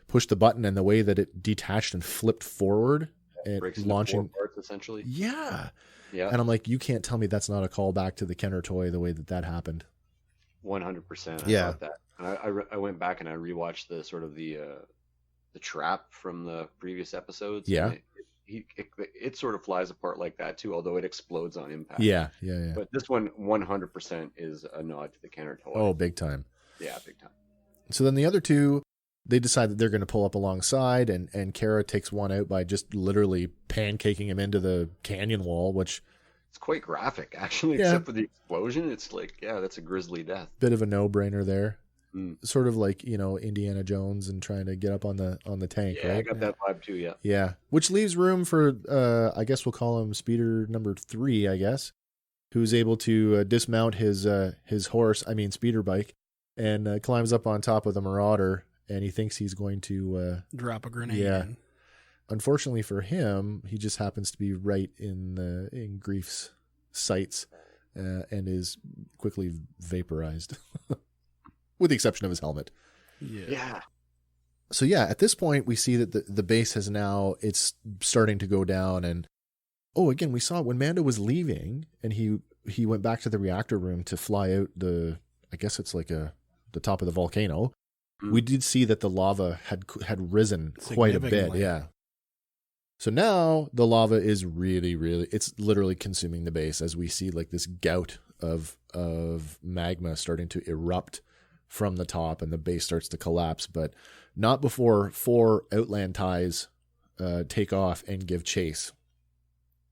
push the button and the way that it detached and flipped forward and launching parts essentially. Yeah. And I'm like, you can't tell me that's not a callback to the Kenner toy, the way that happened. 100%. Yeah. I thought that. And I went back and I rewatched the sort of the trap from the previous episodes. Yeah. It sort of flies apart like that too, although it explodes on impact. Yeah. But this one 100% is a nod to the Kenner toy. Oh, big time. Yeah, big time. So then the other two, they decide that they're going to pull up alongside, and Cara takes one out by just literally pancaking him into the canyon wall, which... It's quite graphic, actually, except for the explosion. It's like, that's a grisly death. Bit of a no-brainer there. Sort of like, Indiana Jones and trying to get up on the tank, right? I got that vibe too, yeah. Yeah, which leaves room for, I guess we'll call him speeder number 3, I guess, who's able to dismount his speeder bike, and climbs up on top of the Marauder, and he thinks he's going to drop a grenade. Yeah. Unfortunately for him, he just happens to be right in Grief's sights, and is quickly vaporized, with the exception of his helmet. Yeah. So at this point we see that the base has now, it's starting to go down, and again we saw when Mando was leaving, and he went back to the reactor room to fly out I guess it's like the top of the volcano. We did see that the lava had risen quite a bit. Yeah. So now the lava is really, really, it's literally consuming the base, as we see like this gout of magma starting to erupt from the top, and the base starts to collapse, but not before 4 Outland TIEs take off and give chase.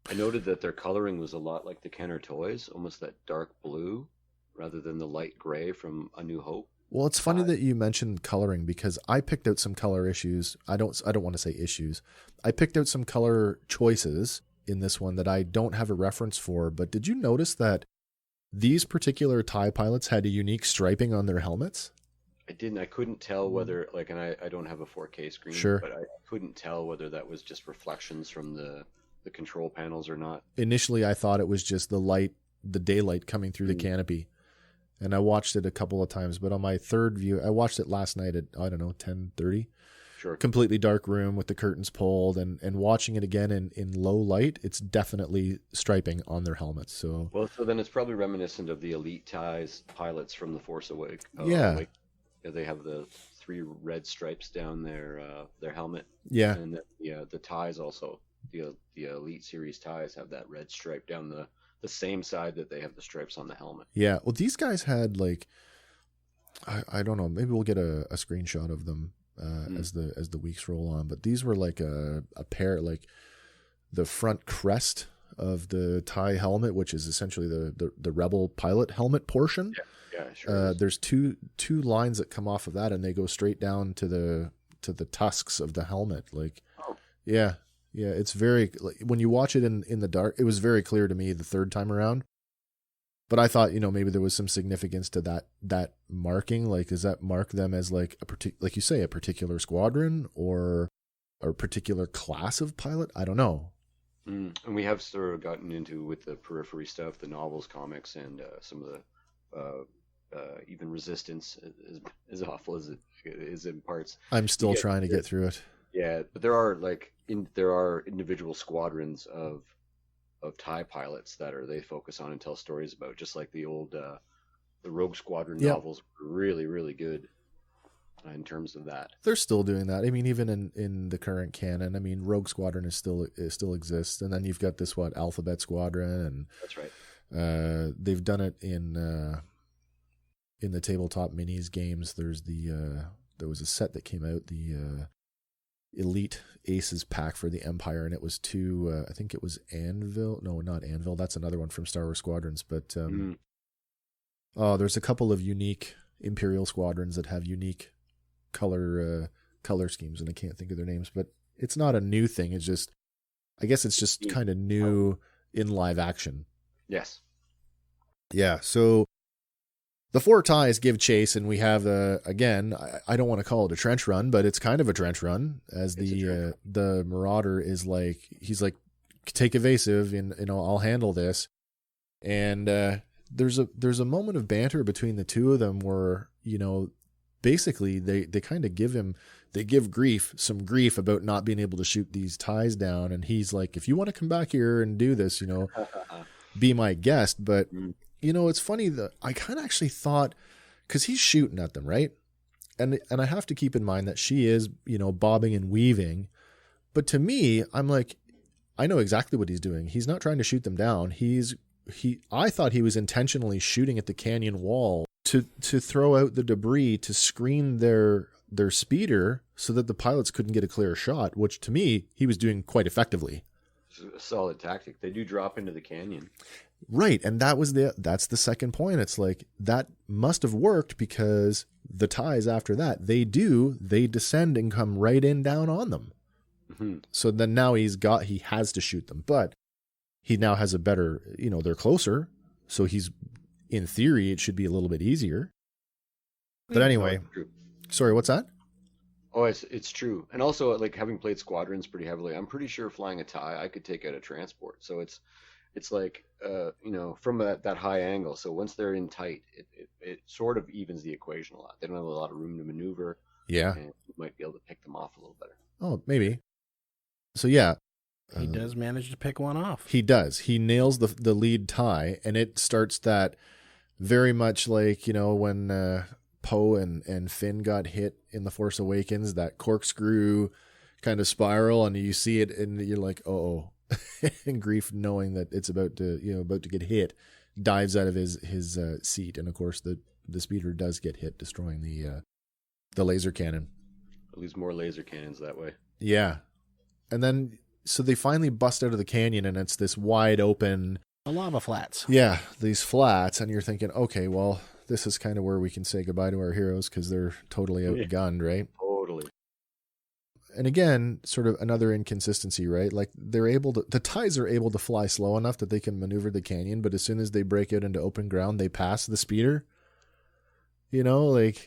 I noted that their coloring was a lot like the Kenner toys, almost that dark blue rather than the light gray from A New Hope. Well, it's funny that you mentioned coloring, because I picked out some color issues. I don't want to say issues. I picked out some color choices in this one that I don't have a reference for, but did you notice that these particular TIE pilots had a unique striping on their helmets? I didn't. I couldn't tell whether, and I don't have a 4K screen, sure, but I couldn't tell whether that was just reflections from the control panels or not. Initially, I thought it was just the daylight coming through the canopy. And I watched it a couple of times, but on my third view, I watched it last night at, 10:30. Sure. Completely dark room with the curtains pulled, and watching it again in low light, it's definitely striping on their helmets. So then it's probably reminiscent of the Elite TIEs pilots from The Force Awakens. They have the 3 red stripes down their helmet. Yeah. And the TIEs also, the Elite series TIEs have that red stripe down the same side that they have the stripes on the helmet. Yeah. Well, these guys had I don't know, maybe we'll get a screenshot of them as the weeks roll on, but these were like a pair, like the front crest of the TIE helmet, which is essentially the Rebel pilot helmet portion. Yeah, sure. There's two lines that come off of that, and they go straight down to the tusks of the helmet. Yeah, it's very, when you watch it in the dark, it was very clear to me the third time around. But I thought, maybe there was some significance to that marking. Does that mark them as like like you say, a particular squadron or a particular class of pilot? I don't know. And we have sort of gotten into, with the periphery stuff, the novels, comics, and some of the even Resistance, as awful as it is in parts. I'm still trying to get through it. Yeah, but there are individual squadrons of TIE pilots that they focus on and tell stories about, just like the old the Rogue Squadron novels were really, really good in terms of that. They're still doing that. I mean, even in the current canon, I mean, Rogue Squadron still exists, and then you've got this Alphabet Squadron, and that's right. They've done it in the tabletop minis games, there was a set that came out, the Elite Aces pack for the Empire, and it was two, I think it was Anvil. No, not Anvil. That's another one from Star Wars Squadrons. But there's a couple of unique Imperial squadrons that have unique color schemes, and I can't think of their names. But it's not a new thing. It's just, I guess it's just kind of new in live action. Yes. Yeah. So the four ties give chase, and we have again. I don't want to call it a trench run, but it's kind of a trench run. As the Marauder is like, he's like, take evasive, and I'll handle this. And there's a moment of banter between the two of them where basically they kind of give some grief about not being able to shoot these ties down, and he's like, if you want to come back here and do this, be my guest, but. It's funny that I kind of actually thought, because he's shooting at them, right? And I have to keep in mind that she is, bobbing and weaving. But to me, I'm like, I know exactly what he's doing. He's not trying to shoot them down. I thought he was intentionally shooting at the canyon wall to throw out the debris to screen their speeder so that the pilots couldn't get a clear shot, which to me, he was doing quite effectively. It's a solid tactic. They do drop into the canyon. Right, and that's the second point. It's like that must have worked because the ties after that, they descend and come right in down on them. Mm-hmm. So then now he has to shoot them, but he now has a better, they're closer, so in theory it should be a little bit easier. But anyway, sorry, what's that? Oh, it's true. And also, like, having played Squadrons pretty heavily, I'm pretty sure flying a tie I could take out a transport. So it's like, from that high angle. So once they're in tight, it sort of evens the equation a lot. They don't have a lot of room to maneuver. Yeah. And you might be able to pick them off a little better. Oh, maybe. So, yeah. He does manage to pick one off. He does. He nails the lead tie, and it starts that very much like, when Poe and Finn got hit in The Force Awakens, that corkscrew kind of spiral, and you see it, and you're like, oh. And Grief, knowing that it's about to get hit, dives out of his seat, and of course the speeder does get hit, destroying the laser cannon. At least more laser cannons that way. Yeah, and then so they finally bust out of the canyon, and it's this wide open, the lava flats. Yeah, these flats, and you're thinking, okay, well, this is kind of where we can say goodbye to our heroes because they're totally outgunned, right? Totally. And again, sort of another inconsistency, right? Like the ties are able to fly slow enough that they can maneuver the canyon, but as soon as they break out into open ground, they pass the speeder. There's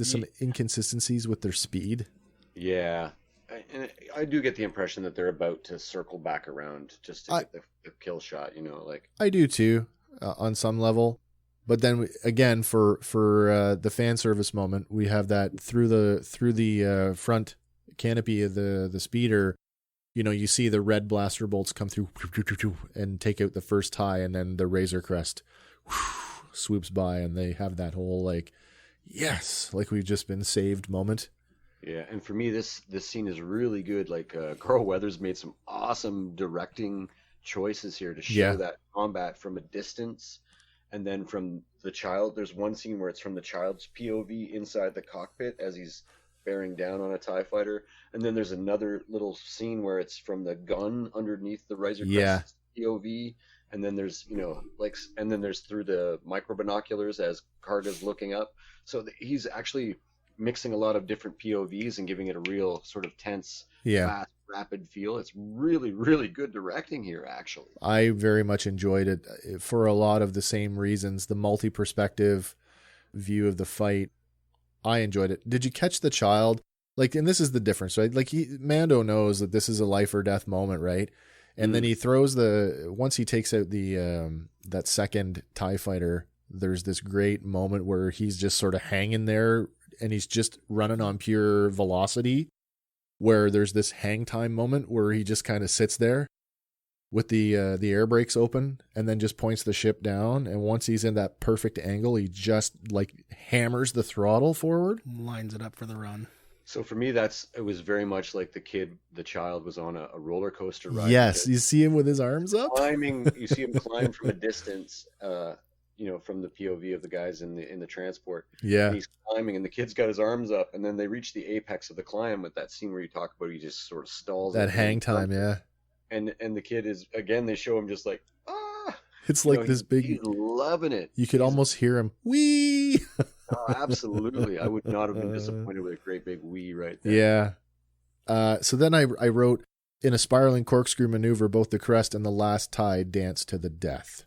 some inconsistencies with their speed. Yeah. And I do get the impression that they're about to circle back around just to get the kill shot, I do too, on some level. But then again, for the fan service moment, we have that through the front canopy of the speeder, you see the red blaster bolts come through and take out the first tie, and then the Razor Crest swoops by, and they have that whole like we've just been saved moment. Yeah, and for me, this scene is really good. Like Carl Weathers made some awesome directing choices here to show that combat from a distance. And then from the child, there's one scene where it's from the child's POV inside the cockpit as he's bearing down on a TIE fighter. And then there's another little scene where it's from the gun underneath the Razor Crest POV. And then there's, and then there's through the micro binoculars as Carter's looking up. So he's actually mixing a lot of different POVs and giving it a real sort of tense, fast, rapid feel. It's really, really good directing here, actually. I very much enjoyed it for a lot of the same reasons. The multi-perspective view of the fight, I enjoyed it. Did you catch the child? Like, and this is the difference, right? Like, Mando knows that this is a life or death moment, right? And then he throws once he takes out that second TIE fighter, there's this great moment where he's just sort of hanging there and he's just running on pure velocity, where there's this hang time moment where he just kind of sits there with the air brakes open and then just points the ship down. And once he's in that perfect angle, he just like hammers the throttle forward. Lines it up for the run. So for me, it was very much like the child was on a roller coaster ride. Yes, you see him with his arms up. You see him climb from a distance, from the POV of the guys in the transport. Yeah. And he's climbing, and the kid's got his arms up, and then they reach the apex of the climb with that scene where you talk about he just sort of stalls. That hang time, yeah. And the kid is, again, they show him just like, It's like this big. He's loving it. You could almost hear him, wee! Absolutely. I would not have been disappointed with a great big wee right there. Yeah. So then I wrote, in a spiraling corkscrew maneuver, both the crest and the last tide dance to the death.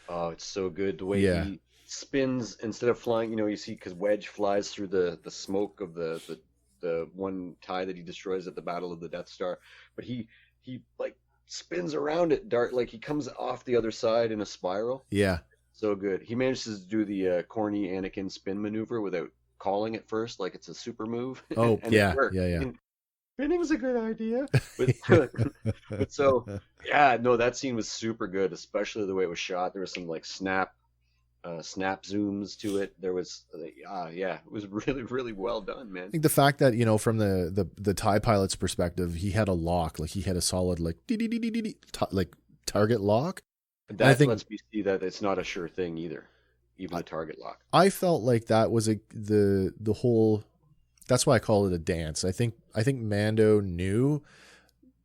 Oh, it's so good. The way he spins instead of flying, you see, because Wedge flies through the smoke of the one tie that he destroys at the Battle of the Death Star. But he like spins around it, like he comes off the other side in a spiral. Yeah. So good. He manages to do the corny Anakin spin maneuver without calling it first, like it's a super move. Oh, yeah. Spinning's a good idea. But so, that scene was super good, especially the way it was shot. There was some like snap zooms to it. There was, it was really, really well done, man. I think the fact that, from the TIE pilot's perspective, he had a lock, like he had a solid like target lock. That lets me see that it's not a sure thing either, even the target lock. I felt like that was the whole. That's why I call it a dance. I think Mando knew,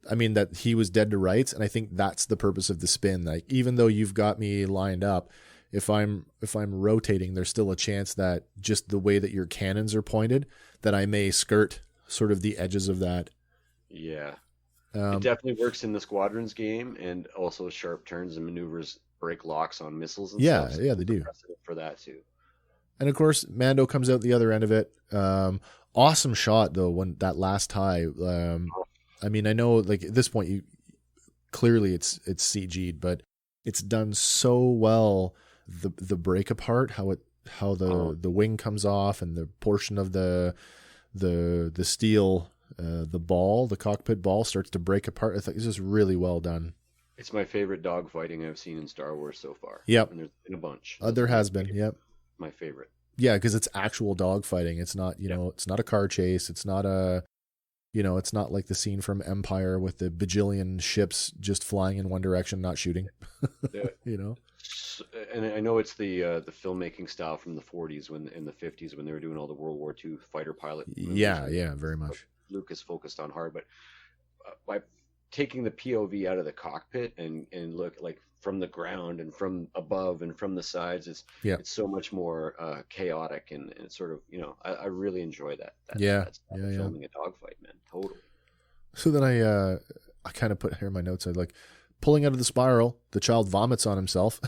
that he was dead to rights, and I think that's the purpose of the spin. Like, even though you've got me lined up, if I'm rotating, there's still a chance that just the way that your cannons are pointed, that I may skirt sort of the edges of that. Yeah. It definitely works in the Squadrons game, and also sharp turns and maneuvers break locks on missiles and stuff. Yeah, they do. For that too. And of course, Mando comes out the other end of it. Awesome shot though, when that last tie. I know, like, at this point, clearly it's CG'd, but it's done so well. The break apart, how the wing comes off, and the portion of the steel, the cockpit ball starts to break apart. I think it's just really well done. It's my favorite dogfighting I've seen in Star Wars so far. Yep. And there's been a bunch. There has been. Yep. My favorite. Yeah, because it's actual dogfighting. It's not, it's not a car chase. It's not it's not like the scene from Empire with the bajillion ships just flying in one direction, not shooting. And I know it's the filmmaking style from the 40s in the 50s when they were doing all the World War II fighter pilot movies. Yeah, very much. Lucas focused on hard, but by taking the POV out of the cockpit and look like from the ground and from above and from the sides, it's so much more chaotic and it's sort of, I really enjoy that. Filming a dogfight, man, totally. So then I kind of put here in my notes, I like pulling out of the spiral, the child vomits on himself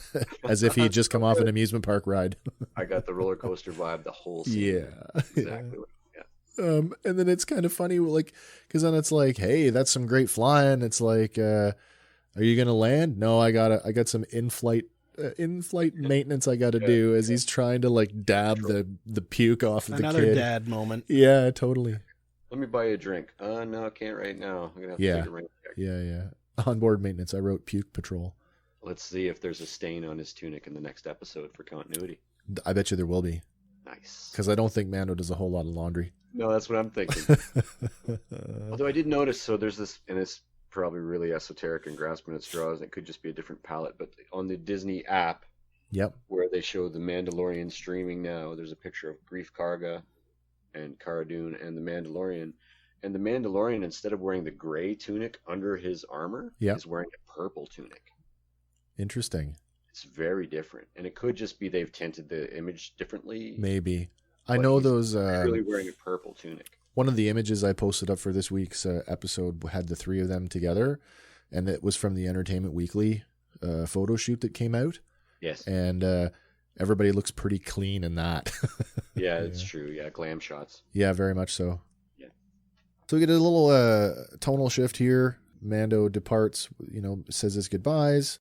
as if he had just come off an amusement park ride. I got the roller coaster vibe the whole scene. Yeah, exactly. And then it's kind of funny, like, because then it's like, hey, that's some great flying. It's like, are you gonna land? No, I got some in-flight maintenance I got to do, as he's trying to like dab the puke off of the kid. Another dad moment. Yeah, totally. Let me buy you a drink. No, I can't right now. I'm gonna have to take a rain check. Yeah. Onboard maintenance. I wrote puke patrol. Let's see if there's a stain on his tunic in the next episode for continuity. I bet you there will be. Nice. Because I don't think Mando does a whole lot of laundry. No, that's what I'm thinking. Although I did notice, so there's this, and it's probably really esoteric and grasping at straws, and it could just be a different palette, but on the Disney app, where they show the Mandalorian streaming now, there's a picture of Greef Karga and Cara Dune and the Mandalorian. And the Mandalorian, instead of wearing the gray tunic under his armor, is wearing a purple tunic. Interesting. It's very different. And it could just be they've tinted the image differently. Maybe. I know those... really wearing a purple tunic. One of the images I posted up for this week's episode had the three of them together, and it was from the Entertainment Weekly photo shoot that came out. Yes. And everybody looks pretty clean in that. Yeah, it's true. Yeah, glam shots. Yeah, very much so. Yeah. So we get a little tonal shift here. Mando departs, says his goodbyes.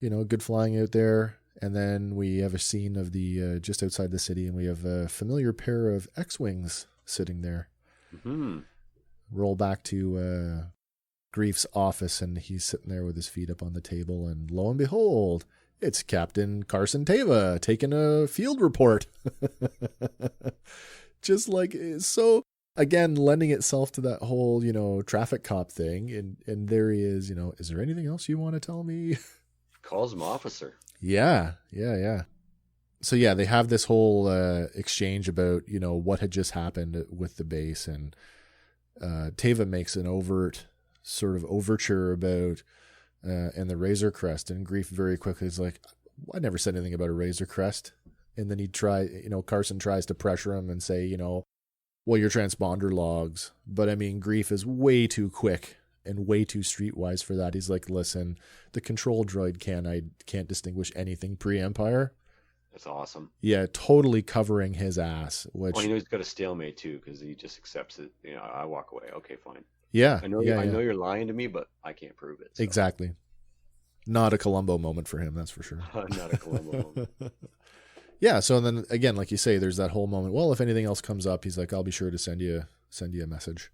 Good flying out there. And then we have a scene of the just outside the city, and we have a familiar pair of X-Wings sitting there. Mm-hmm. Roll back to Greef's office, and he's sitting there with his feet up on the table, and lo and behold, it's Captain Carson Teva taking a field report. Just like, so, again, lending itself to that whole, traffic cop thing. And there he is, is there anything else you want to tell me? Calls him officer. Yeah. So yeah, they have this whole exchange about, what had just happened with the base, and Teva makes an overt sort of overture about and the Razor Crest, and Greef very quickly is like, I never said anything about a Razor Crest. And then Carson tries to pressure him and say, well, your transponder logs. But I mean, Greef is way too quick and way too streetwise for that. He's like, listen, the control droid can't distinguish anything pre-Empire. That's awesome. Yeah, totally covering his ass. Which, well, he's got a stalemate too, because he just accepts it. I walk away. Okay, fine. Yeah, I know you're lying to me, but I can't prove it. So. Exactly. Not a Columbo moment for him, that's for sure. Not a Columbo moment. Yeah, so then again, like you say, there's that whole moment. Well, if anything else comes up, he's like, I'll be sure to send you a message.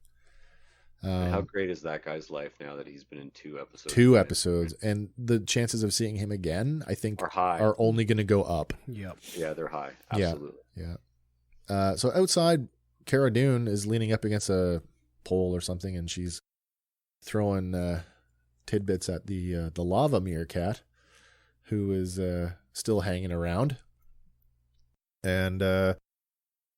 How great is that guy's life now that he's been in 2 episodes? 2 episodes, and the chances of seeing him again, I think, are only going to go up. Yep. Yeah, they're high. Absolutely. Yeah. So outside, Cara Dune is leaning up against a pole or something, and she's throwing tidbits at the lava meerkat, who is still hanging around. And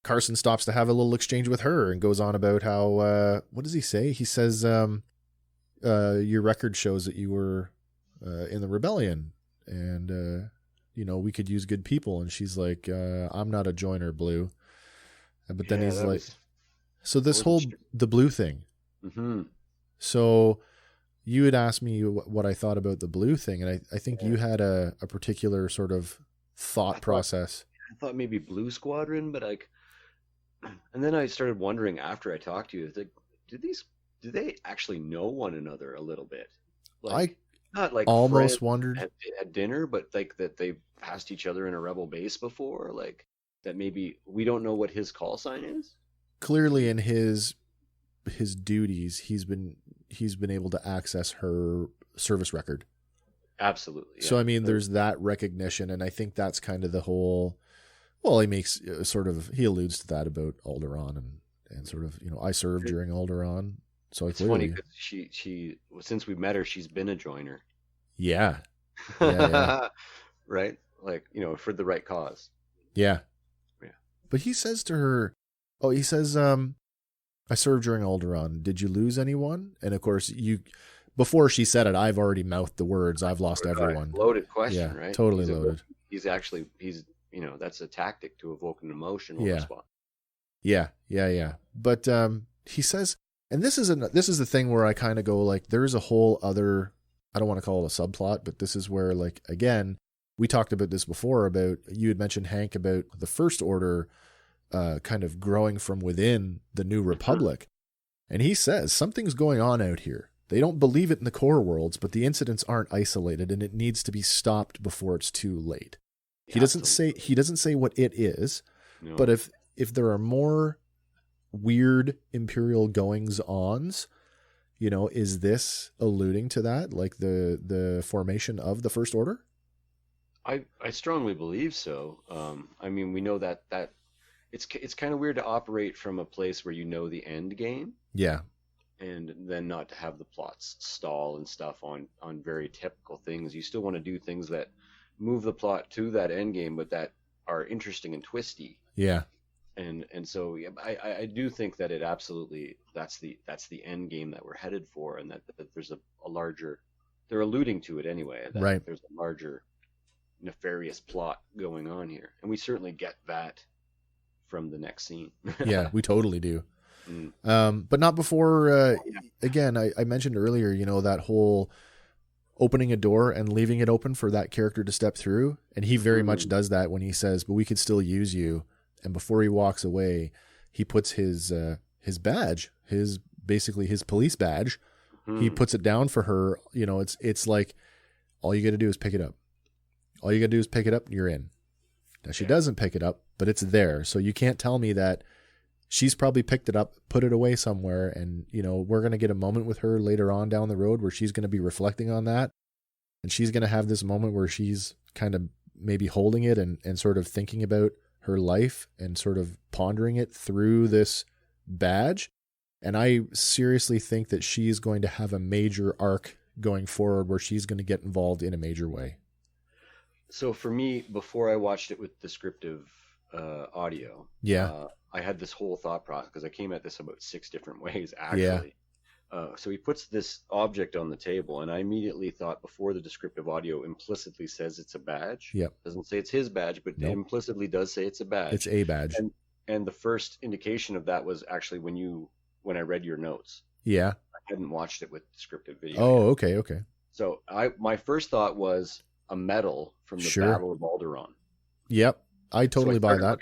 Carson stops to have a little exchange with her and goes on about how, what does he say? He says, your record shows that you were in the rebellion, and, we could use good people. And she's like, I'm not a joiner, Blue. But then he's like, so this whole, the Blue thing. Mm-hmm. So you had asked me what I thought about the Blue thing, and I think you had a particular sort of thought process. I thought maybe Blue Squadron, but and then I started wondering after I talked to you, like, do they actually know one another a little bit? Like, not like almost wondered at dinner, but like that they've passed each other in a rebel base before, like that maybe we don't know what his call sign is. Clearly, in his duties, he's been able to access her service record. Absolutely. Yeah. So I mean, there's that recognition, and I think that's kind of the whole. Well, he makes he alludes to that about Alderaan and sort of, I served during Alderaan. So it's funny because she since we met her, she's been a joiner. Yeah. Right? Like, for the right cause. Yeah. Yeah. But he says to her, I served during Alderaan. Did you lose anyone? And of course, before she said it, I've already mouthed the words, I've lost everyone. Loaded question, right? Totally loaded. He's that's a tactic to evoke an emotional response. Yeah. But he says, and this is the thing where I kind of go like, there is a whole other, I don't want to call it a subplot, but this is where, like, again, we talked about this before about, you had mentioned, Hank, about the First Order kind of growing from within the New Republic. And he says, something's going on out here. They don't believe it in the core worlds, but the incidents aren't isolated, and it needs to be stopped before it's too late. He doesn't say what it is, no. But if there are more weird Imperial goings-ons, is this alluding to that, like the formation of the First Order? I strongly believe so. I mean, we know that it's kind of weird to operate from a place where the end game. Yeah. And then not to have the plots stall and stuff on very typical things. You still want to do things that move the plot to that end game, but that are interesting and twisty. Yeah. And so I do think that it absolutely that's the end game that we're headed for, and that there's a larger, they're alluding to it anyway, that right. There's a larger nefarious plot going on here, and we certainly get that from the next scene. Yeah, we totally do. But not before. Again, I mentioned earlier, that whole opening a door and leaving it open for that character to step through, and he very much does that when he says, "But we could still use you." And before he walks away, he puts his badge, basically his police badge. He puts it down for her. It's like, all you got to do is pick it up. All you got to do is pick it up, and you're in. Now she doesn't pick it up, but it's there, so you can't tell me that. She's probably picked it up, put it away somewhere, and, we're going to get a moment with her later on down the road where she's going to be reflecting on that, and she's going to have this moment where she's kind of maybe holding it and sort of thinking about her life and sort of pondering it through this badge. And I seriously think that she's going to have a major arc going forward where she's going to get involved in a major way. So for me, before I watched it with descriptive audio, I had this whole thought process because I came at this about 6 different ways actually. So he puts this object on the table, and I immediately thought, before the descriptive audio implicitly says it's a badge. Yep. Doesn't say it's his badge, but it implicitly does say it's a badge. It's a badge. And the first indication of that was actually when I read your notes. Yeah. I hadn't watched it with descriptive video. Oh, yet. okay. So my first thought was a medal from the Battle of Alderaan. Yep. I totally buy that.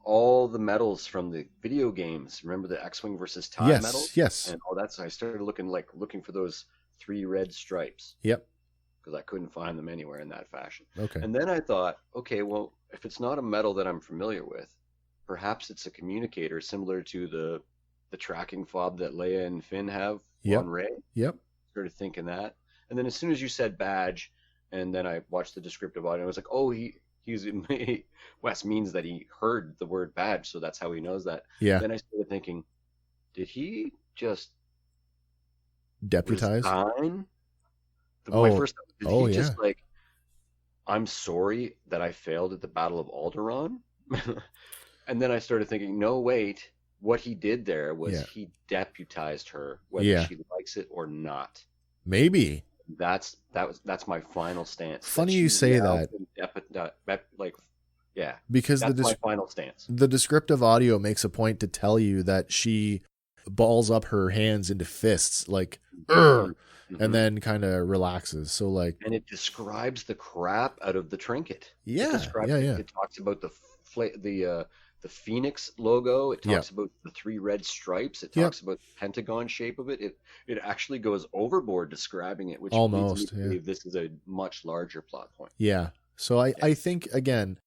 All the medals from the video games. Remember the X-Wing versus TIE medals? Yes. And all that. So I started looking for those 3 red stripes. Yep. Because I couldn't find them anywhere in that fashion. Okay. And then I thought, okay, well, if it's not a medal that I'm familiar with, perhaps it's a communicator similar to the tracking fob that Leia and Finn have on Rey. Yep. Started thinking that. And then as soon as you said badge, and then I watched the descriptive audio, I was like, oh, Wes means that he heard the word badge, so that's how he knows that. Yeah. Then I started thinking, did he just deputize? Resign? My first thought, did he just like, I'm sorry that I failed at the Battle of Alderaan? And then I started thinking, no, wait, what he did there was he deputized her, whether she likes it or not. Maybe. That's my final stance. Funny you say that. Because that's my final stance. The descriptive audio makes a point to tell you that she balls up her hands into fists, like, and then kind of relaxes. So and it describes the crap out of the trinket. Yeah, It talks about the Phoenix logo. It talks about the 3 red stripes. It talks about the pentagon shape of it. It actually goes overboard describing it, which leads me to believe this is a much larger plot point. Yeah. So I think, again,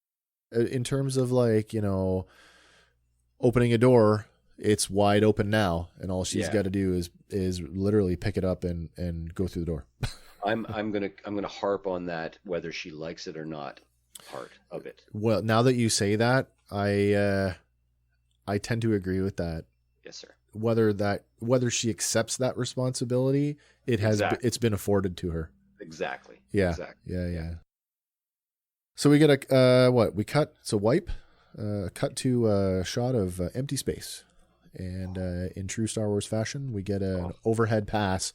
in terms of opening a door, it's wide open now, and all she's got to do is literally pick it up and go through the door. I'm gonna harp on that, whether she likes it or not, part of it. Well, now that you say that, I tend to agree with that. Yes, sir. Whether she accepts that responsibility, it's been afforded to her. Exactly. Yeah. Exactly. Yeah. So we get we cut. It's a wipe. Cut to a shot of empty space, and in true Star Wars fashion, we get an overhead pass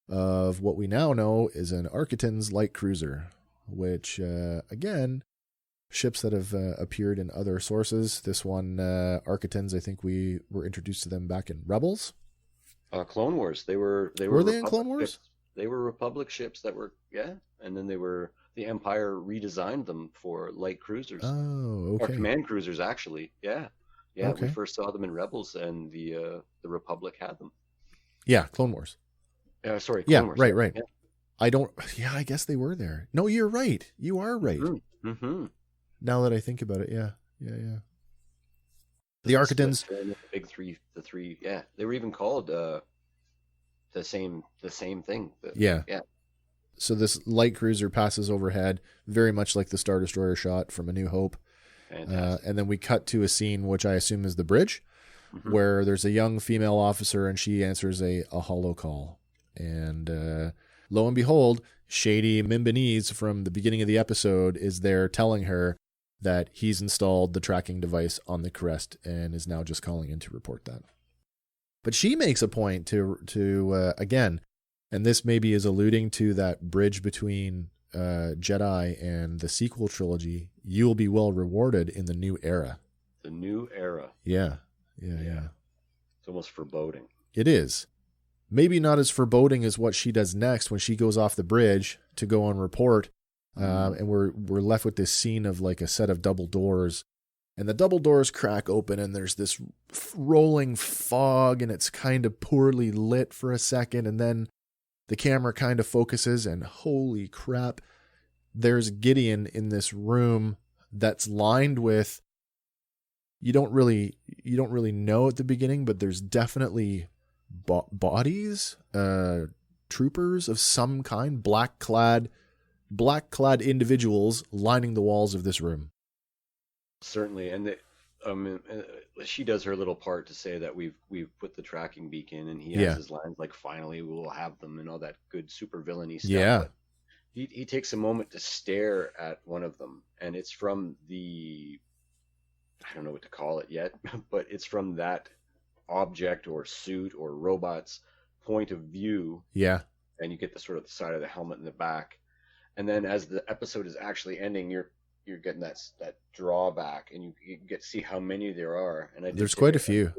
of what we now know is an Arquitens light cruiser, which again, ships that have appeared in other sources. This one, Arquitens, I think we were introduced to them back in Rebels. Clone Wars. They were they in Clone Wars? Ships. They were Republic ships that were and then the Empire redesigned them for light cruisers. Oh, okay. Or command cruisers, actually. Yeah. Okay. We first saw them in Rebels, and the Republic had them. Yeah, Clone Wars. Sorry, Clone Wars. Right. Yeah. I guess they were there. No, you're right. You are right. Mm-hmm. Now that I think about it, yeah. The Arquitens, the big three. Yeah, they were even called the same thing. Yeah. So this light cruiser passes overhead, very much like the Star Destroyer shot from A New Hope. And then we cut to a scene, which I assume is the bridge, where there's a young female officer, and she answers a holo call. And lo and behold, shady Mimbanese from the beginning of the episode is there telling her that he's installed the tracking device on the Crest and is now just calling in to report that. But she makes a point to again, and this maybe is alluding to that bridge between Jedi and the sequel trilogy. You will be well rewarded in the new era. The new era. Yeah. It's almost foreboding. It is. Maybe not as foreboding as what she does next when she goes off the bridge to go on report. And we're left with this scene of like a set of double doors, and the double doors crack open, and there's this rolling fog, and it's kind of poorly lit for a second, and then the camera kind of focuses, and holy crap, there's Gideon in this room that's lined with, you don't really know at the beginning, but there's definitely bodies, troopers of some kind, black clad individuals lining the walls of this room. Certainly, and she does her little part to say that we've put the tracking beacon, and he has his lines like, "Finally, we will have them," and all that good super villainy stuff. Yeah, he takes a moment to stare at one of them, and it's from the, I don't know what to call it yet, but it's from that object or suit or robot's point of view. Yeah. And you get the sort of the side of the helmet in the back. And then as the episode is actually ending, you're getting that drawback, and you get to see how many there are. And there's quite a few.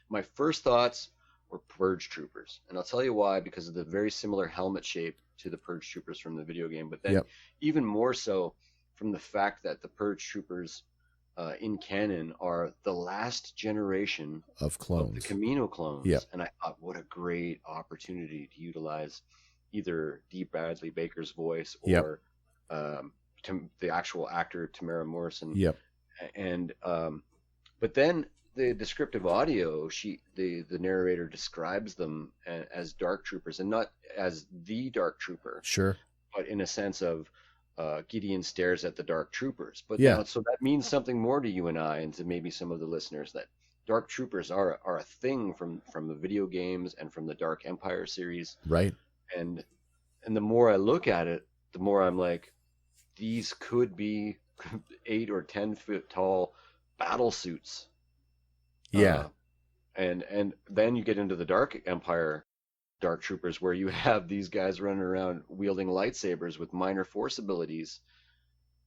My first thoughts were Purge Troopers, and I'll tell you why, because of the very similar helmet shape to the Purge Troopers from the video game, but then even more so from the fact that the Purge Troopers in canon are the last generation of clones, of the Camino clones. Yep. And I thought, what a great opportunity to utilize either D. Bradley Baker's voice or the actual actor Tamara Morrison. Yep. And but then the descriptive audio, the narrator describes them as Dark Troopers, and not as the Dark Trooper. Sure. But in a sense of Gideon stares at the Dark Troopers. But yeah. Now, so that means something more to you and I, and to maybe some of the listeners, that Dark Troopers are a thing from the video games and from the Dark Empire series. Right. And the more I look at it, the more I'm like, these could be 8 or 10 foot tall battle suits. Yeah. And then you get into the Dark Empire Dark Troopers, where you have these guys running around wielding lightsabers with minor force abilities.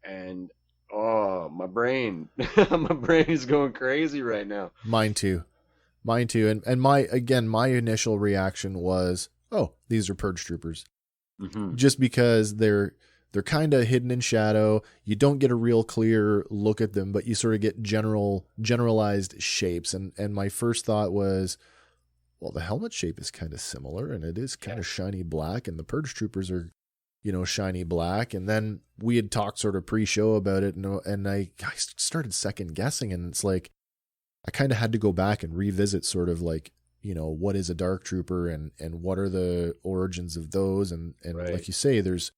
And my brain is going crazy right now. Mine too. And my initial reaction was, oh, these are Purge Troopers. Mm-hmm. Just because they're kind of hidden in shadow. You don't get a real clear look at them, but you sort of get generalized shapes. And my first thought was, well, the helmet shape is kind of similar, and it is kind of shiny black, and the Purge Troopers are, shiny black. And then we had talked sort of pre-show about it, and I started second guessing, and it's like, I kind of had to go back and revisit sort of like, what is a Dark Trooper, and what are the origins of those. And right. Like you say, there's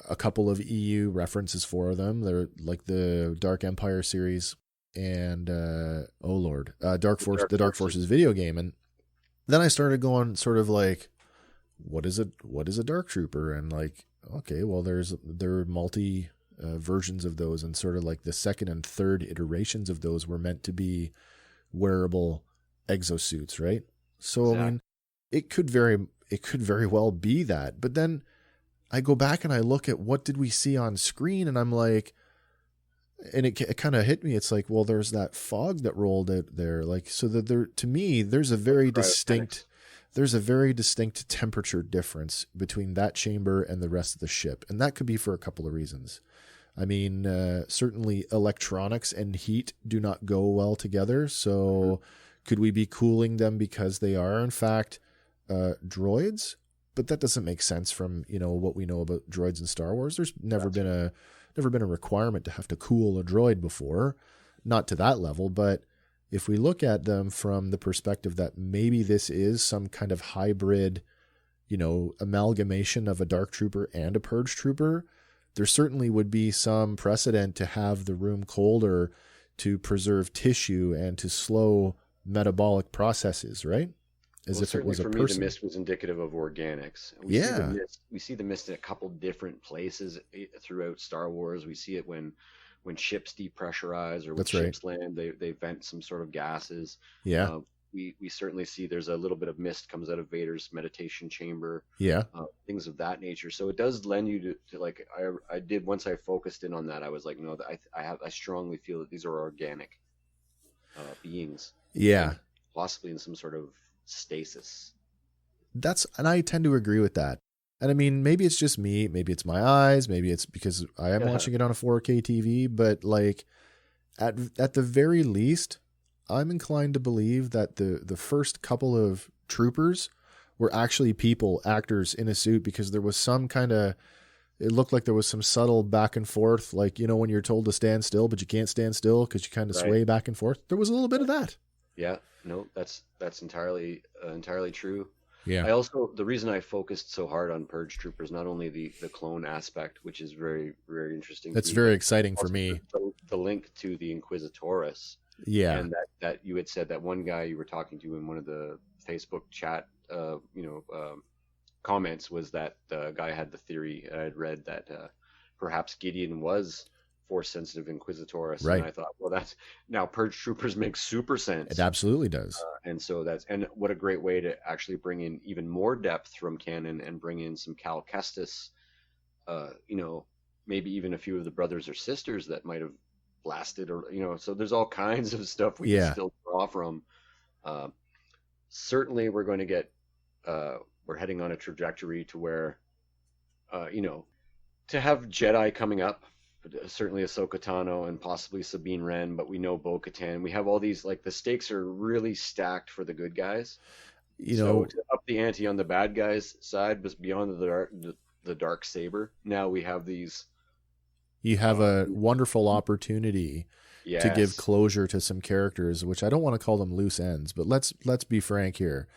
a couple of EU references for them. They're like the Dark Empire series and the Dark Forces video game. And then I started going sort of like, what is a Dark Trooper? And like, okay, well, there are multi versions of those, and sort of like the second and third iterations of those were meant to be wearable exosuits, right? So exactly. I mean, it could very well be that. But then I go back and I look at what did we see on screen, and I'm like, and it kind of hit me. It's like, well, there's that fog that rolled out there, like, so that there's a very distinct temperature difference between that chamber and the rest of the ship, and that could be for a couple of reasons. I mean, certainly electronics and heat do not go well together. So could we be cooling them because they are in fact droids? But that doesn't make sense from, what we know about droids in Star Wars. There's never been a requirement to have to cool a droid before, not to that level. But if we look at them from the perspective that maybe this is some kind of hybrid, amalgamation of a Dark Trooper and a Purge Trooper, there certainly would be some precedent to have the room colder to preserve tissue and to slow metabolic processes, right? As if it was a person. For me, the mist was indicative of organics. We see the mist in a couple different places throughout Star Wars. We see it when ships depressurize, or when ships land, they vent some sort of gases. Yeah. We certainly see there's a little bit of mist comes out of Vader's meditation chamber. Yeah. Things of that nature. So it does lend you to like, I did, once I focused in on that, I was like, no, I strongly feel that these are organic beings. Yeah. Possibly in some sort of stasis. And I tend to agree with that. And I mean, maybe it's just me, maybe it's my eyes, maybe it's because I am watching it on a 4K TV, but like at the very least, I'm inclined to believe that the first couple of troopers were actually actors in a suit, because there was some kind of, it looked like there was some subtle back and forth, like, when you're told to stand still, but you can't stand still because you kind of sway back and forth. There was a little bit of that. Yeah, no, that's entirely true. Yeah. I also, the reason I focused so hard on Purge Troopers, not only the clone aspect, which is very, very interesting. That's very exciting for me. The link to the Inquisitores. Yeah. And that you had said that one guy you were talking to in one of the Facebook chat, comments was that the guy had the theory I had read that perhaps Gideon was Force sensitive Inquisitorus, Right. and I thought, well, that's now Purge Troopers makes super sense. It absolutely does. And so and what a great way to actually bring in even more depth from canon and bring in some Cal Kestis, maybe even a few of the brothers or sisters that might have blasted, or so there's all kinds of stuff we can still draw from. Certainly we're going to get we're heading on a trajectory to where to have Jedi coming up, certainly Ahsoka Tano and possibly Sabine Wren, but we know Bo-Katan. We have all these, like, the stakes are really stacked for the good guys. So to up the ante on the bad guys' side, but beyond the dark saber, now we have these. You have a wonderful opportunity to give closure to some characters, which I don't want to call them loose ends, but let's be frank here.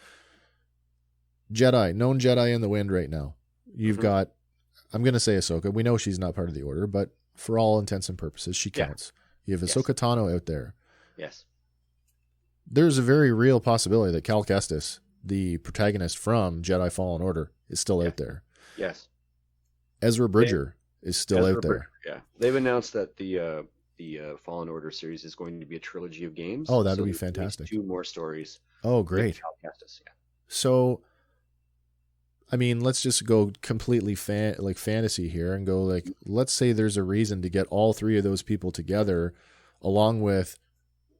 Known Jedi in the wind right now. You've got, I'm going to say Ahsoka. We know she's not part of the Order, but for all intents and purposes, she counts. You have Ahsoka Tano out there. Yes. There's a very real possibility that Cal Kestis, the protagonist from Jedi Fallen Order, is still out there. Yes. Ezra Bridger is still out there. Yeah. They've announced that the Fallen Order series is going to be a trilogy of games. Oh, that would be fantastic. 2 more stories. Oh, great. Cal Kestis, yeah. So, I mean, let's just go completely fantasy here and go, like, let's say there's a reason to get all 3 of those people together, along with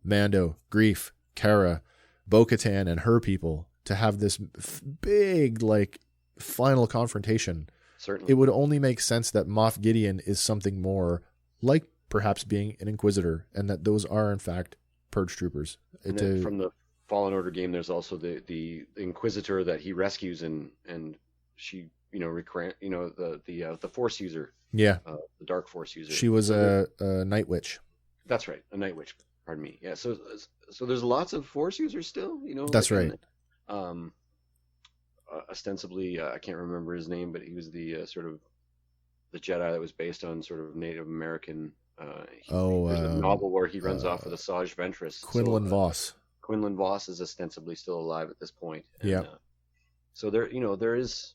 Mando, Greef, Cara, Bo-Katan, and her people, to have this big, like, final confrontation. Certainly. It would only make sense that Moff Gideon is something more, like perhaps being an Inquisitor, and that those are, in fact, Purge Troopers. And then from the Fallen Order game, there's also the Inquisitor that he rescues, and she, the Force user. Yeah. The Dark Force user. She was a Night Witch. That's right, a Night Witch. Pardon me. Yeah. So there's lots of Force users still. That's right. Ostensibly, I can't remember his name, but he was the sort of the Jedi that was based on sort of Native American. There's a novel where he runs off with a Saj Ventress. Quinlan Vos. Quinlan Vos is ostensibly still alive at this point. Yeah. So there is,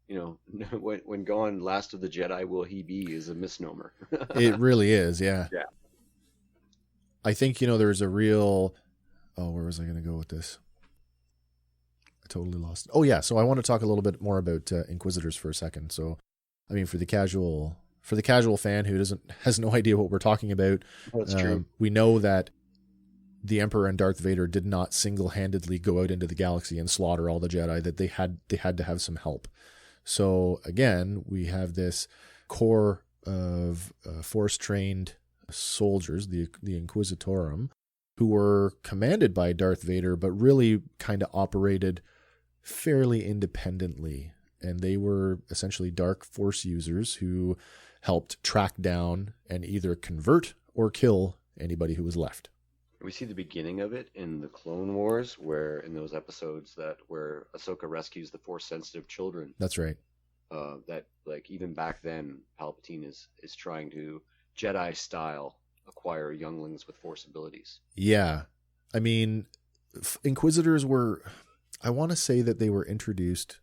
when gone, Last of the Jedi will he be is a misnomer. It really is, yeah. Yeah. I think, there's a real. Oh, where was I going to go with this? I totally lost it. Oh, yeah. So I want to talk a little bit more about Inquisitors for a second. So, I mean, for the casual fan who has no idea what we're talking about, that's true. We know that the Emperor and Darth Vader did not single-handedly go out into the galaxy and slaughter all the Jedi, that they had to have some help. So again, we have this core of Force-trained soldiers, the Inquisitorum, who were commanded by Darth Vader, but really kind of operated fairly independently. And they were essentially dark Force users who helped track down and either convert or kill anybody who was left. We see the beginning of it in the Clone Wars, where in those episodes where Ahsoka rescues the Force-sensitive children. That's right. That, like, even back then, Palpatine is trying to Jedi style acquire younglings with Force abilities. Yeah, I mean, Inquisitors were. I want to say that they were introduced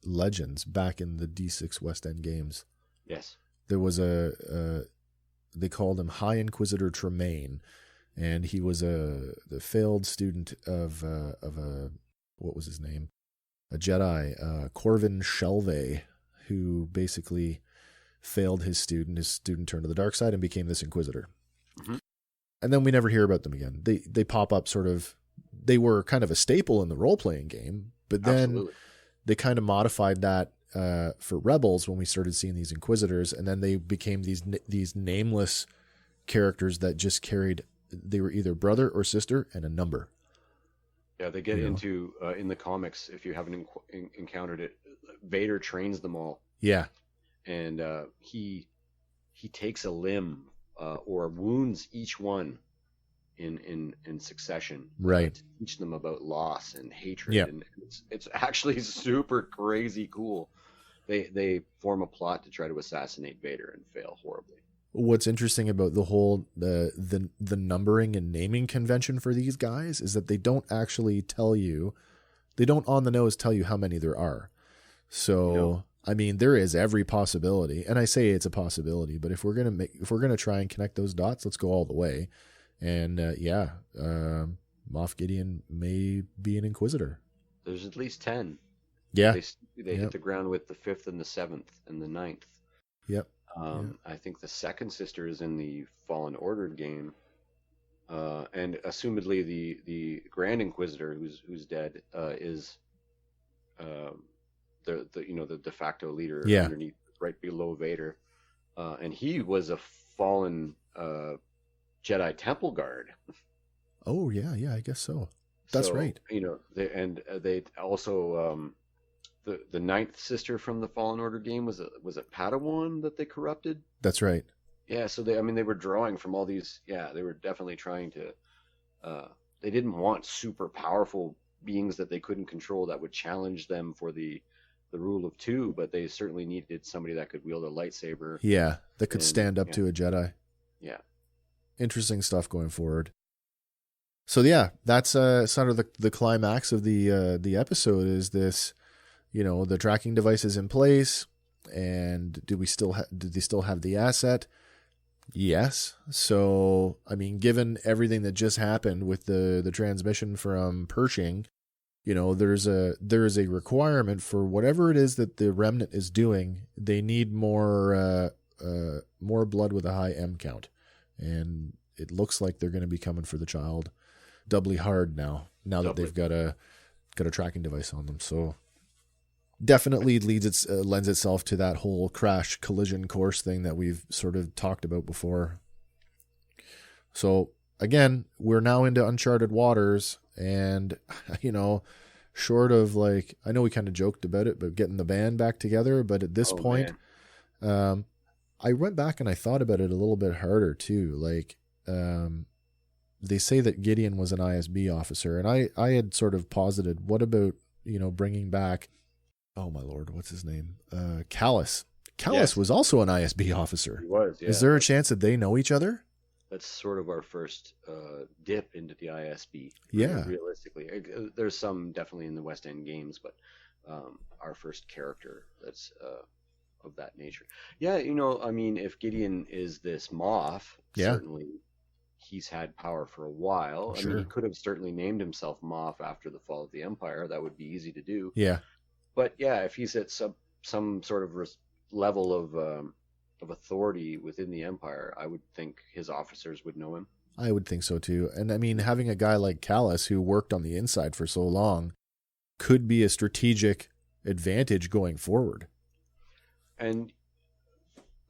legends back in the D6 West End games. Yes. There was they called him High Inquisitor Tremaine. And he was the failed student of a what was his name? A Jedi, Corvin Shelvey, who basically failed his student. His student turned to the dark side and became this Inquisitor. Mm-hmm. And then we never hear about them again. They pop up sort of. They were kind of a staple in the role-playing game, but then they kind of modified that for Rebels when we started seeing these Inquisitors, and then they became these nameless characters that just carried. They were either brother or sister and a number. Yeah, they get into in the comics. If you haven't encountered it, Vader trains them all. Yeah, and he takes a limb or wounds each one in succession. Right. To teach them about loss and hatred. Yeah. And it's actually super crazy cool. They form a plot to try to assassinate Vader and fail horribly. What's interesting about the whole the numbering and naming convention for these guys is that they don't actually tell you, they don't on the nose tell you how many there are. So, I mean, there is every possibility, and I say it's a possibility, but if we're gonna try and connect those dots, let's go all the way. And Moff Gideon may be an Inquisitor. There's at least 10. Yeah, they hit the ground with the 5th and the 7th and the 9th. Yep. I think the second sister is in the Fallen Order game, and assumedly the Grand Inquisitor who's dead is the de facto leader underneath, right below Vader, and he was a fallen Jedi Temple Guard. Oh yeah, I guess so. That's right. They also the 9th sister from the Fallen Order game was it Padawan that they corrupted? That's right. Yeah, so they were drawing from all these. Yeah, they were definitely trying to. They didn't want super powerful beings that they couldn't control that would challenge them for the rule of 2, but they certainly needed somebody that could wield a lightsaber. Yeah, that could stand up to a Jedi. Yeah. Interesting stuff going forward. So yeah, that's sort of the climax of the episode is this, the tracking device is in place, and did they still have the asset? Yes. So, I mean, given everything that just happened with the transmission from Pershing, there is a requirement for whatever it is that the Remnant is doing. They need more blood with a high M count, and it looks like they're going to be coming for the child doubly hard now that they've got a tracking device on them. So definitely lends itself to that whole crash collision course thing that we've sort of talked about before. So again, we're now into uncharted waters, and short of I know we kind of joked about it, but getting the band back together, but at this point, I went back and I thought about it a little bit harder too. They say that Gideon was an ISB officer, and I had sort of posited, what about, bringing back, oh my Lord, what's his name? Callus. Callus was also an ISB officer. He was, yeah. Is there a chance that they know each other? That's sort of our first dip into the ISB. Yeah. Realistically. There's some definitely in the West End games, but our first character that's of that nature. Yeah, if Gideon is this Moff, certainly he's had power for a while. Sure. I mean, he could have certainly named himself Moff after the fall of the Empire. That would be easy to do. Yeah. But yeah, if he's at some sort of level of authority within the Empire, I would think his officers would know him. I would think so too. And I mean, having a guy like Callus who worked on the inside for so long could be a strategic advantage going forward. And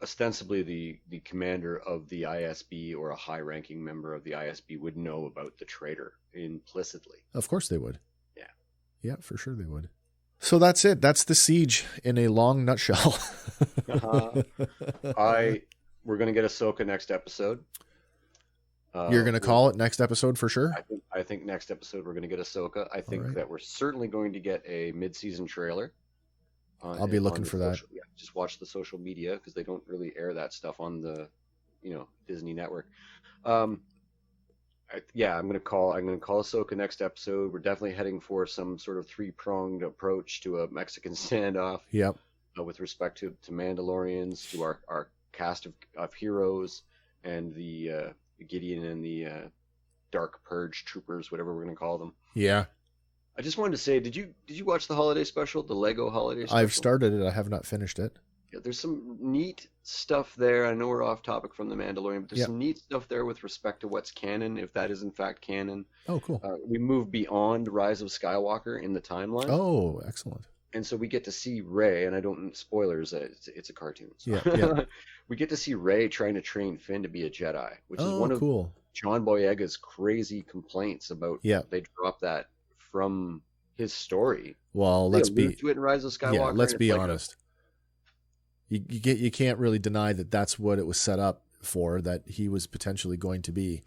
ostensibly the commander of the ISB or a high-ranking member of the ISB would know about the traitor implicitly. Of course they would. Yeah. Yeah, for sure they would. So that's it. That's the Siege in a long nutshell. We're going to get Ahsoka next episode. You're going to call it next episode for sure? I think next episode we're going to get Ahsoka. I think that we're certainly going to get a mid-season trailer. I'll be looking for that. Just watch the social media because they don't really air that stuff on the, Disney network. I'm gonna call Ahsoka next episode. We're definitely heading for some sort of 3-pronged approach to a Mexican standoff. Yep. With respect to Mandalorians, to our cast of heroes, and the Gideon and the Dark Purge troopers, whatever we're gonna call them. Yeah. I just wanted to say, did you watch the holiday special, the Lego holiday special? I've started it. I have not finished it. Yeah, there's some neat stuff there. I know we're off topic from the Mandalorian, but there's some neat stuff there with respect to what's canon, if that is in fact canon. Oh, cool. We move beyond Rise of Skywalker in the timeline. Oh, excellent. And so we get to see Rey, and I don't spoilers. It's a cartoon. So. Yeah. We get to see Rey trying to train Finn to be a Jedi, which is one of John Boyega's crazy complaints about. Yeah. They dropped that from his story. Well, let's be to it in Rise of Skywalker. Yeah, let's be honest. You can't really deny that that's what it was set up for, that he was potentially going to be.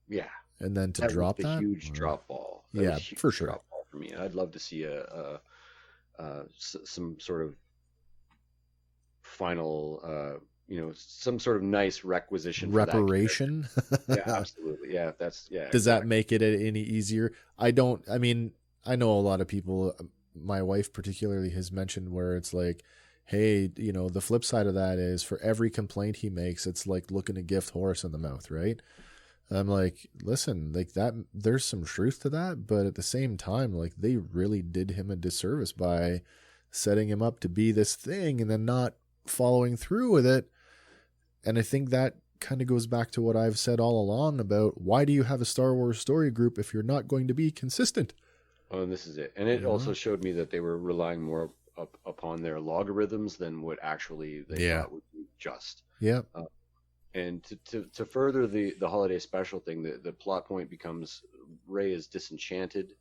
Yeah. And then to drop that? A huge drop ball. Yeah, for sure. Drop ball for me. I'd love to see some sort of final, some sort of nice requisition. Reparation? For that yeah, absolutely. Yeah, Does that make it any easier? I know a lot of people my wife particularly has mentioned, where it's like, hey, you know, the flip side of that is for every complaint he makes, it's like looking a gift horse in the mouth, right? I'm like, listen, like that, there's some truth to that, but at the same time, like they really did him a disservice by setting him up to be this thing and then not following through with it. And I think that kind of goes back to what I've said all along about why do you have a Star Wars story group if you're not going to be consistent? Oh, and this is it. And it also showed me that they were relying more upon their logarithms than what actually they thought would be just. Yeah. And to further the holiday special thing, the plot point becomes Rey is disenchanted.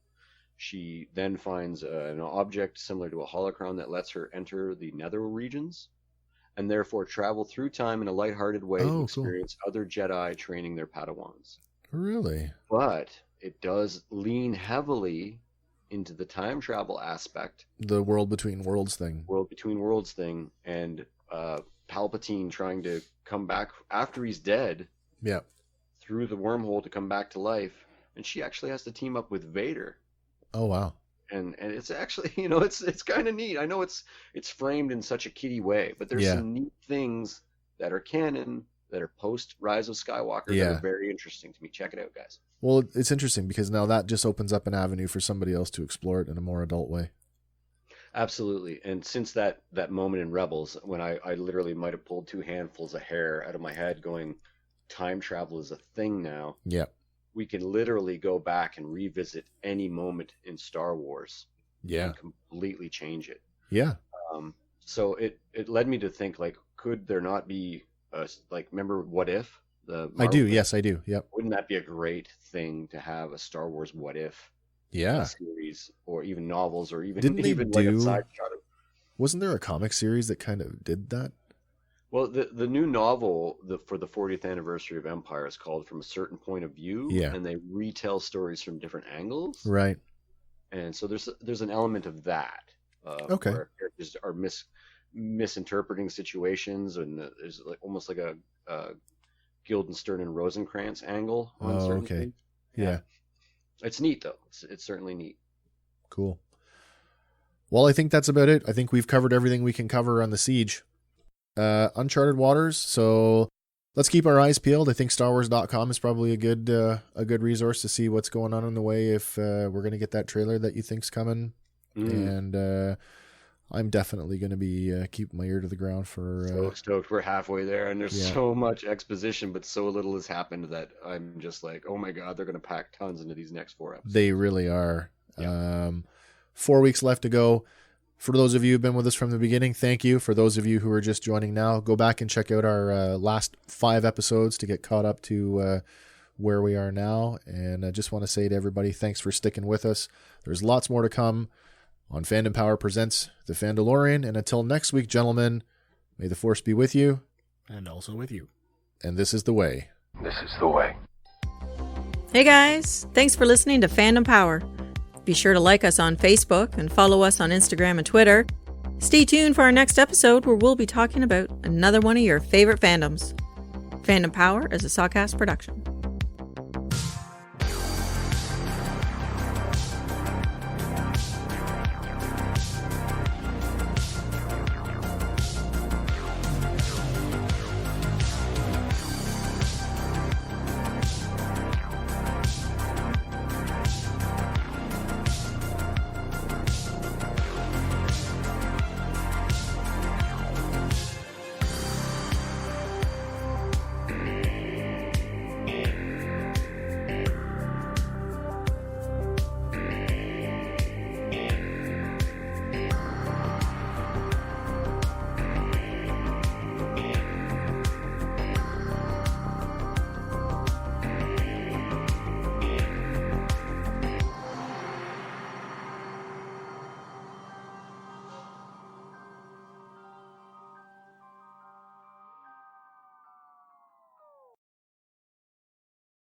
She then finds an object similar to a holocron that lets her enter the nether regions and therefore travel through time in a lighthearted way to experience other Jedi training their Padawans. Really? But it does lean heavily into the time travel aspect. The world between worlds thing. World between worlds thing. And Palpatine trying to come back after he's dead. Yeah. Through the wormhole to come back to life. And she actually has to team up with Vader. Oh, wow. And it's actually, you know, it's kind of neat. I know it's framed in such a kiddie way, but there's some neat things that are canon, that are post Rise of Skywalker that are very interesting to me. Check it out, guys. Well, it's interesting because now that just opens up an avenue for somebody else to explore it in a more adult way. Absolutely. And since that moment in Rebels, when I literally might have pulled 2 handfuls of hair out of my head going, time travel is a thing now. Yeah. We can literally go back and revisit any moment in Star Wars. Yeah. And completely change it. Yeah. So it led me to think, like, could there not be remember What If? I do. Yes, I do. Yep. Wouldn't that be a great thing to have a Star Wars What If series, or even novels, or even like a side shot of... Wasn't there a comic series that kind of did that? Well, the new novel for the 40th anniversary of Empire is called From a Certain Point of View, and they retell stories from different angles. Right. And so there's an element of that. Where characters are misinterpreting situations, and there's like almost like a Guildenstern and Rosencrantz angle on certain things. Yeah. It's neat, though. It's certainly neat. Cool. Well, I think that's about it. I think we've covered everything we can cover on the Siege. Uncharted waters, so let's keep our eyes peeled. I think StarWars.com is probably a good resource to see what's going on in the way if we're going to get that trailer that you think's coming. And I'm definitely going to be keeping my ear to the ground for... So stoked. We're halfway there, and there's so much exposition, but so little has happened that I'm just like, oh my God, they're going to pack tons into these next 4 episodes. They really are. Yeah. 4 weeks left to go. For those of you who've been with us from the beginning, thank you. For those of you who are just joining now, go back and check out our last 5 episodes to get caught up to where we are now. And I just want to say to everybody, thanks for sticking with us. There's lots more to come on Fandom Power Presents The Fandalorian. And until next week, gentlemen, may the Force be with you. And also with you. And this is the way. This is the way. Hey guys, thanks for listening to Fandom Power. Be sure to like us on Facebook and follow us on Instagram and Twitter. Stay tuned for our next episode where we'll be talking about another one of your favorite fandoms. Fandom Power is a Sawcast production.